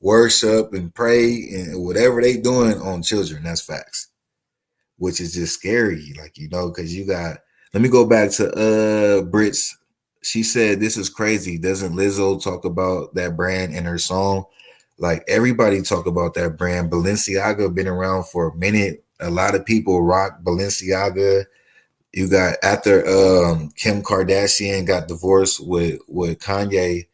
[SPEAKER 1] worship and pray and whatever they doing on children. That's facts, which is just scary. Like, because you got, let me go back to Brits. She said, this is crazy. Doesn't Lizzo talk about that brand in her song? Like, everybody talk about that brand. Balenciaga been around for a minute. A lot of people rock Balenciaga. You got, after Kim Kardashian got divorced with Kanye,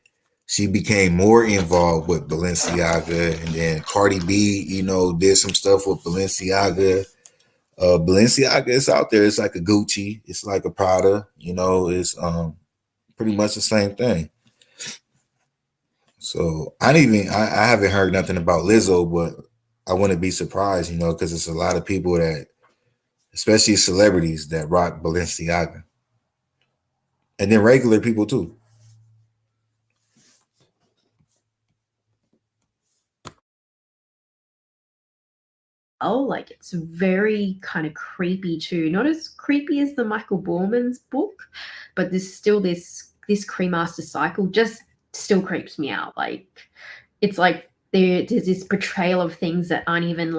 [SPEAKER 1] she became more involved with Balenciaga. And then Cardi B, did some stuff with Balenciaga. Balenciaga is out there. It's like a Gucci. It's like a Prada. It's pretty much the same thing. So I haven't heard nothing about Lizzo, but I wouldn't be surprised, because it's a lot of people that, especially celebrities, that rock Balenciaga, and then regular people too.
[SPEAKER 12] Like it's very kind of creepy too. Not as creepy as the Michael Borman's book, but this Cremaster Cycle just still creeps me out. Like it's like there's this portrayal of things that aren't even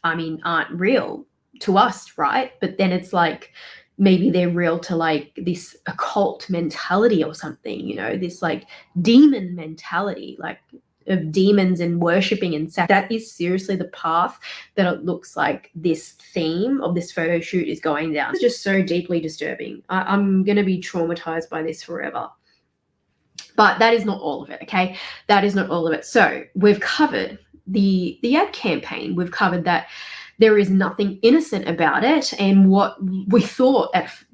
[SPEAKER 12] aren't real to us, right? But then it's like maybe they're real to like this occult mentality or something, this like demon mentality, like of demons and worshipping and that is seriously the path that it looks like this theme of this photo shoot is going down. It's just so deeply disturbing. I'm going to be traumatized by this forever. But that is not all of it, okay? That is not all of it. So we've covered the ad campaign. We've covered that there is nothing innocent about it, and what we thought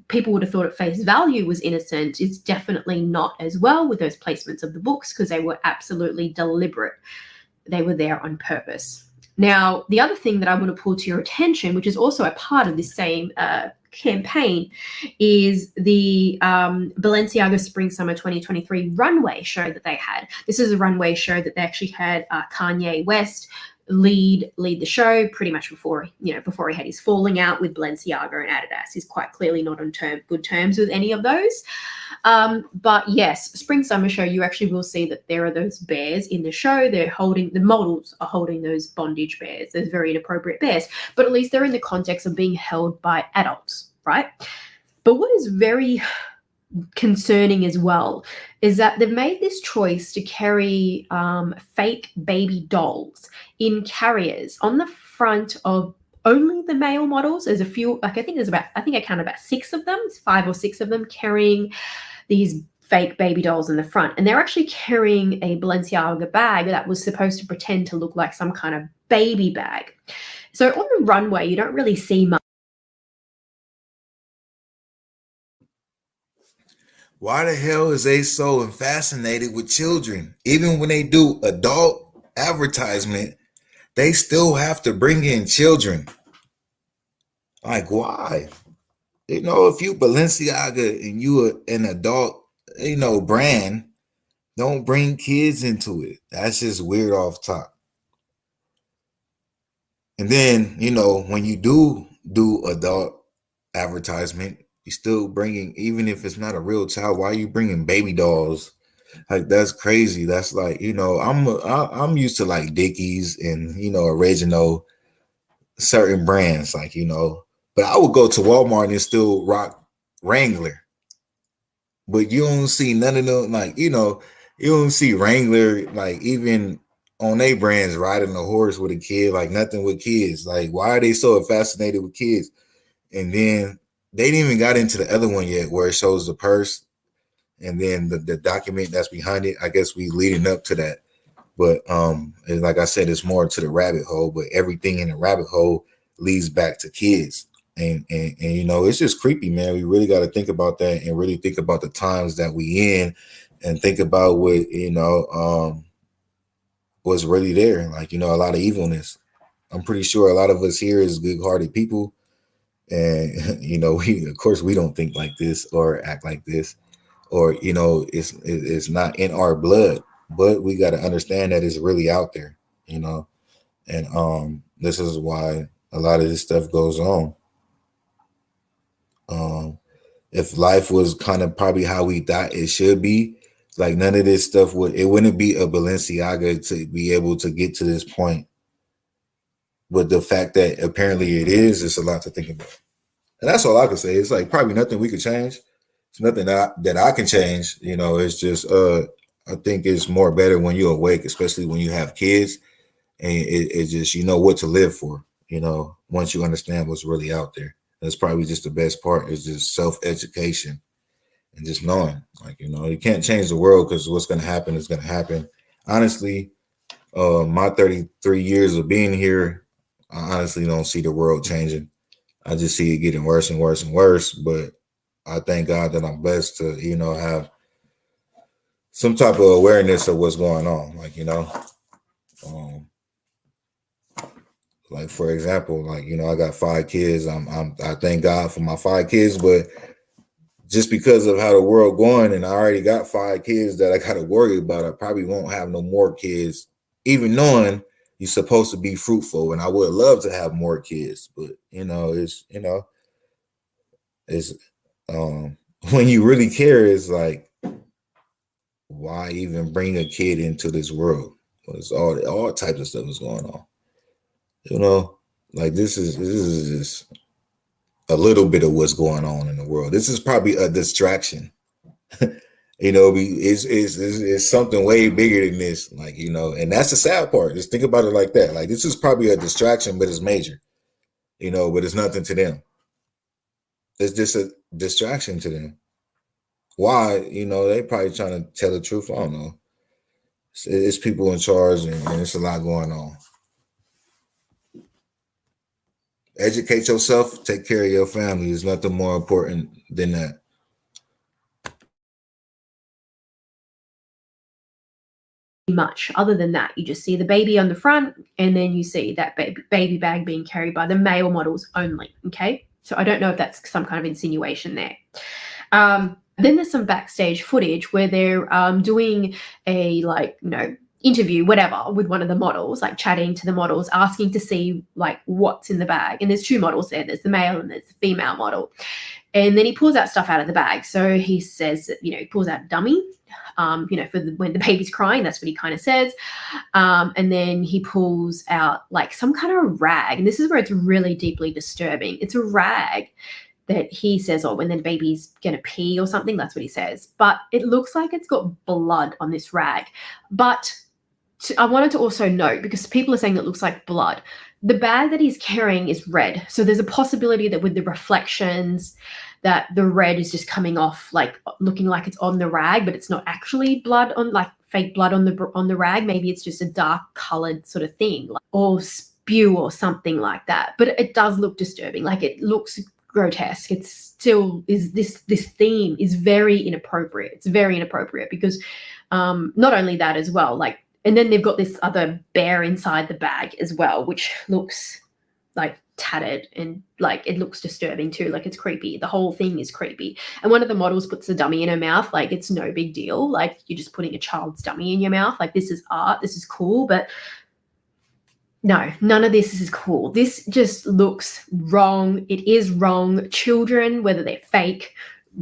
[SPEAKER 12] people would have thought at face value was innocent is definitely not as well with those placements of the books, because they were absolutely deliberate. They were there on purpose. Now, the other thing that I want to pull to your attention, which is also a part of this same campaign, is the Balenciaga Spring Summer 2023 runway show that they had. This is a runway show that they actually had Kanye West lead the show pretty much before he had his falling out with Balenciaga and Adidas. He's quite clearly not on good terms with any of those. But yes, Spring Summer show, you actually will see that there are those bears in the show. The models are holding those bondage bears, those very inappropriate bears, but at least they're in the context of being held by adults. right? But what is very concerning as well is that they've made this choice to carry fake baby dolls in carriers on the front of only the male models. There's a few, like I think I counted about 6 of them, 5 or 6 of them carrying these fake baby dolls in the front. And they're actually carrying a Balenciaga bag that was supposed to pretend to look like some kind of baby bag. So on the runway, you don't really see much.
[SPEAKER 14] Why the hell is they so fascinated with children? Even when they do adult advertisement, they still have to bring in children. Like, why? You know, if you Balenciaga and you an adult, brand, don't bring kids into it. That's just weird off top. And then, when you do adult advertisement, you still bringing, even if it's not a real child, why are you bringing baby dolls? Like, that's crazy. That's like, I'm used to like Dickies and original certain brands, like, but I would go to Walmart and still rock Wrangler. But you don't see none of them, like, you don't see Wrangler, like, even on their brands riding a horse with a kid, like nothing with kids. Like, why are they so fascinated with kids? And then they didn't even got into the other one yet where it shows the purse and then the document that's behind it. I guess we leading up to that. But and like I said, it's more to the rabbit hole, but everything in the rabbit hole leads back to kids. And it's just creepy, man. We really got to think about that and really think about the times that we in and think about what, what's really there. Like, a lot of evilness. I'm pretty sure a lot of us here is good-hearted people. And, of course, we don't think like this or act like this, or, it's not in our blood, but we got to understand that it's really out there, and this is why a lot of this stuff goes on. If life was kind of probably how we thought it should be, like none of this stuff wouldn't be a Balenciaga to be able to get to this point. But the fact that apparently it is, it's a lot to think about. And that's all I can say. It's like probably nothing we could change. It's nothing that I can change. It's just I think it's more better when you're awake, especially when you have kids, and it just what to live for. Once you understand what's really out there, that's probably just the best part. Is just self-education and just knowing, like you can't change the world because what's going to happen is going to happen. Honestly, my 33 years of being here, I honestly don't see the world changing. I just see it getting worse and worse and worse. But I thank God that I'm blessed to, have some type of awareness of what's going on. Like, like for example, like, I got 5 kids. I thank God for my 5 kids, but just because of how the world going, and I already got 5 kids that I got to worry about, I probably won't have no more kids, even knowing you're supposed to be fruitful. And I would love to have more kids, but it's when you really care, it's like, why even bring a kid into this world? Well, it's all types of stuff is going on. Like this is just a little bit of what's going on in the world. This is probably a distraction. It's something way bigger than this. Like, and that's the sad part. Just think about it like that. Like, this is probably a distraction, but it's major. But it's nothing to them. It's just a distraction to them. Why? They probably trying to tell the truth. I don't know. It's people in charge, and it's a lot going on. Educate yourself, take care of your family. There's nothing more important than that.
[SPEAKER 12] Much other than that, you just see the baby on the front, and then you see that baby bag being carried by the male models only. Okay, so I don't know if that's some kind of insinuation there. Then there's some backstage footage where they're doing a interview, whatever, with one of the models, like chatting to the models, asking to see like what's in the bag. And there's 2 models there. There's the male and there's the female model. And then he pulls out stuff out of the bag. So he says, he pulls out a dummy, when the baby's crying. That's what he kind of says. And then he pulls out like some kind of rag. And this is where it's really deeply disturbing. It's a rag that he says, oh, when the baby's gonna pee or something, that's what he says. But it looks like it's got blood on this rag. But I wanted to also note, because people are saying it looks like blood, the bag that he's carrying is red. So there's a possibility that with the reflections, that the red is just coming off, like looking like it's on the rag, but it's not actually blood on, like fake blood on the rag. Maybe it's just a dark colored sort of thing, like, or spew or something like that. But it does look disturbing. Like, it looks grotesque. It's still is this theme is very inappropriate. It's very inappropriate because not only that as well, like, and then they've got this other bear inside the bag as well, which looks like tattered and like it looks disturbing too. Like, it's creepy. The whole thing is creepy. And one of the models puts a dummy in her mouth. Like, it's no big deal. Like, you're just putting a child's dummy in your mouth. Like, this is art. This is cool. But no, none of this is cool. This just looks wrong. It is wrong. Children, whether they're fake,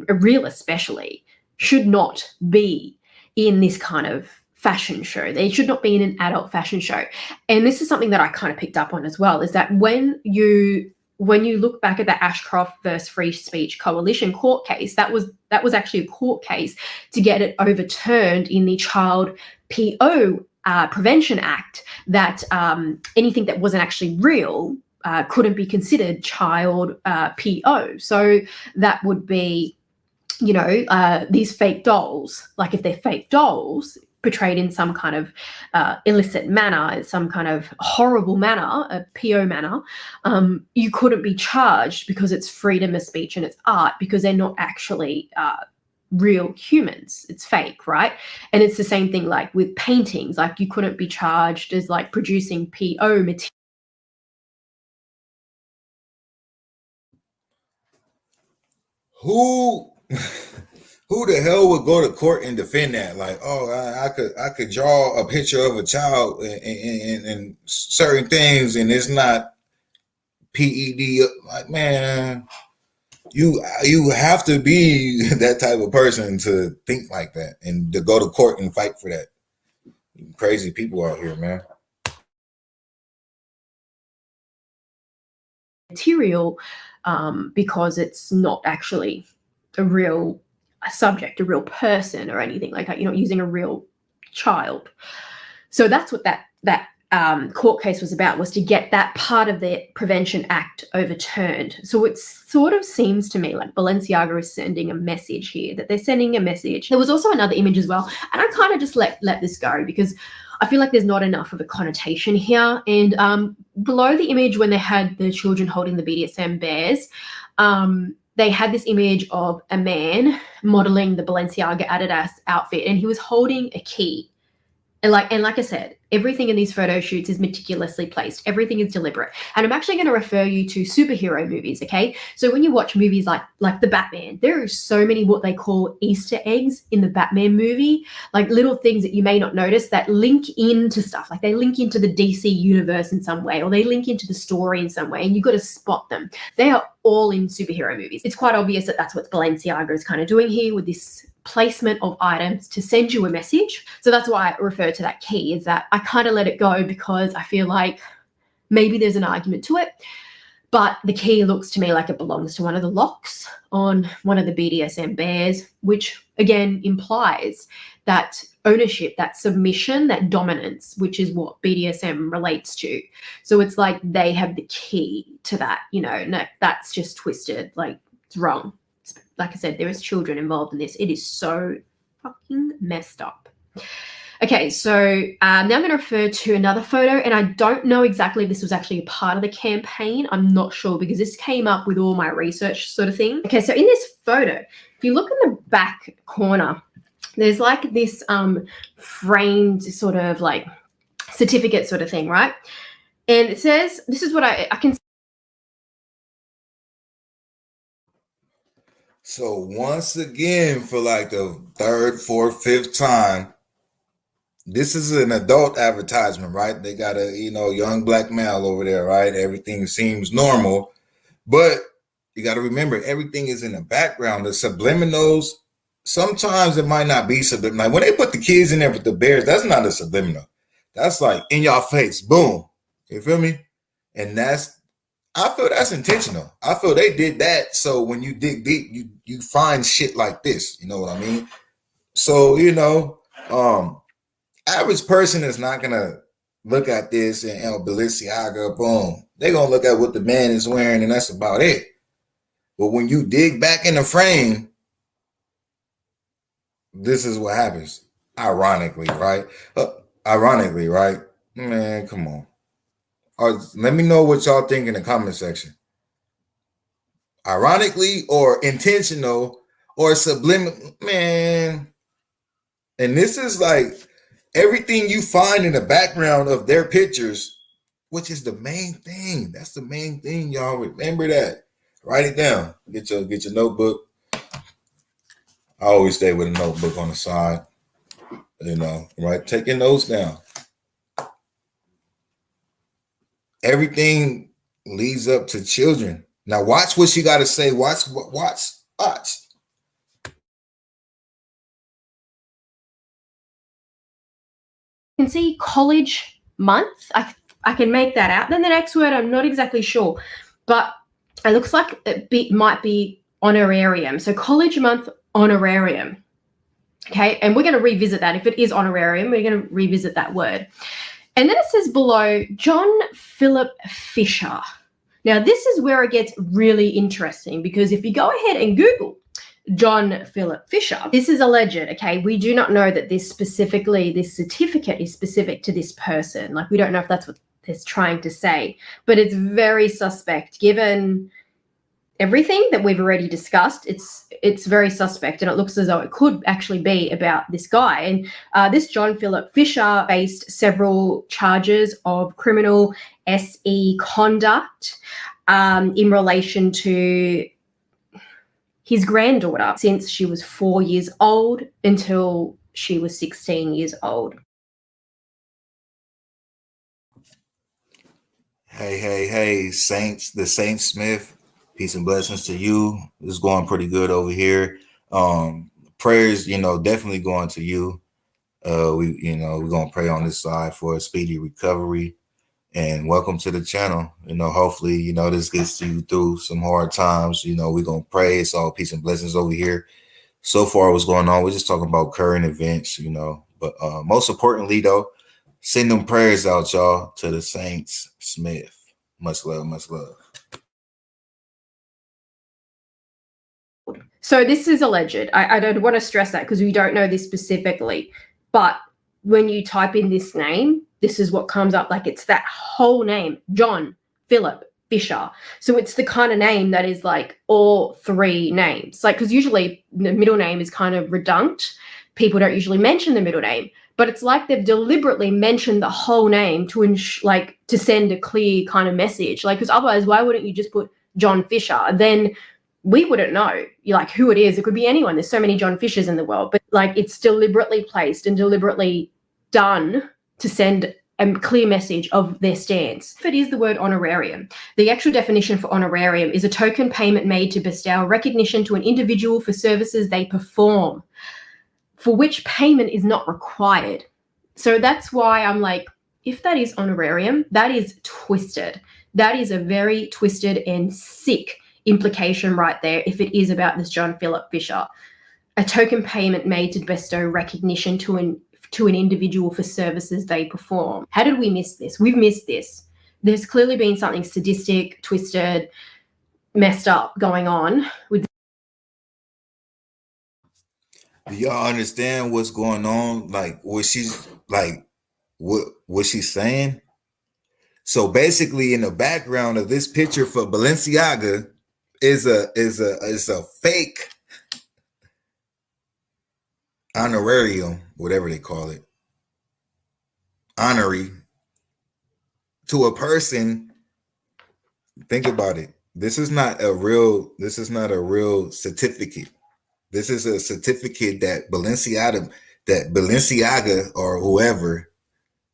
[SPEAKER 12] real especially, should not be in this kind of fashion show. They should not be in an adult fashion show. And this is something that I kind of picked up on as well, is that when you look back at the Ashcroft versus Free Speech Coalition court case, that was actually a court case to get it overturned in the Child PO Prevention Act, that anything that wasn't actually real couldn't be considered child PO. So that would be, these fake dolls. Like, if they're fake dolls portrayed in some kind of illicit manner, some kind of horrible manner, a PO manner, you couldn't be charged because it's freedom of speech and it's art, because they're not actually real humans. It's fake, right? And it's the same thing like with paintings. Like, you couldn't be charged as like producing PO material.
[SPEAKER 14] Who the hell would go to court and defend that? Like, oh, I could draw a picture of a child and certain things, and it's not PED. Like, man, you have to be that type of person to think like that and to go to court and fight for that. Crazy people out here, man.
[SPEAKER 12] Material, because it's not actually a real subject, a real person or anything like that. You're not using a real child. So that's what that court case was about, was to get that part of the Prevention Act overturned. So it sort of seems to me like Balenciaga is sending a message here, that they're sending a message. There was also another image as well, and I kind of just let this go because I feel like there's not enough of a connotation here. And below the image, when they had the children holding the BDSM bears, they had this image of a man modeling the Balenciaga Adidas outfit, and he was holding a key. And like I said, everything in these photo shoots is meticulously placed. Everything is deliberate. And I'm actually going to refer you to superhero movies, okay? So when you watch movies like The Batman, there are so many what they call Easter eggs in the Batman movie, like little things that you may not notice that link into stuff. Like, they link into the DC universe in some way, or they link into the story in some way, and you've got to spot them. They are all in superhero movies. It's quite obvious that that's what Balenciaga is kind of doing here with this placement of items to send you a message. So that's why I refer to that key, is that I kind of let it go because I feel like maybe there's an argument to it, but the key looks to me like it belongs to one of the locks on one of the BDSM bears, which again implies that ownership, that submission, that dominance, which is what BDSM relates to. So it's like they have the key to that, no, that's just twisted. Like, it's wrong. Like I said, there is children involved in this. It is so fucking messed up. Okay, so now I'm going to refer to another photo, and I don't know exactly if this was actually a part of the campaign. I'm not sure, because this came up with all my research sort of thing. Okay, so in this photo, if you look in the back corner, there's like this framed sort of like certificate sort of thing, right? And it says, this is what I can.
[SPEAKER 14] So once again, for like the third, fourth, fifth time, this is an adult advertisement, right? They got a, young black male over there, right? Everything seems normal, but you got to remember, everything is in the background. The subliminals, sometimes it might not be subliminal. Like when they put the kids in there with the bears, that's not a subliminal. That's like in your face, boom. You feel me? And that's
[SPEAKER 1] I feel that's intentional. I feel they did that so when you dig deep, you find shit like this. You know what I mean? So, average person is not gonna look at this and Balenciaga, boom. They're gonna look at what the man is wearing, and that's about it. But when you dig back in the frame, this is what happens. Ironically, right? Ironically, right? Man, come on. Let me know what y'all think in the comment section. Ironically or intentional or subliminal, man. And this is like everything you find in the background of their pictures, which is the main thing. That's the main thing, y'all. Remember that. Write it down. Get your notebook. I always stay with a notebook on the side. Right? Take your notes down. Everything leads up to children. Now watch what she got to say. Watch.
[SPEAKER 12] You can see college month. I can make that out. Then the next word, I'm not exactly sure, but it looks like it might be honorarium. So college month honorarium. Okay, and we're going to revisit that. If it is honorarium, we're going to revisit that word. And then it says below, John Philip Fisher. Now, this is where it gets really interesting because if you go ahead and Google John Philip Fisher, this is alleged, okay? We do not know that this certificate is specific to this person. Like, we don't know if that's what it's trying to say, but it's very suspect given everything that we've already discussed. It's very suspect, and it looks as though it could actually be about this guy. And this John Philip Fisher faced several charges of criminal SE conduct in relation to his granddaughter since she was 4 years old until she was 16 years old.
[SPEAKER 1] Hey, Saints, the Saint Smith. Peace and blessings to you. It's going pretty good over here. Prayers, definitely going to you. We're gonna pray on this side for a speedy recovery. And welcome to the channel. Hopefully, this gets you through some hard times. We're gonna pray. It's all peace and blessings over here. So far, what's going on? We're just talking about current events, But most importantly, though, send them prayers out, y'all, to the Saints Smith. Much love, much love.
[SPEAKER 12] So this is alleged. I don't want to stress that because we don't know this specifically. But when you type in this name, this is what comes up. Like, it's that whole name, John Philip Fisher. So it's the kind of name that is like all three names. Like, because usually the middle name is kind of redundant. People don't usually mention the middle name. But it's like they've deliberately mentioned the whole name to send a clear kind of message. Like, because otherwise, why wouldn't you just put John Fisher? Then we wouldn't know who it is. It could be anyone. There's so many John Fishers in the world, but it's deliberately placed and deliberately done to send a clear message of their stance. If it is the word honorarium, the actual definition for honorarium is a token payment made to bestow recognition to an individual for services they perform, for which payment is not required. So that's why I'm like, if that is honorarium, that is twisted. That is a very twisted and sick implication right there if it is about this John Philip Fisher. A token payment made to bestow recognition to an individual for services they perform. How did we miss this? We've missed this. There's clearly been something sadistic, twisted, messed up going on with.
[SPEAKER 1] Do y'all understand what's going on? Like what she's what she's saying? So basically in the background of this picture for Balenciaga is a fake honorarium, whatever they call it, honorary to a person. Think about it. This is not a real certificate. This is a certificate that Balenciaga or whoever,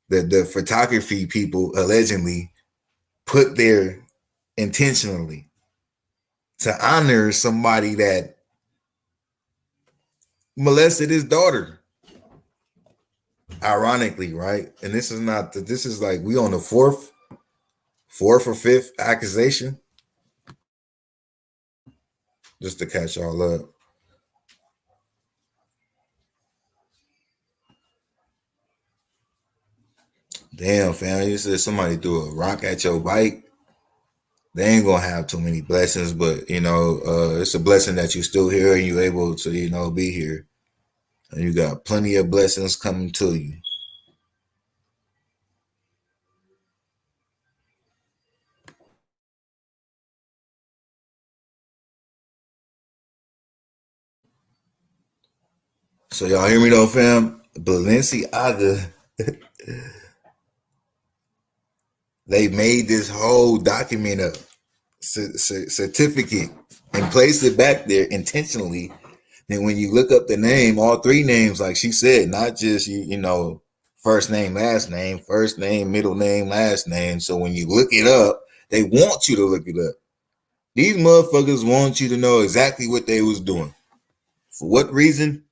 [SPEAKER 1] the photography people allegedly put there intentionally to honor somebody that molested his daughter. Ironically, right? And this is like we on the fourth fourth or fifth accusation, just to catch y'all up. Damn, fam, you said somebody threw a rock at your bike. They ain't gonna have too many blessings, but it's a blessing that you're still here and you're able to, be here. And you got plenty of blessings coming to you. So y'all hear me though, fam? Balenciaga, they made this whole document up, certificate, and placed it back there intentionally. And when you look up the name, all three names, like she said, not just first name, middle name, last name. So when you look it up, they want you to look it up. These motherfuckers want you to know exactly what they was doing. For what reason?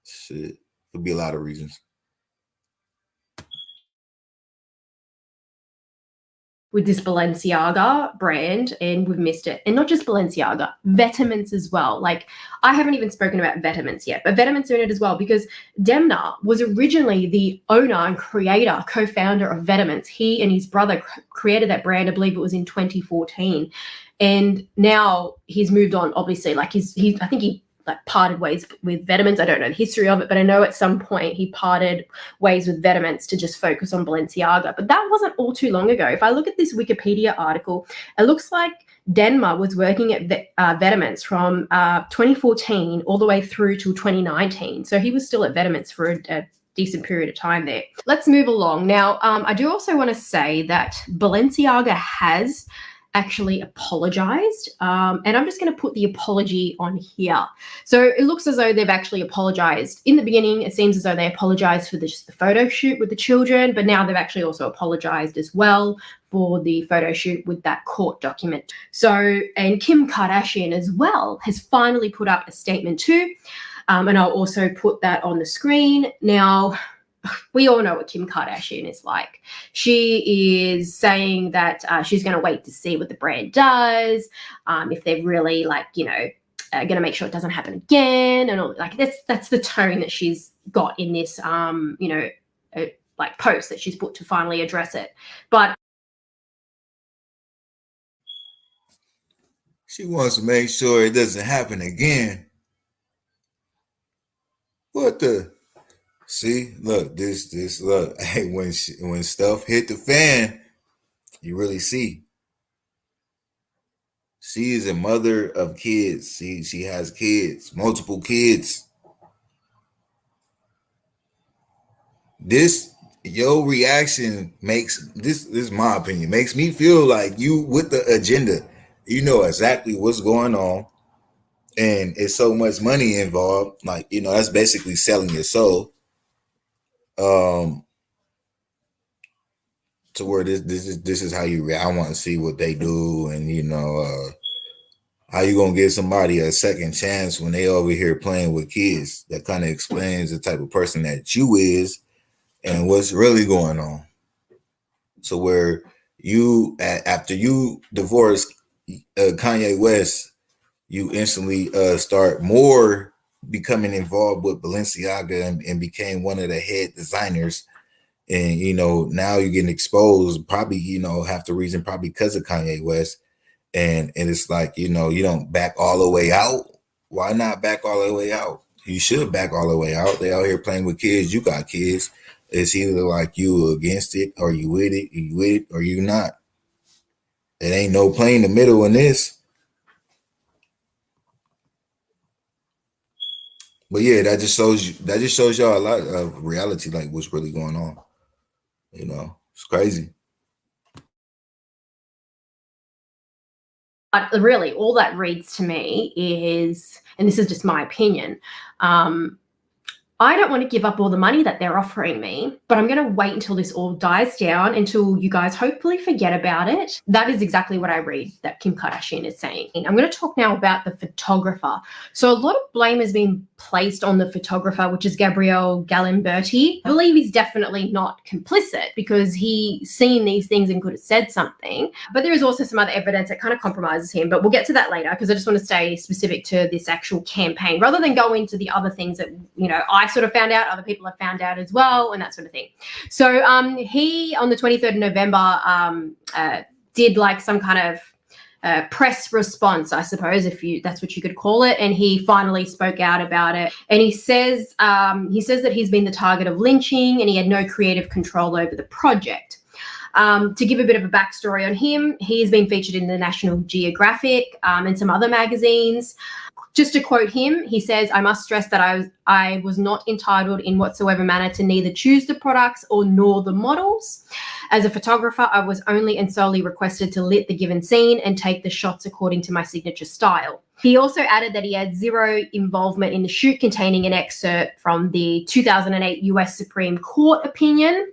[SPEAKER 1] Shit, could be a lot of reasons.
[SPEAKER 12] With this Balenciaga brand, and we've missed it. And not just Balenciaga, Vetements as well. Like, I haven't even spoken about Vetements yet, but Vetements are in it as well, because Demna was originally the owner and creator, co-founder of Vetements. He and his brother created that brand. I believe it was in 2014. And now he's moved on, obviously. Like, I think he parted ways with Vetements. I don't know the history of it, but I know at some point he parted ways with Vetements to just focus on Balenciaga. But that wasn't all too long ago. If I look at this Wikipedia article, it looks like Denma was working at Vetements from 2014 all the way through to 2019. So he was still at Vetements for a decent period of time there. Let's move along. Now, I do also want to say that Balenciaga has actually apologized, and I'm just going to put the apology on here. So it looks as though they've actually apologized. In the beginning, it seems as though they apologized for just the photo shoot with the children, but now they've actually also apologized as well for the photo shoot with that court document. So, and Kim Kardashian as well has finally put up a statement too, and I'll also put that on the screen. Now, we all know what Kim Kardashian is like. She is saying that she's going to wait to see what the brand does, if they're really going to make sure it doesn't happen again, and all, that's the tone that she's got in this post that she's put to finally address it. But
[SPEAKER 1] she wants to make sure it doesn't happen again. What the? See, look, this look. Hey, when stuff hit the fan, you really see. She is a mother of kids. She has kids, multiple kids. Your reaction makes this is my opinion, makes me feel like you with the agenda. You know exactly what's going on, and it's so much money involved. That's basically selling your soul. To where this is how you react. I want to see what they do, and how you gonna give somebody a second chance when they over here playing with kids. That kind of explains the type of person that you is and what's really going on. So where you after you divorce Kanye West, you instantly start more becoming involved with Balenciaga and became one of the head designers. And now you're getting exposed, probably half the reason probably because of Kanye West. And it's like you don't back all the way out. Why not back all the way out? You should back all the way out. They out here playing with kids. You got kids. It's either like you against it or you with it, or you not. It ain't no playing the middle in this. But yeah, that just shows y'all a lot of reality, like what's really going on. It's crazy.
[SPEAKER 12] But really, all that reads to me is, and this is just my opinion, I don't want to give up all the money that they're offering me, but I'm going to wait until this all dies down, until you guys hopefully forget about it. That is exactly what I read that Kim Kardashian is saying. I'm going to talk now about the photographer. So a lot of blame has been placed on the photographer, which is Gabriele Galimberti. I believe he's definitely not complicit because he's seen these things and could have said something. But there is also some other evidence that kind of compromises him. But we'll get to that later because I just want to stay specific to this actual campaign rather than go into the other things that, you know, I sort of found out, other people have found out as well, and that sort of thing. So he, on the 23rd of November, did like some kind of press response, I suppose, if that's what you could call it, and he finally spoke out about it. And he says that he's been the target of lynching and he had no creative control over the project. To give a bit of a backstory on him, he's been featured in the National Geographic and some other magazines. Just to quote him, he says, "I must stress that I was not entitled in whatsoever manner to neither choose the products or nor the models. As a photographer, I was only and solely requested to lit the given scene and take the shots according to my signature style." He also added that he had zero involvement in the shoot containing an excerpt from the 2008 US Supreme Court opinion.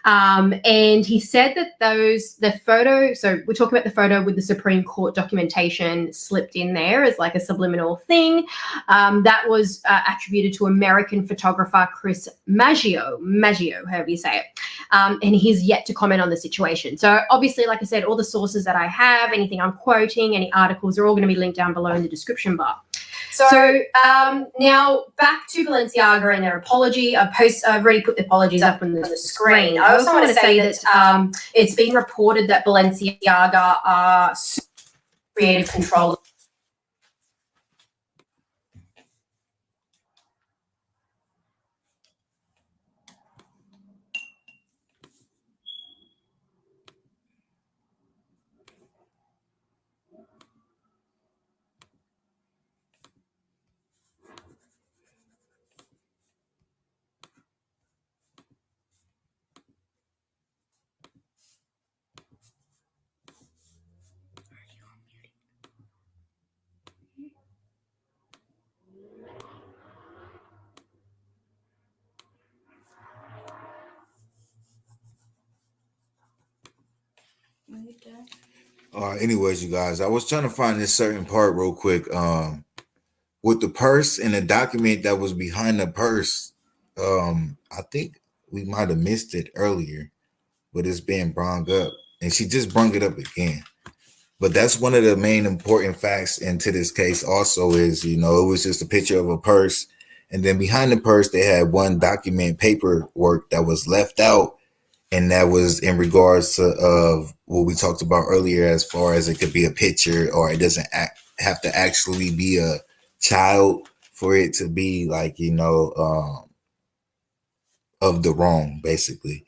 [SPEAKER 12] And he said that the photo, so we're talking about the photo with the Supreme Court documentation slipped in there as like a subliminal thing, that was attributed to American photographer Chris Maggio, however you say it. And he's yet to comment on the situation. So obviously, like I said, all the sources that I have, anything I'm quoting, any articles are all going to be linked down below in the description bar. So now back to Balenciaga and their apology. I've already put the apologies up on the screen. I also want to say that it's been reported that Balenciaga are creative control.
[SPEAKER 1] Anyways, you guys, I was trying to find this certain part real quick. With the purse and the document that was behind the purse. I think we might have missed it earlier, but it's being brought up, and she just brought it up again. But that's one of the main important facts into this case. Also, is it was just a picture of a purse, and then behind the purse they had one document paperwork that was left out. And that was in regards to of what we talked about earlier, as far as it could be a picture or it doesn't have to actually be a child for it to be like, of the wrong, basically.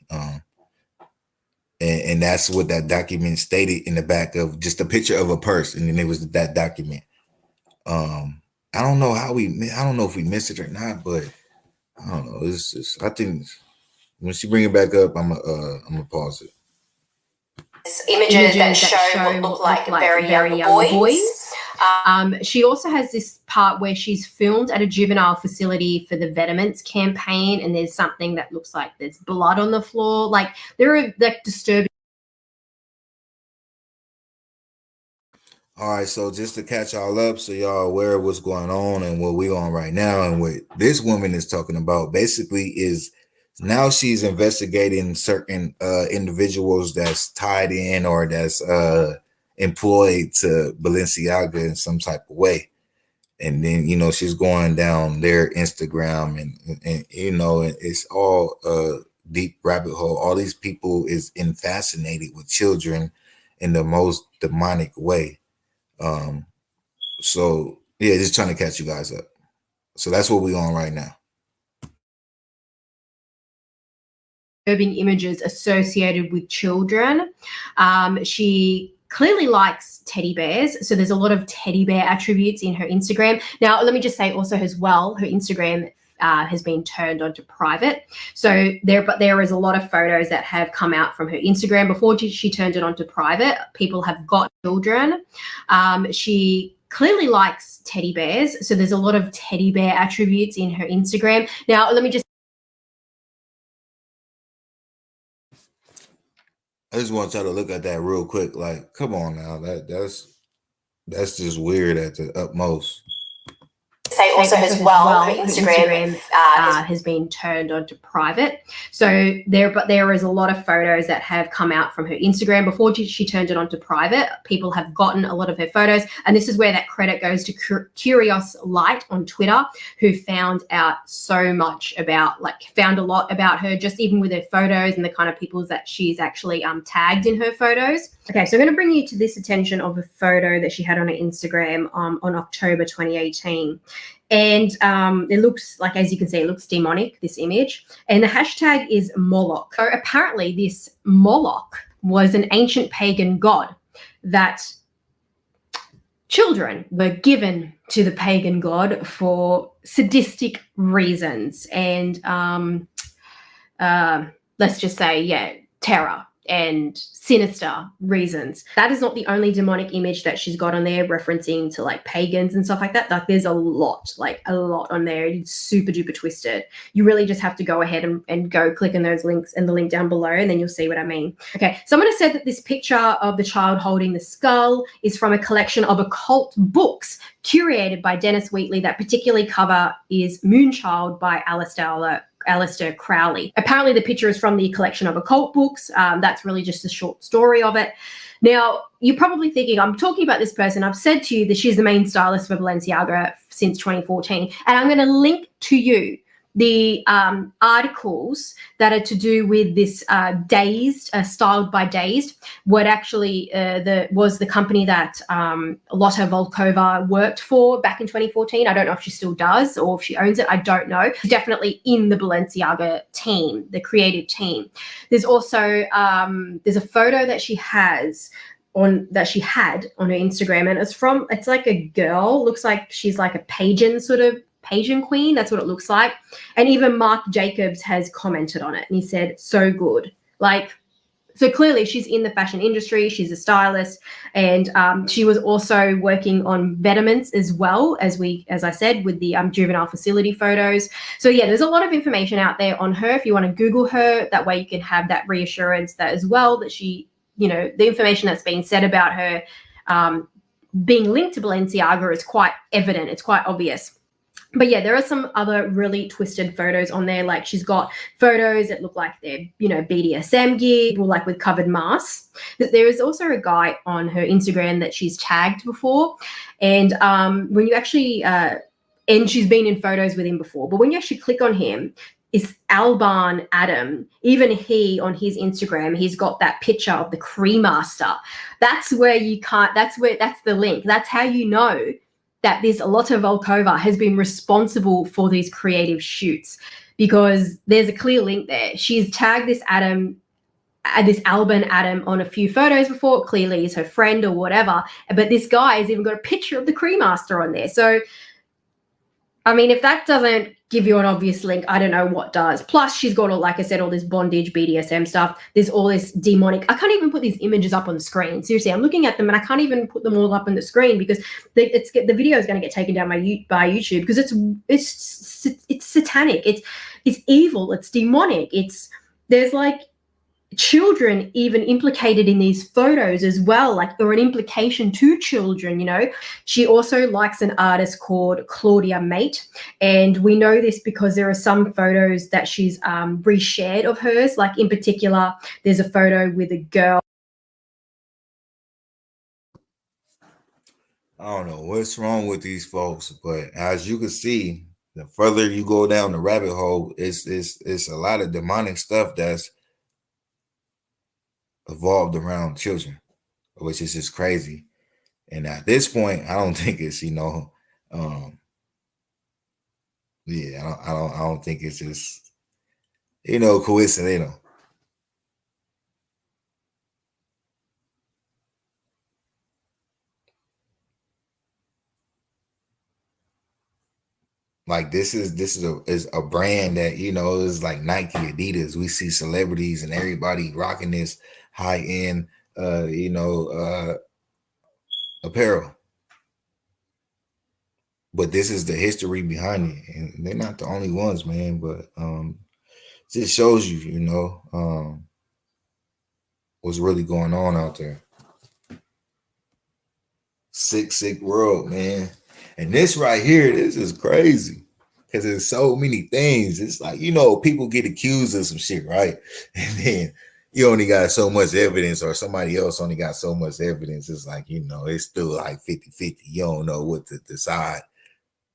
[SPEAKER 1] And that's what that document stated in the back of just a picture of a purse. And then it was that document. I don't know if we missed it or not, but I don't know. It's just, I think when she bring it back up, I'm gonna pause it.
[SPEAKER 12] Images that show what look like very young boys. She also has this part where she's filmed at a juvenile facility for the Veterans campaign, and there's something that looks like there's blood on the floor. Like there are like disturbing.
[SPEAKER 1] All right, so just to catch y'all up, so y'all aware of what's going on and what we're on right now, and what this woman is talking about, basically is now she's investigating certain individuals that's tied in or that's employed to Balenciaga in some type of way. And then, she's going down their Instagram and it's all a deep rabbit hole. All these people is fascinated with children in the most demonic way. So yeah, just trying to catch you guys up. So that's what we're on right now.
[SPEAKER 12] Disturbing images associated with children. She clearly likes teddy bears, so there's a lot of teddy bear attributes in her Instagram. Now, let me just say also as well, her Instagram has been turned onto private. So there is a lot of photos that have come out from her Instagram before she turned it onto private. People have got children. She clearly likes teddy bears, so there's a lot of teddy bear attributes in her Instagram. Now, let me just.
[SPEAKER 1] I just want y'all to look at that real quick. Like, come on now, that's just weird at the utmost.
[SPEAKER 12] say also as well, her Instagram has been turned onto private. So there is a lot of photos that have come out from her Instagram before she turned it onto private. People have gotten a lot of her photos, and this is where that credit goes to Curious Light on Twitter, who found out so much about, found a lot about her, just even with her photos and the kind of people that she's actually tagged in her photos. Okay, so I'm going to bring you to this attention of a photo that she had on her Instagram on October 2018. And it looks like, as you can see, it looks demonic, this image. And the hashtag is Moloch. So apparently this Moloch was an ancient pagan god that children were given to the pagan god for sadistic reasons. And let's just say, terror and sinister reasons. That is not the only demonic image that she's got on there, referencing to pagans and stuff like that. There's a lot on there. It's super duper twisted. You really just have to go ahead and go click on those links and the link down below, and then you'll see what I mean. Okay, someone has said that this picture of the child holding the skull is from a collection of occult books curated by Dennis Wheatley. That particular cover is Moonchild by Aleister Crowley. Apparently the picture is from the collection of occult books. That's really just a short story of it. Now, you're probably thinking, I'm talking about this person. I've said to you that she's the main stylist for Balenciaga since 2014. And I'm going to link to you the articles that are to do with this Dazed, Styled by Dazed, what actually was the company that Lotta Volkova worked for back in 2014. I don't know if she still does or if she owns it. I don't know. She's definitely in the Balenciaga team, the creative team. There's also there's a photo that she has that she had on her Instagram, and it's like a girl, looks like she's like a pageant queen. That's what it looks like. And even Marc Jacobs has commented on it, and he said, so good. So clearly she's in the fashion industry. She's a stylist, and she was also working on Vetements as well, as I said, with the juvenile facility photos. So yeah, there's a lot of information out there on her. If you want to Google her, that way you can have that reassurance that as well, that she, the information that's being said about her being linked to Balenciaga is quite evident. It's quite obvious. But yeah, there are some other really twisted photos on there. Like she's got photos that look like they're, BDSM gear, or with covered masks. There is also a guy on her Instagram that she's tagged before. And when you actually, and she's been in photos with him before, but when you actually click on him, it's Alban Adam. Even he, on his Instagram, he's got that picture of the Cremaster. That's the link. That's how you know that this Lotta Volkova has been responsible for these creative shoots, because there's a clear link there. She's tagged this Alban Adam on a few photos before. Clearly he's her friend or whatever, but this guy has even got a picture of the Cremaster on there. So, I mean, if that doesn't give you an obvious link, I don't know what does. Plus, she's got all, like I said, all this bondage, BDSM stuff. There's all this demonic. I can't even put these images up on the screen. Seriously, I'm looking at them and I can't even put them all up on the screen because the video is going to get taken down by YouTube because it's satanic. It's evil. It's demonic. There's children even implicated in these photos as well, or an implication to children. She also likes an artist called Claudia Mate, and we know this because there are some photos that she's reshared of hers. In particular, there's a photo with a girl.
[SPEAKER 14] I don't know what's wrong with these folks, but as you can see, the further you go down the rabbit hole, it's a lot of demonic stuff that's evolved around children, which is just crazy. And at this point, I don't think it's, I don't think it's just, coincidental. This is a brand that, is like Nike, Adidas. We see celebrities and everybody rocking this high-end, apparel. But this is the history behind it. And they're not the only ones, man. But it just shows you, what's really going on out there. Sick world, man.
[SPEAKER 1] And this right here, this is crazy because there's so many things. It's like, people get accused of some shit, right? And then you only got so much evidence, or somebody else only got so much evidence. It's like, it's still like 50-50. You don't know what to decide.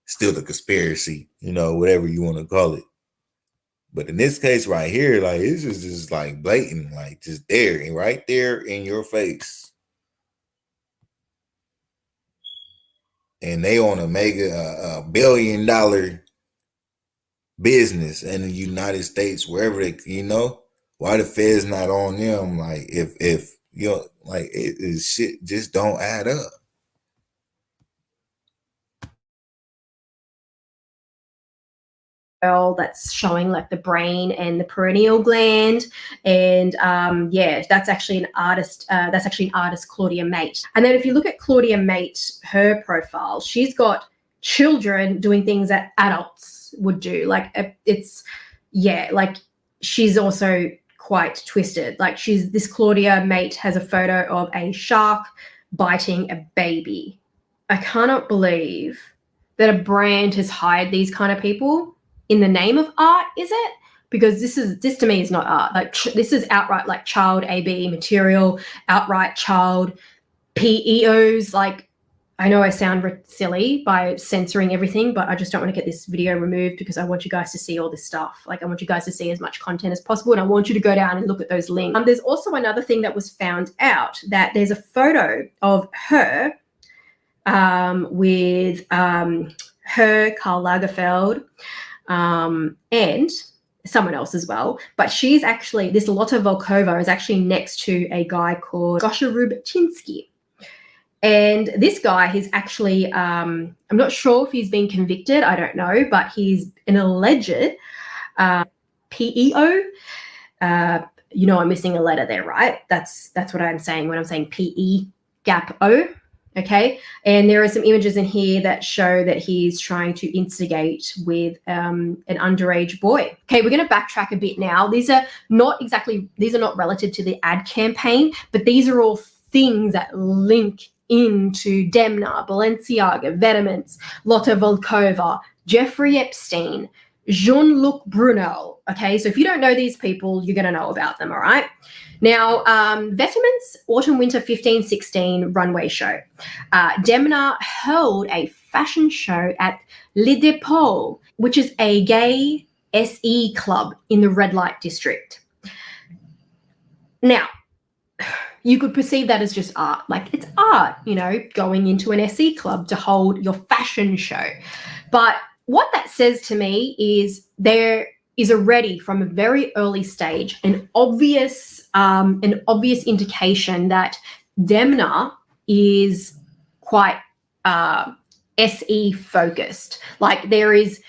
[SPEAKER 1] Still the conspiracy, whatever you want to call it. But in this case right here, like, it's just like blatant, like just there and right there in your face. And they on a mega $1 billion business in the United States, wherever they, why the Fed's not on them? Like, if like it shit just don't add up.
[SPEAKER 12] That's showing like the brain and the pineal gland, and that's actually an artist. Claudia Mate. And then if you look at Claudia Mate, her profile, she's got children doing things that adults would do. Like like she's also quite twisted. Like this Claudia Mate has a photo of a shark biting a baby. I cannot believe that a brand has hired these kind of people in the name of art, is it? Because this to me is not art. Like, this is outright like child ABE material, outright child PEOs. Like, I know I sound silly by censoring everything, but I just don't want to get this video removed because I want you guys to see all this stuff. Like, I want you guys to see as much content as possible, and I want you to go down and look at those links. There's also another thing that was found out, that there's a photo of her with her, Karl Lagerfeld, and someone else as well. But she's actually, this Lotta Volkova is actually next to a guy called Gosha Rubchinsky. And this guy, he's actually, I'm not sure if he's been convicted, I don't know, but he's an alleged PEO. I'm missing a letter there, right? That's what I'm saying when I'm saying PE gap O. Okay, and there are some images in here that show that he's trying to instigate with an underage boy. Okay, we're going to backtrack a bit now. These are not relative to the ad campaign, but these are all things that link into Demna, Balenciaga, Vetements, Lotta Volkova, Jeffrey Epstein, Jean-Luc Brunel. Okay, so if you don't know these people, you're going to know about them, all right? Now, Vetements Autumn-Winter 15-16 runway show. Demna held a fashion show at Le Depot, which is a gay SE club in the red light district. Now, you could perceive that as just art. Like, it's art, going into an SE club to hold your fashion show. But what that says to me is there is already, from a very early stage, an obvious indication that Demna is quite SE focused. Like, there is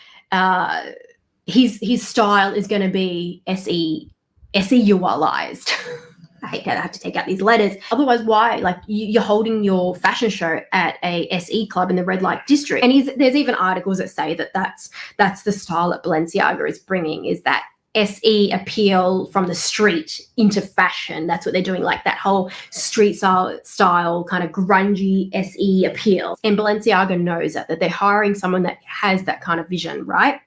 [SPEAKER 12] his style is going to be SEUalized. I hate that I have to take out these letters. Otherwise, why? Like, you're holding your fashion show at a SE club in the red light district. And there's even articles that say that that's the style that Balenciaga is bringing, is that SE appeal from the street into fashion. That's what they're doing, like that whole street style kind of grungy SE appeal. And Balenciaga knows that they're hiring someone that has that kind of vision, right?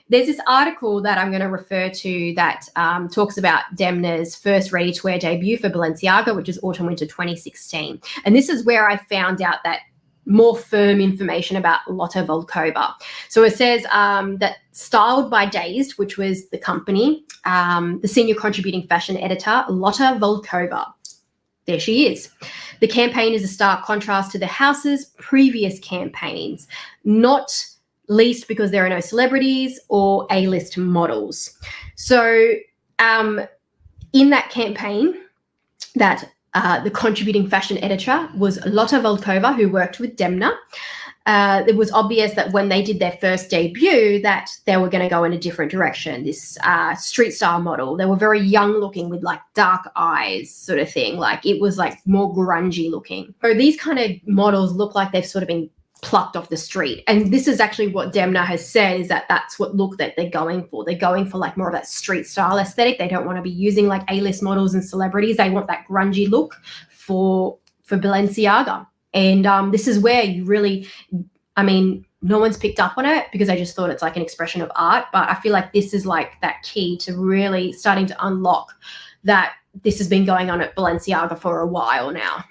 [SPEAKER 12] There's this article that I'm going to refer to that talks about Demna's first ready-to-wear debut for Balenciaga, which is Autumn-Winter 2016. And this is where I found out that more firm information about Lotta Volkova. So it says that Styled by Dazed, which was the company, the senior contributing fashion editor, Lotta Volkova. There she is. The campaign is a stark contrast to the house's previous campaigns, not least because there are no celebrities or A-list models. So in that campaign, that the contributing fashion editor was Lotta Volkova, who worked with Demna. It was obvious that when they did their first debut that they were going to go in a different direction, this street style model. They were very young looking with like dark eyes sort of thing. Like, it was like more grungy looking. So these kind of models look like they've sort of been plucked off the street. And this is actually what Demna has said, is that that's what look that they're going for. They're going for like more of that street style aesthetic. They don't want to be using like A-list models and celebrities. They want that grungy look for Balenciaga. And this is where you really, I mean, no one's picked up on it because I just thought it's like an expression of art. But I feel like this is like that key to really starting to unlock that this has been going on at Balenciaga for a while now.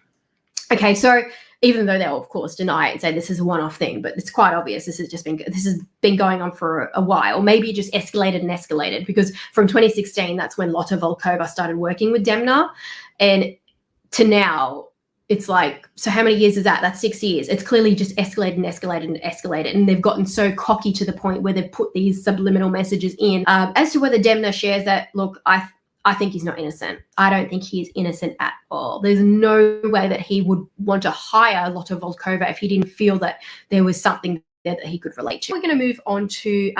[SPEAKER 12] Okay, so even though they'll of course deny it and say this is a one-off thing, but it's quite obvious this has been going on for a while. Maybe it just escalated because from 2016, that's when Lotte Volkova started working with Demna, and to now it's like, so how many years is that? That's 6 years. It's clearly just escalated, and they've gotten so cocky to the point where they've put these subliminal messages in. As to whether Demna shares that, look, I think he's not innocent. I don't think he is innocent at all. There's no way that he would want to hire Lotte Volkova if he didn't feel that there was something there that he could relate to. We're going to move on to,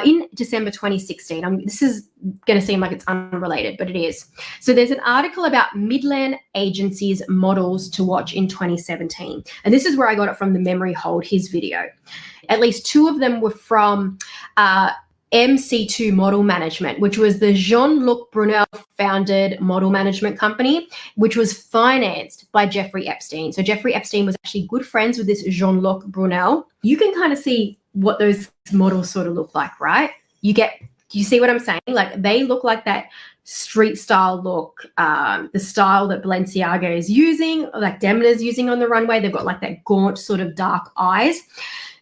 [SPEAKER 12] in December 2016, this is going to seem like it's unrelated, but it is. So there's an article about Midland Agency's models to watch in 2017. And this is where I got it from the Memory Hold, his video. At least 2 of them were from MC2 Model Management, which was the Jean-Luc Brunel founded model management company, which was financed by Jeffrey Epstein. So Jeffrey Epstein was actually good friends with this Jean-Luc Brunel. You can kind of see what those models sort of look like, right? Do you see what I'm saying? Like they look like that street style look, the style that Balenciaga is using, like Demna's using on the runway. They've got like that gaunt sort of dark eyes.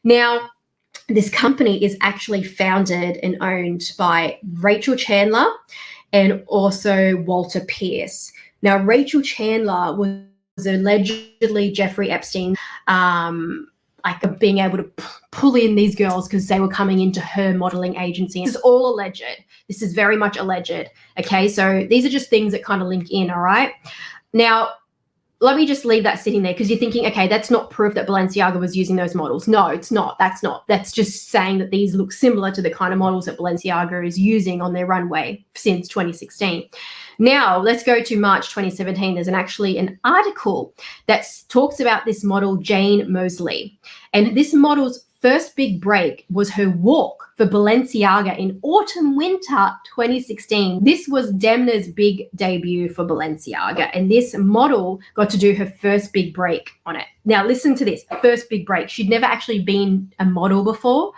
[SPEAKER 12] Now, this company is actually founded and owned by Rachel Chandler and also Walter Pierce. Now, Rachel Chandler was allegedly Jeffrey Epstein, like being able to pull in these girls because they were coming into her modeling agency. This is all alleged. This is very much alleged. Okay, so these are just things that kind of link in, all right? Now, let me just leave that sitting there because you're thinking, okay, that's not proof that Balenciaga was using those models. No, it's not. That's just saying that these look similar to the kind of models that Balenciaga is using on their runway since 2016. Now, let's go to March 2017. There's actually an article that talks about this model, Jane Mosley. And this model's first big break was her walk for Balenciaga in autumn-winter 2016. This was Demna's big debut for Balenciaga, and this model got to do her first big break on it. Now, listen to this, first big break. She'd never actually been a model before,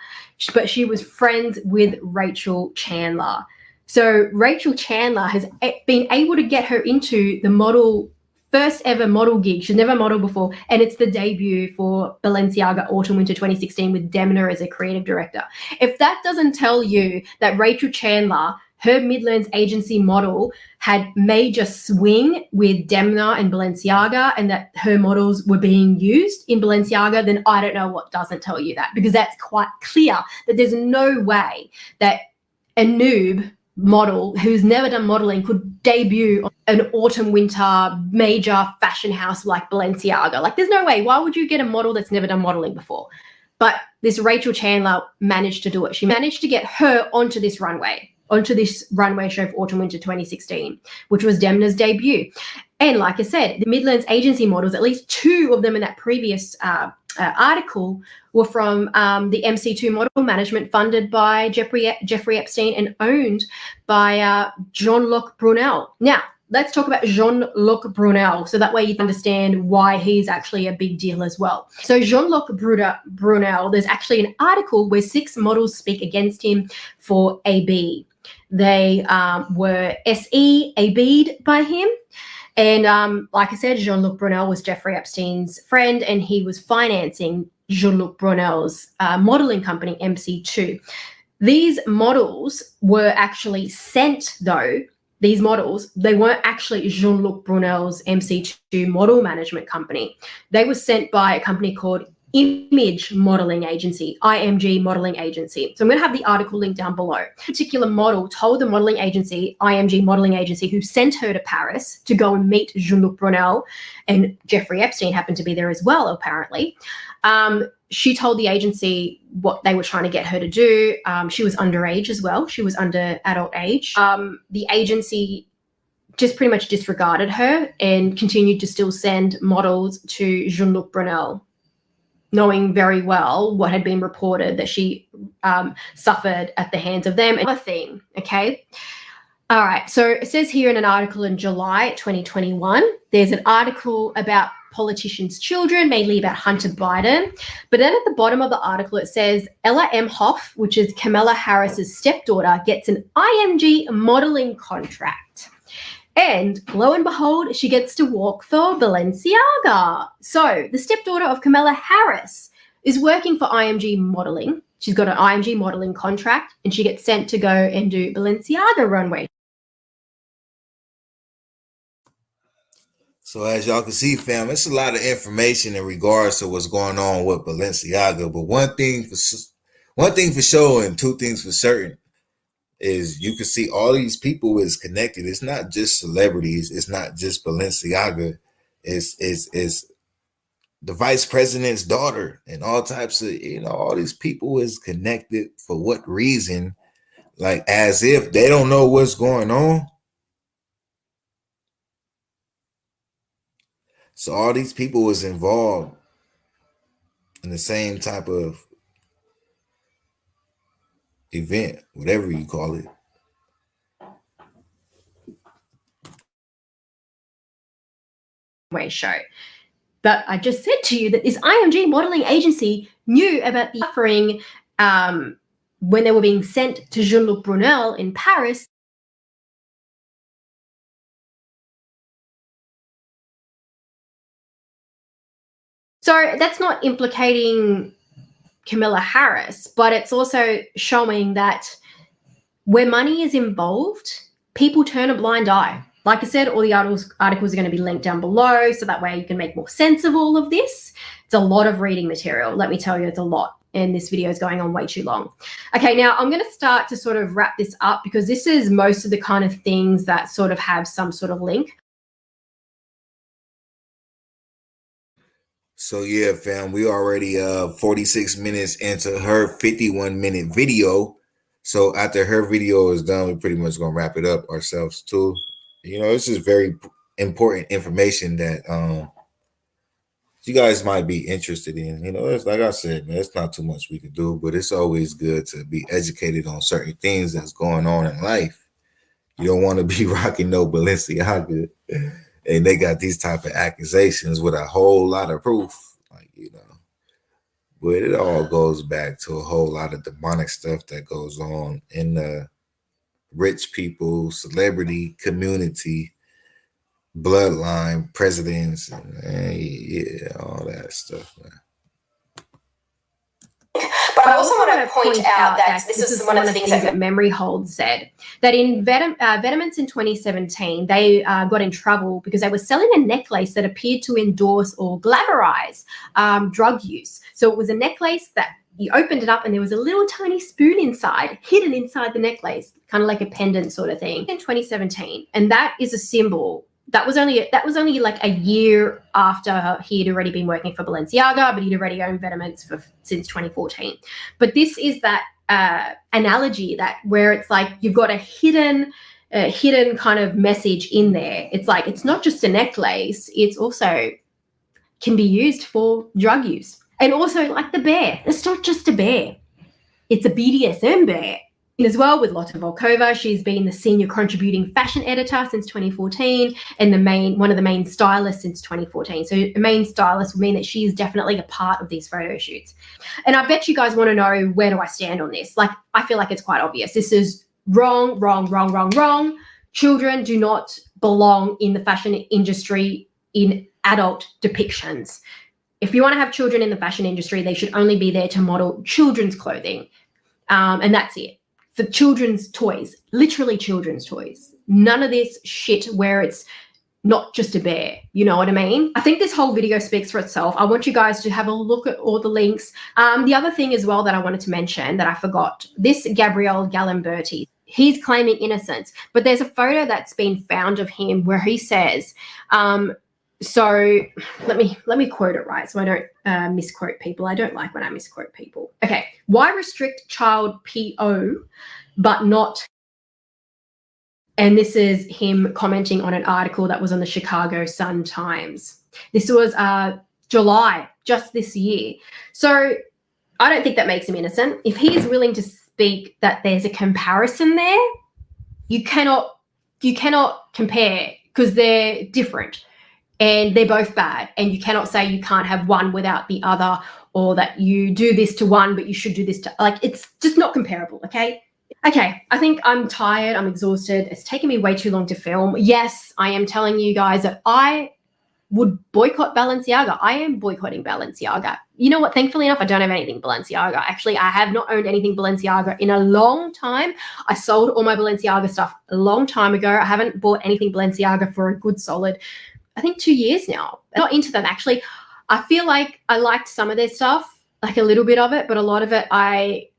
[SPEAKER 12] but she was friends with Rachel Chandler. So Rachel Chandler has been able to get her into the first ever model gig. She's never modeled before, and it's the debut for Balenciaga Autumn-Winter 2016 with Demna as a creative director. If that doesn't tell you that Rachel Chandler, her Midlands agency model, had major swing with Demna and Balenciaga and that her models were being used in Balenciaga, then I don't know what doesn't tell you that, because that's quite clear that there's no way that a noob model who's never done modeling could debut on an autumn-winter major fashion house like Balenciaga. Like, there's no way. Why would you get a model that's never done modeling before? But this Rachel Chandler managed to do it. She managed to get her onto this runway show for Autumn-Winter 2016, which was Demna's debut. And like I said, the Midlands agency models, at least 2 of them in that previous article, were from the MC2 Model Management, funded by Jeffrey Epstein and owned by Jean-Luc Brunel. Now, let's talk about Jean-Luc Brunel, so that way you can understand why he's actually a big deal as well. So Jean-Luc Brunel, there's actually an article where 6 models speak against him for AB. They were SE AB'd by him. And like I said, Jean-Luc Brunel was Jeffrey Epstein's friend, and he was financing Jean-Luc Brunel's modeling company, MC2. These models were actually sent, though, they weren't actually Jean-Luc Brunel's MC2 model management company. They were sent by a company called Image Modeling Agency, IMG Modeling Agency. So I'm going to have the article linked down below. A particular model told the modeling agency, IMG Modeling Agency, who sent her to Paris to go and meet Jean-Luc Brunel, and Jeffrey Epstein happened to be there as well, apparently. She told the agency what they were trying to get her to do. She was underage as well. She was under adult age. The agency just pretty much disregarded her and continued to still send models to Jean-Luc Brunel. knowing very well what had been reported that she suffered at the hands of them. Another thing, okay? All right, so it says here in an article in July 2021, there's an article about politicians' children, mainly about Hunter Biden. But then at the bottom of the article, it says Ella Emhoff, which is Kamala Harris's stepdaughter, gets an IMG modeling contract. And lo and behold, she gets to walk for Balenciaga. So the stepdaughter of Kamala Harris is working for IMG modeling. She's got an IMG modeling contract, and she gets sent to go and do Balenciaga runway.
[SPEAKER 1] So as y'all can see, fam, it's a lot of information in regards to what's going on with Balenciaga. But one thing for sure and two things for certain is you can see all these people is connected. It's not just celebrities. It's not just Balenciaga. It's the vice president's daughter and all types of, all these people is connected. For what reason? Like as if they don't know what's going on. So all these people was involved in the same type of event, whatever you call it.
[SPEAKER 12] Show. But I just said to you that this IMG modeling agency knew about the offering when they were being sent to Jean-Luc Brunel in Paris. So that's not implicating Kamala Harris, but it's also showing that where money is involved, people turn a blind eye. Like I said, all the articles are going to be linked down below, so that way you can make more sense of all of this. It's a lot of reading material. Let me tell you, it's a lot. And this video is going on way too long. Okay, now I'm going to start to sort of wrap this up because this is most of the kind of things that sort of have some sort of link.
[SPEAKER 1] So yeah, fam, we already 46 minutes into her 51-minute video. So after her video is done, we're pretty much gonna wrap it up ourselves too. This is very important information that you guys might be interested in. It's like I said, man, it's not too much we can do, but it's always good to be educated on certain things that's going on in life. You don't want to be rocking no Balenciaga. And they got these type of accusations with a whole lot of proof, but it all goes back to a whole lot of demonic stuff that goes on in the rich people, celebrity community, bloodline, presidents, and yeah, all that stuff, man.
[SPEAKER 12] But I also want to point out that this is one of the things that Memory Hold said, that in Vetements in 2017, they got in trouble because they were selling a necklace that appeared to endorse or glamorize drug use. So it was a necklace that you opened it up and there was a little tiny spoon inside, hidden inside the necklace, kind of like a pendant sort of thing in 2017. And that is a symbol. That was only like a year after he had already been working for Balenciaga, but he'd already owned Vetements since 2014. But this is that analogy that where it's like you've got a hidden kind of message in there. It's like it's not just a necklace; it's also can be used for drug use. And also like the bear, it's not just a bear; it's a BDSM bear. As well with Lotte Volkova, she's been the senior contributing fashion editor since 2014 and one of the main stylists since 2014. So a main stylist would mean that she is definitely a part of these photo shoots. And I bet you guys want to know, where do I stand on this? Like, I feel like it's quite obvious. This is wrong, wrong, wrong, wrong, wrong. Children do not belong in the fashion industry in adult depictions. If you want to have children in the fashion industry, they should only be there to model children's clothing. And that's it. For children's toys, literally children's toys. None of this shit where it's not just a bear, you know what I mean? I think this whole video speaks for itself. I want you guys to have a look at all the links. The other thing as well that I wanted to mention that I forgot, this Gabriele Galimberti, he's claiming innocence, but there's a photo that's been found of him where he says, so let me quote it right so I don't misquote people. I don't like when I misquote people. Okay, why restrict child PO but not? And this is him commenting on an article that was on the Chicago Sun-Times. This was July, just this year. So I don't think that makes him innocent. If he is willing to speak that there's a comparison there, you cannot compare because they're different and they're both bad. And you cannot say you can't have one without the other, or that you do this to one, but you should do this to, like, it's just not comparable. Okay. I think I'm tired. I'm exhausted. It's taken me way too long to film. Yes, I am telling you guys that I would boycott Balenciaga. I am boycotting Balenciaga. You know what? Thankfully enough, I don't have anything Balenciaga. Actually, I have not owned anything Balenciaga in a long time. I sold all my Balenciaga stuff a long time ago. I haven't bought anything Balenciaga for a good solid, I think, 2 years now. I'm not into them, actually. I feel like I liked some of their stuff, like a little bit of it, but a lot of it I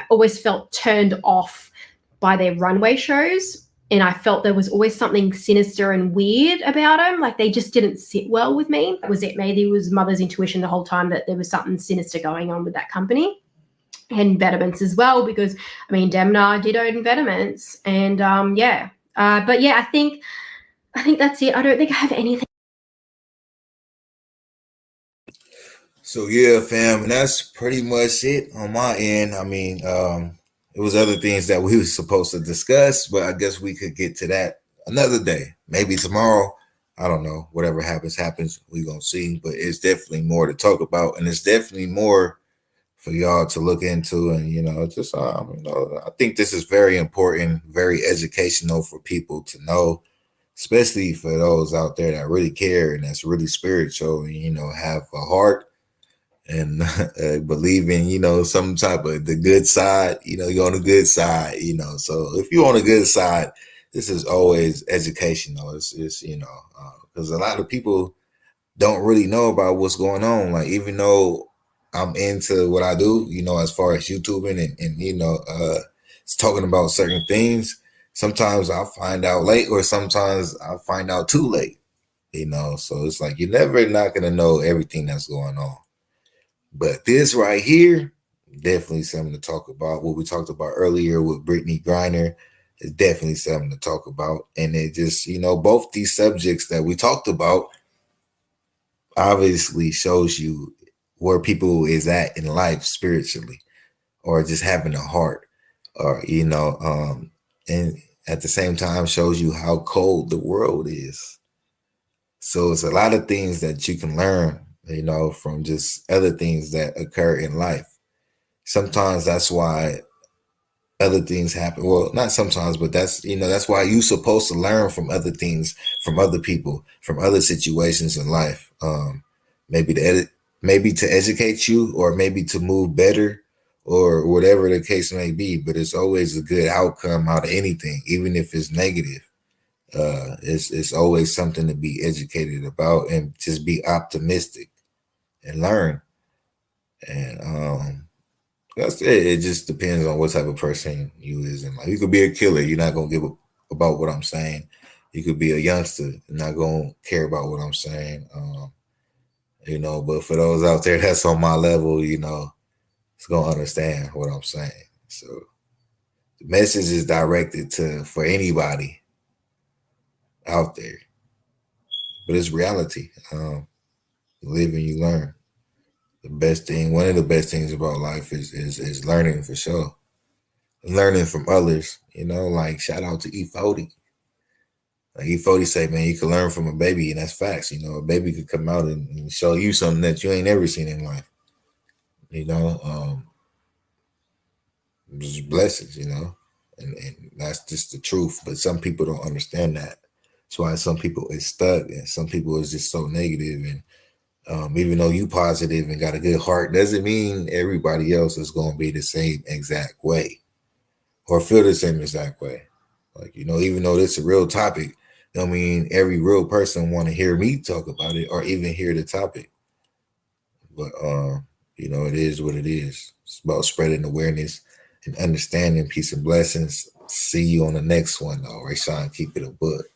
[SPEAKER 12] always felt turned off by their runway shows. And I felt there was always something sinister and weird about them. Like, they just didn't sit well with me. Was it maybe it was mother's intuition the whole time that there was something sinister going on with that company? And Vetements as well, because, I mean, Demna did own Vetements. And but yeah, I think that's it. I don't think I have anything.
[SPEAKER 1] So yeah, fam, and that's pretty much it on my end. I mean, it was other things that we were supposed to discuss, but I guess we could get to that another day, maybe tomorrow. I don't know. Whatever happens. We're gonna see. But it's definitely more to talk about, and it's definitely more for y'all to look into. And just I think this is very important, very educational for people to know, especially for those out there that really care and that's really spiritual and have a heart and believe in some type of the good side. You're on the good side. So if you're on the good side, this is always educational. It's because a lot of people don't really know about what's going on. Like, even though I'm into what I do, as far as YouTubing and it's talking about certain things, sometimes I'll find out late, or sometimes I'll find out too late. So it's like you're never not gonna know everything that's going on. But this right here, definitely something to talk about. What we talked about earlier with Brittany Griner is definitely something to talk about. And it just, both these subjects that we talked about obviously shows you where people is at in life spiritually, or just having a heart, or, and at the same time shows you how cold the world is. So it's a lot of things that you can learn from just other things that occur in life. Sometimes that's why other things happen. Well, not sometimes, but that's why you're supposed to learn from other things, from other people, from other situations in life. Maybe to educate you, or maybe to move better, or whatever the case may be. But it's always a good outcome out of anything, even if it's negative. It's always something to be educated about, and just be optimistic and learn. And that's it. It just depends on what type of person you is in life. You could be a killer. You're not gonna give a about what I'm saying. You could be a youngster and not gonna care about what I'm saying. But for those out there that's on my level, it's gonna understand what I'm saying. So the message is directed for anybody out there. But it's reality. You live and you learn. One of the best things about life is learning, for sure. Learning from others, like shout out to E40. Like E40 say, man, you can learn from a baby, and that's facts. A baby could come out and show you something that you ain't ever seen in life. Just blessings, and that's just the truth. But some people don't understand that. That's why some people is stuck, and some people is just so negative. And even though you positive and got a good heart, doesn't mean everybody else is going to be the same exact way or feel the same exact way. Like, even though this is a real topic, don't mean every real person want to hear me talk about it or even hear the topic. But, it is what it is. It's about spreading awareness and understanding. Peace and blessings. See you on the next one, though. Rayshawn, keep it a book.